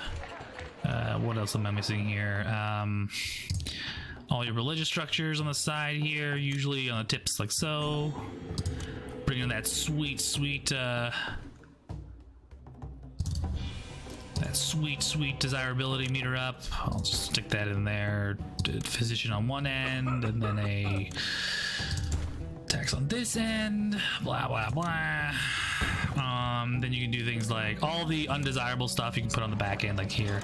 S1: What else am I missing here? All your religious structures on the side here, usually on the tips like so. Bringing that sweet, sweet, sweet desirability meter up. I'll just stick that in there. Physician on one end, and then a tax on this end. Blah blah blah. Then you can do things like all the undesirable stuff you can put on the back end, like here.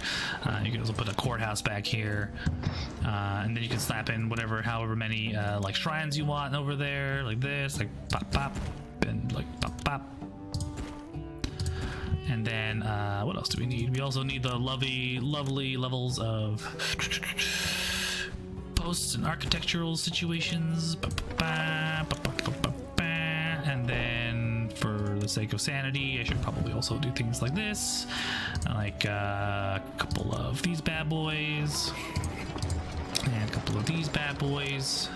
S1: You can also put a courthouse back here, and then you can slap in whatever, however many like shrines you want over there, like this, like pop pop, and like pop pop. And then what else do we need? We also need the lovely levels of posts and architectural situations. And then for the sake of sanity, I should probably also do things like this, like a couple of these bad boys and a couple of these bad boys.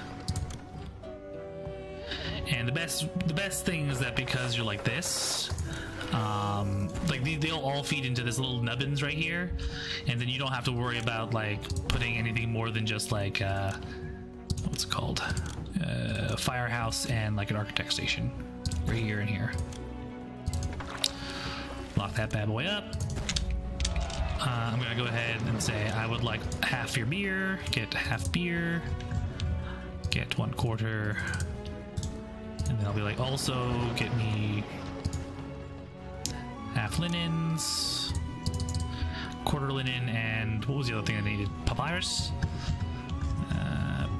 S1: And the best thing is that because you're like this, like they'll all feed into this little nubbins right here, and then you don't have to worry about like putting anything more than just like what's it called, a firehouse and like an architect station right here and here. Lock that bad boy up. I'm gonna go ahead and say I would like half your beer. Get half beer. Get 1/4. And then I'll be like, also get me half linens, quarter linen, and what was the other thing I needed? Papyrus?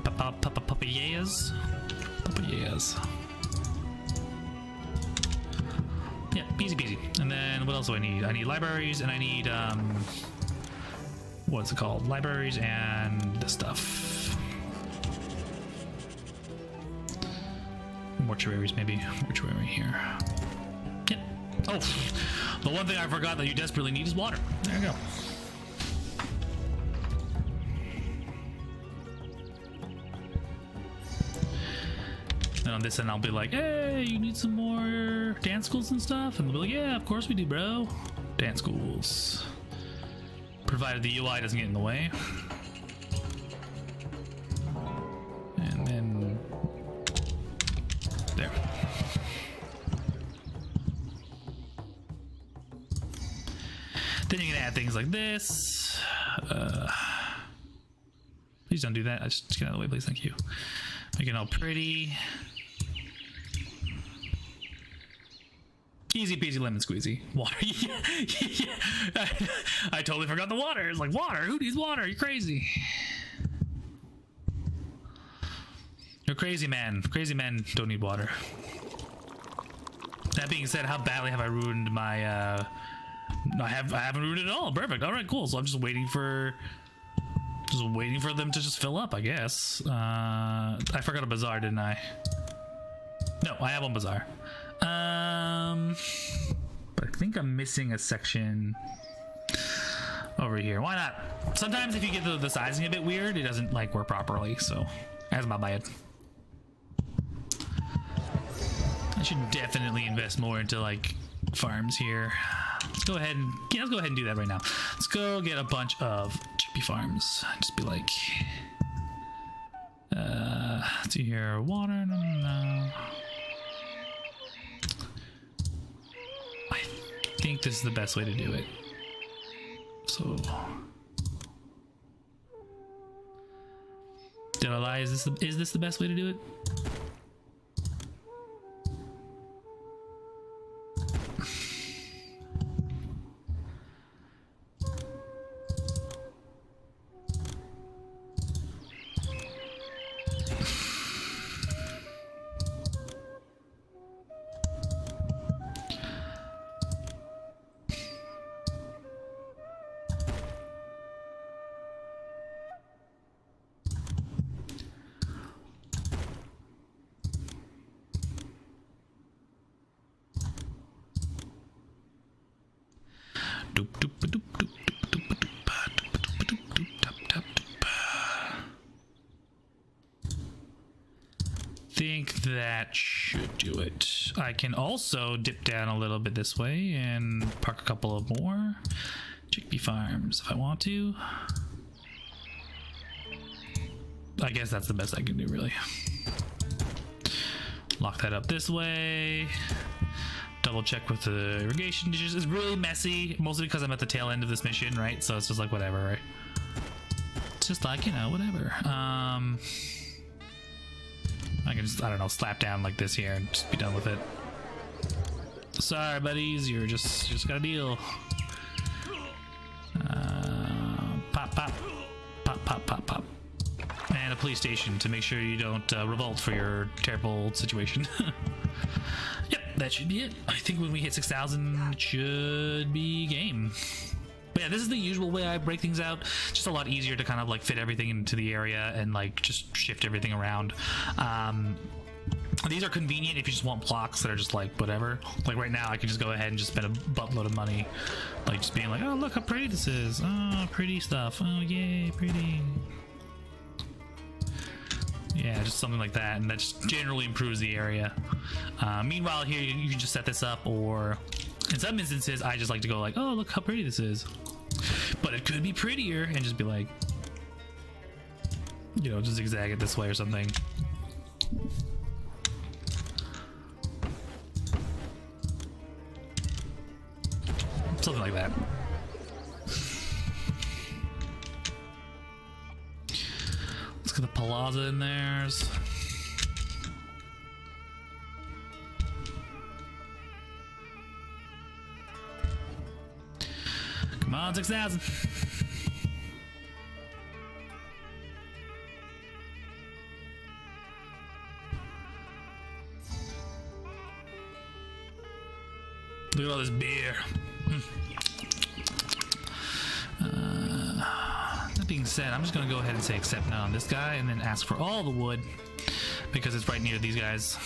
S1: Papayas? Papayas. Yeah, easy peasy. And then what else do I need? I need libraries, and I need, what's it called? Libraries and this stuff. Mortuaries, maybe. Mortuary here. Yep. Oh, the one thing I forgot that you desperately need is water. There you go. Then on this end, I'll be like, hey, you need some more dance schools and stuff? And they'll be like, yeah, of course we do, bro. Dance schools. Provided the UI doesn't get in the way. And then there. Then you can add things like this. Please don't do that. I just get out of the way, please. Thank you. Make it all pretty. Easy peasy lemon squeezy. Water. Yeah. I totally forgot the water. It's like, water? Who needs water? You're crazy. You're crazy, man. Crazy men don't need water. That being said, how badly have I ruined my I haven't ruined it at all. Perfect. All right, cool. So I'm just waiting for them to just fill up, I guess. I forgot a bazaar, didn't I? No, I have one bazaar. But I think I'm missing a section over here. Why not? Sometimes if you get the sizing a bit weird, it doesn't like work properly. So that's my bad. I should definitely invest more into like farms here. Let's go ahead and do that right now. Let's go get a bunch of chickpea farms. Just be like, let's see here, water. No. I think this is the best way to do it. So, did I lie? Is this the best way to do it? Think that should do it. I can also dip down a little bit this way and park a couple of more chickpea farms if I want to. I guess that's the best I can do, really. Lock that up this way. Double check with the irrigation dishes. It's really messy, mostly because I'm at the tail end of this mission, right? So it's just like whatever, right? It's just like, you know, whatever. I can just, I don't know, slap down like this here and just be done with it. Sorry, buddies, you just got a deal. Pop, pop, pop, pop, pop, pop. And a police station to make sure you don't revolt for your terrible situation. Yep, that should be it. I think when we hit 6,000, it should be game. But yeah, this is the usual way I break things out. Just a lot easier to kind of like fit everything into the area and like just shift everything around. These are convenient if you just want blocks that are just like whatever. Like right now I can just go ahead and just spend a buttload of money like just being like, oh look how pretty this is. Oh, pretty stuff. Oh yay, pretty. Yeah, just something like that, and that just generally improves the area. Meanwhile here you can just set this up, or in some instances I just like to go like, oh look how pretty this is. But it could be prettier, and just be like, you know, just zigzag it this way or something. Something like that. Let's get the plaza in there. Come on, 6,000. Look at all this beer. That being said, I'm just gonna go ahead and say accept none on this guy and then ask for all the wood because it's right near these guys.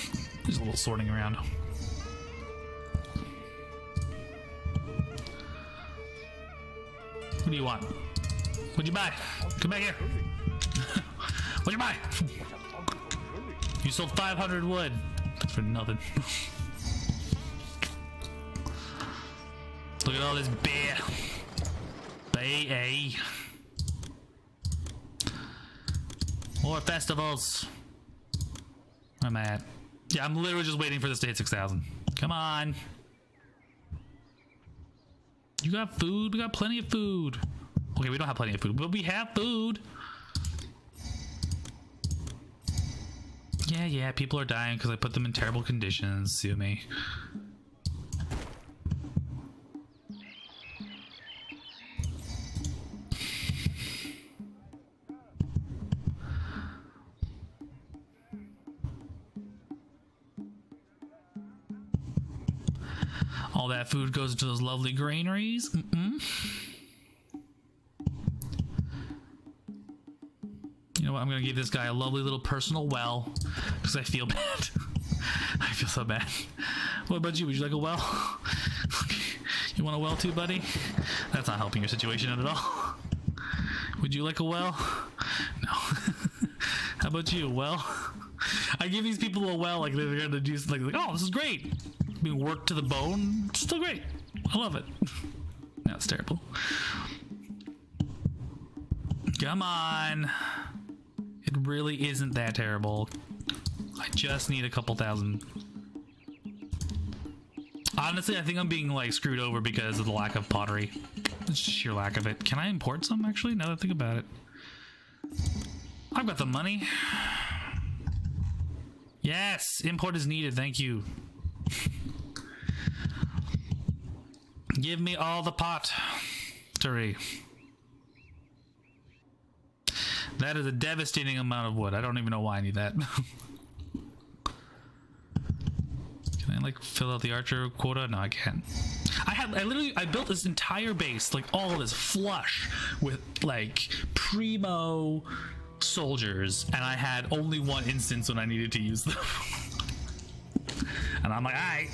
S1: There's a little sorting around. What do you want? What'd you buy? Come back here. What'd you buy? You sold 500 wood. That's for nothing. Look at all this beer. Beer. More festivals. Where am I at? Yeah, I'm literally just waiting for this to hit 6,000. Come on. You got food? We got plenty of food. Okay, we don't have plenty of food, but we have food. Yeah, people are dying because I put them in terrible conditions. Sue me. All that food goes into those lovely granaries. You know what? I'm gonna give this guy a lovely little personal well because I feel bad. I feel so bad. What about you? Would you like a well? You want a well too, buddy? That's not helping your situation at all. Would you like a well? No. How about you? A well? I give these people a well like they're gonna do something like, oh, this is great. Being worked to the bone. It's still great. I love it. No, it's terrible. Come on. It really isn't that terrible. I just need a couple thousand. Honestly, I think I'm being like screwed over because of the lack of pottery. It's just sheer lack of it. Can I import some actually? Now that I think about it. I've got the money. Yes, import is needed. Thank you. Give me all the pottery. That is a devastating amount of wood. I don't even know why I need that. Can I like fill out the archer quota? No, I can't. I built this entire base, like all of this flush with like primo soldiers, and I had only one instance when I needed to use them. And I'm like, all right.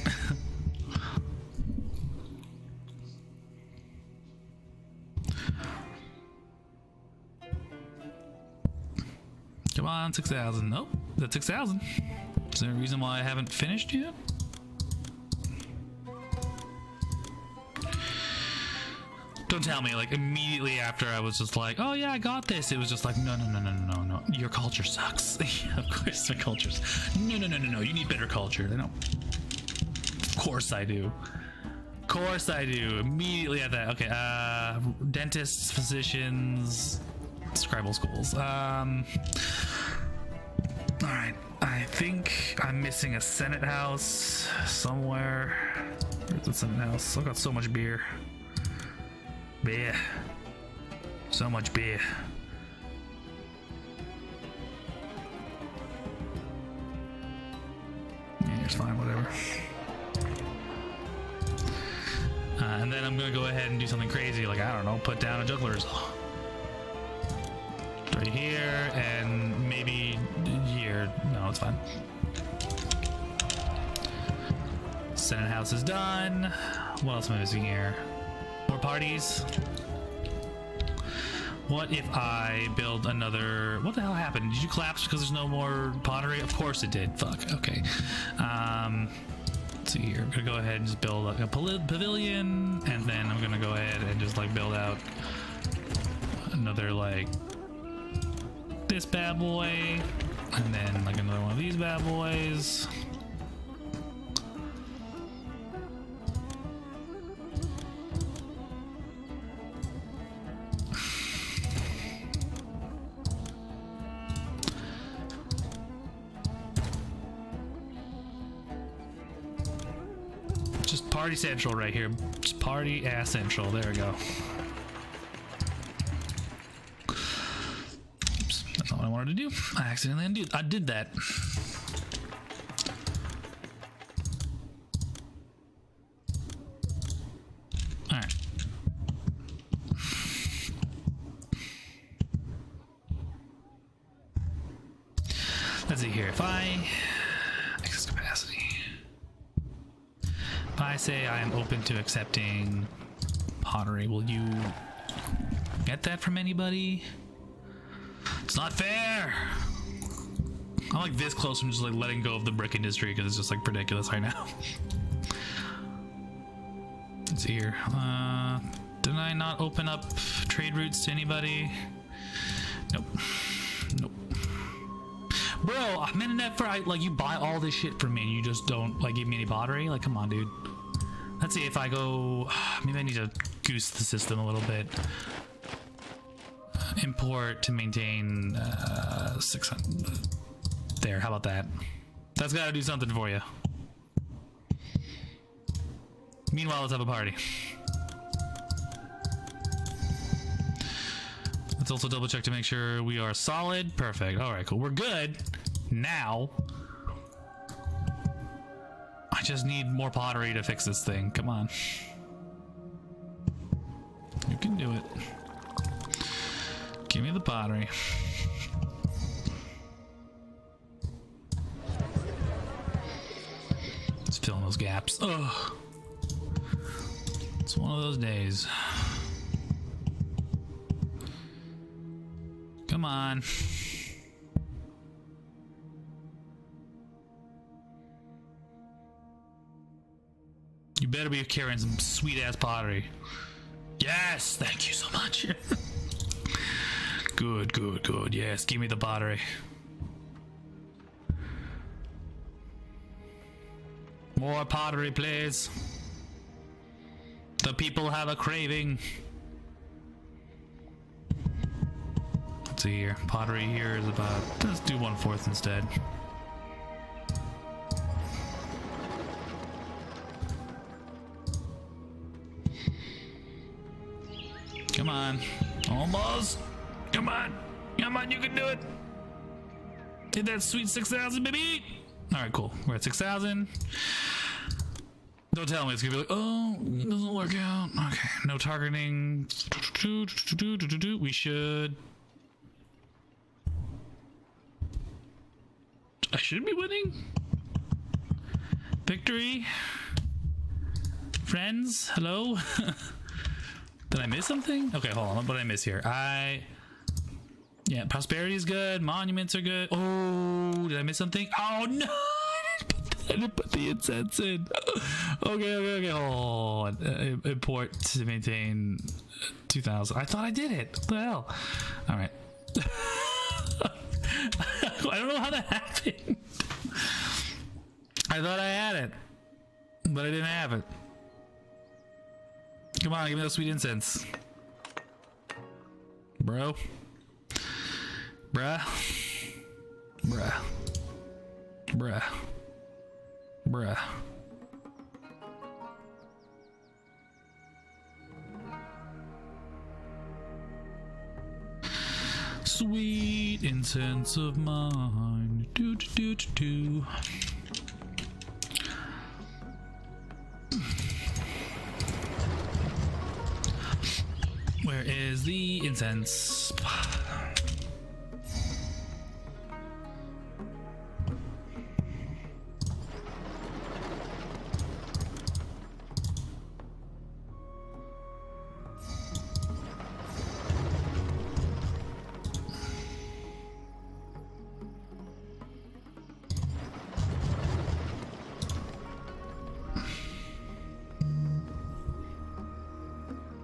S1: Come on, 6,000. Nope, that's 6,000. Is there a reason why I haven't finished yet? Don't tell me, like, immediately after I was just like, oh yeah, I got this. It was just like, no. Your culture sucks. Yeah, of course, their cultures. No. You need better culture. They don't. Of course I do. Of course I do. Immediately at that. Okay, dentists, physicians, scribal schools. Alright, I think I'm missing a Senate house somewhere. Where's the Senate house? I've got so much beer. Beer. So much beer. Yeah, it's fine, whatever. And then I'm gonna go ahead and do something crazy, like, I don't know, put down a juggler's right here, and maybe here. No, it's fine. Senate house is done. What else am I missing here? More parties. What if I build another? What the hell happened? Did you collapse because there's no more pottery? Of course it did. Fuck. Okay. Let's see here. I'm gonna go ahead and just build like a pavilion, and then I'm gonna go ahead and just like build out another like this bad boy, and then like another one of these bad boys. Just party central right here. Just party ass central. There we go. Oops, that's not what I wanted to do. I accidentally undid. I did that. All right. Let's see here. If I excess capacity. If I say I am open to accepting pottery, will you get that from anybody? It's not fair. I'm like this close from just like letting go of the brick industry because it's just like ridiculous right now. Let's see here. Did I not open up trade routes to anybody? Nope. Nope. Bro, I'm in a net for like you buy all this shit from me and you just don't like give me any pottery. Like, come on, dude. Let's see if I go. Maybe I need to goose the system a little bit. Import to maintain 600. There, how about that? That's gotta do something for you. Meanwhile, let's have a party. Let's also double check to make sure we are solid. Perfect. All right, cool. We're good now. I just need more pottery to fix this thing. Come on. You can do it. Give me the pottery. It's filling those gaps. Ugh. It's one of those days. Come on. You better be carrying some sweet ass pottery. Yes, thank you so much. Good, good, good. Yes, give me the pottery. More pottery, please. The people have a craving. Let's see here. Pottery here is about. Let's do 1/4 instead. Come on. Almost. Come on. Come on, you can do it. Hit that sweet 6,000, baby. All right, cool. We're at 6,000. Don't tell me it's gonna be like, oh, it doesn't work out. Okay, no targeting. We should. I should be winning. Victory. Friends, hello. Did I miss something? Okay, hold on. What did I miss here? Yeah, prosperity is good. Monuments are good. Oh, did I miss something? Oh no, I didn't put the incense in. Okay. Oh, import to maintain 2,000. I thought I did it. What the hell? All right. I don't know how that happened. I thought I had it, but I didn't have it. Come on, give me that sweet incense. Bro. Bruh. Bruh. Bruh. Bruh. Sweet incense of mine. Do do do do do. Where is the incense?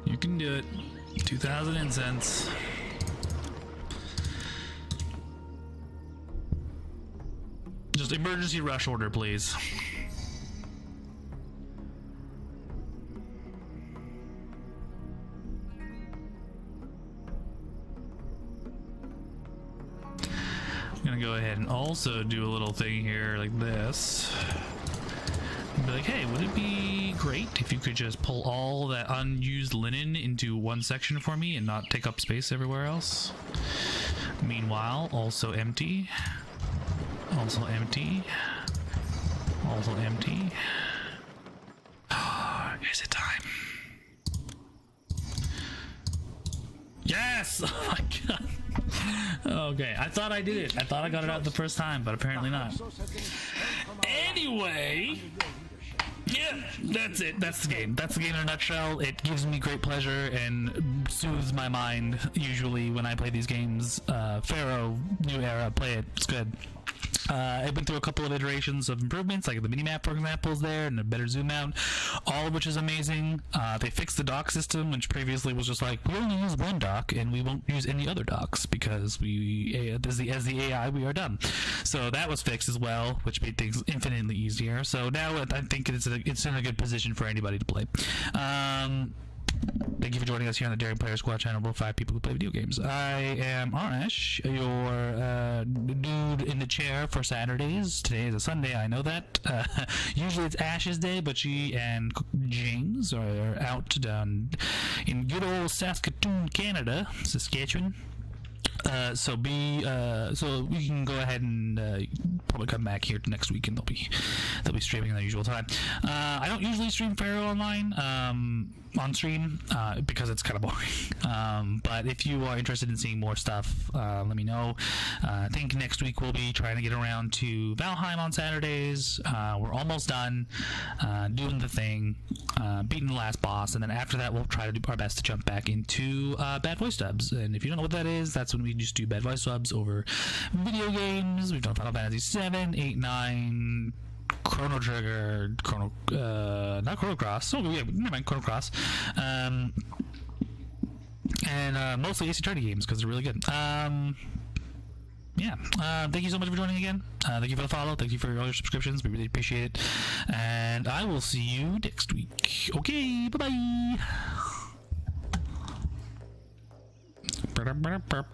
S1: You can do it. 2,000 incense. Just emergency rush order, please. I'm gonna go ahead and also do a little thing here like this. Be like, hey, would it be great if you could just pull all that unused linen into one section for me and not take up space everywhere else? Meanwhile, also empty. Also empty. Also empty. Is it time? Yes! Oh my god. Okay, I thought I did it. I thought I got it out the first time, but apparently not. Anyway, yeah, that's it. That's the game. That's the game in a nutshell. It gives me great pleasure and soothes my mind usually when I play these games. Pharaoh, New Era, play it. It's good. I went through a couple of iterations of improvements, like the minimap, for example, is there, and a better zoom out, all of which is amazing. They fixed the dock system, which previously was just like, we only use one dock, and we won't use any other docks, because as the AI, we are done. So that was fixed as well, which made things infinitely easier. So now I think it's in a good position for anybody to play. Thank you for joining us here on the Daring Player Squad channel, where 5 people who play video games. I am Arash, your dude in the chair for Saturdays. Today is a Sunday, I know that. Usually it's Ash's day, but she and James are out down in good old Saskatoon, Canada, Saskatchewan. So we can go ahead and probably come back here next week, and they'll be streaming in their usual time. I don't usually stream Pharaoh online on stream because it's kind of boring. But if you are interested in seeing more stuff, let me know. I think next week we'll be trying to get around to Valheim on Saturdays. We're almost done doing the thing, beating the last boss, and then after that we'll try to do our best to jump back into bad voice dubs. And if you don't know what that is, that's when we just do bad voice dubs over video games. We've done Final Fantasy 7, 8, 9, Chrono Trigger, not Chrono Cross. Oh yeah, never mind, Chrono Cross. And mostly Ace Attorney games because they're really good. Yeah. Thank you so much for joining again. Thank you for the follow. Thank you for all your subscriptions. We really appreciate it. And I will see you next week. Okay. Bye bye.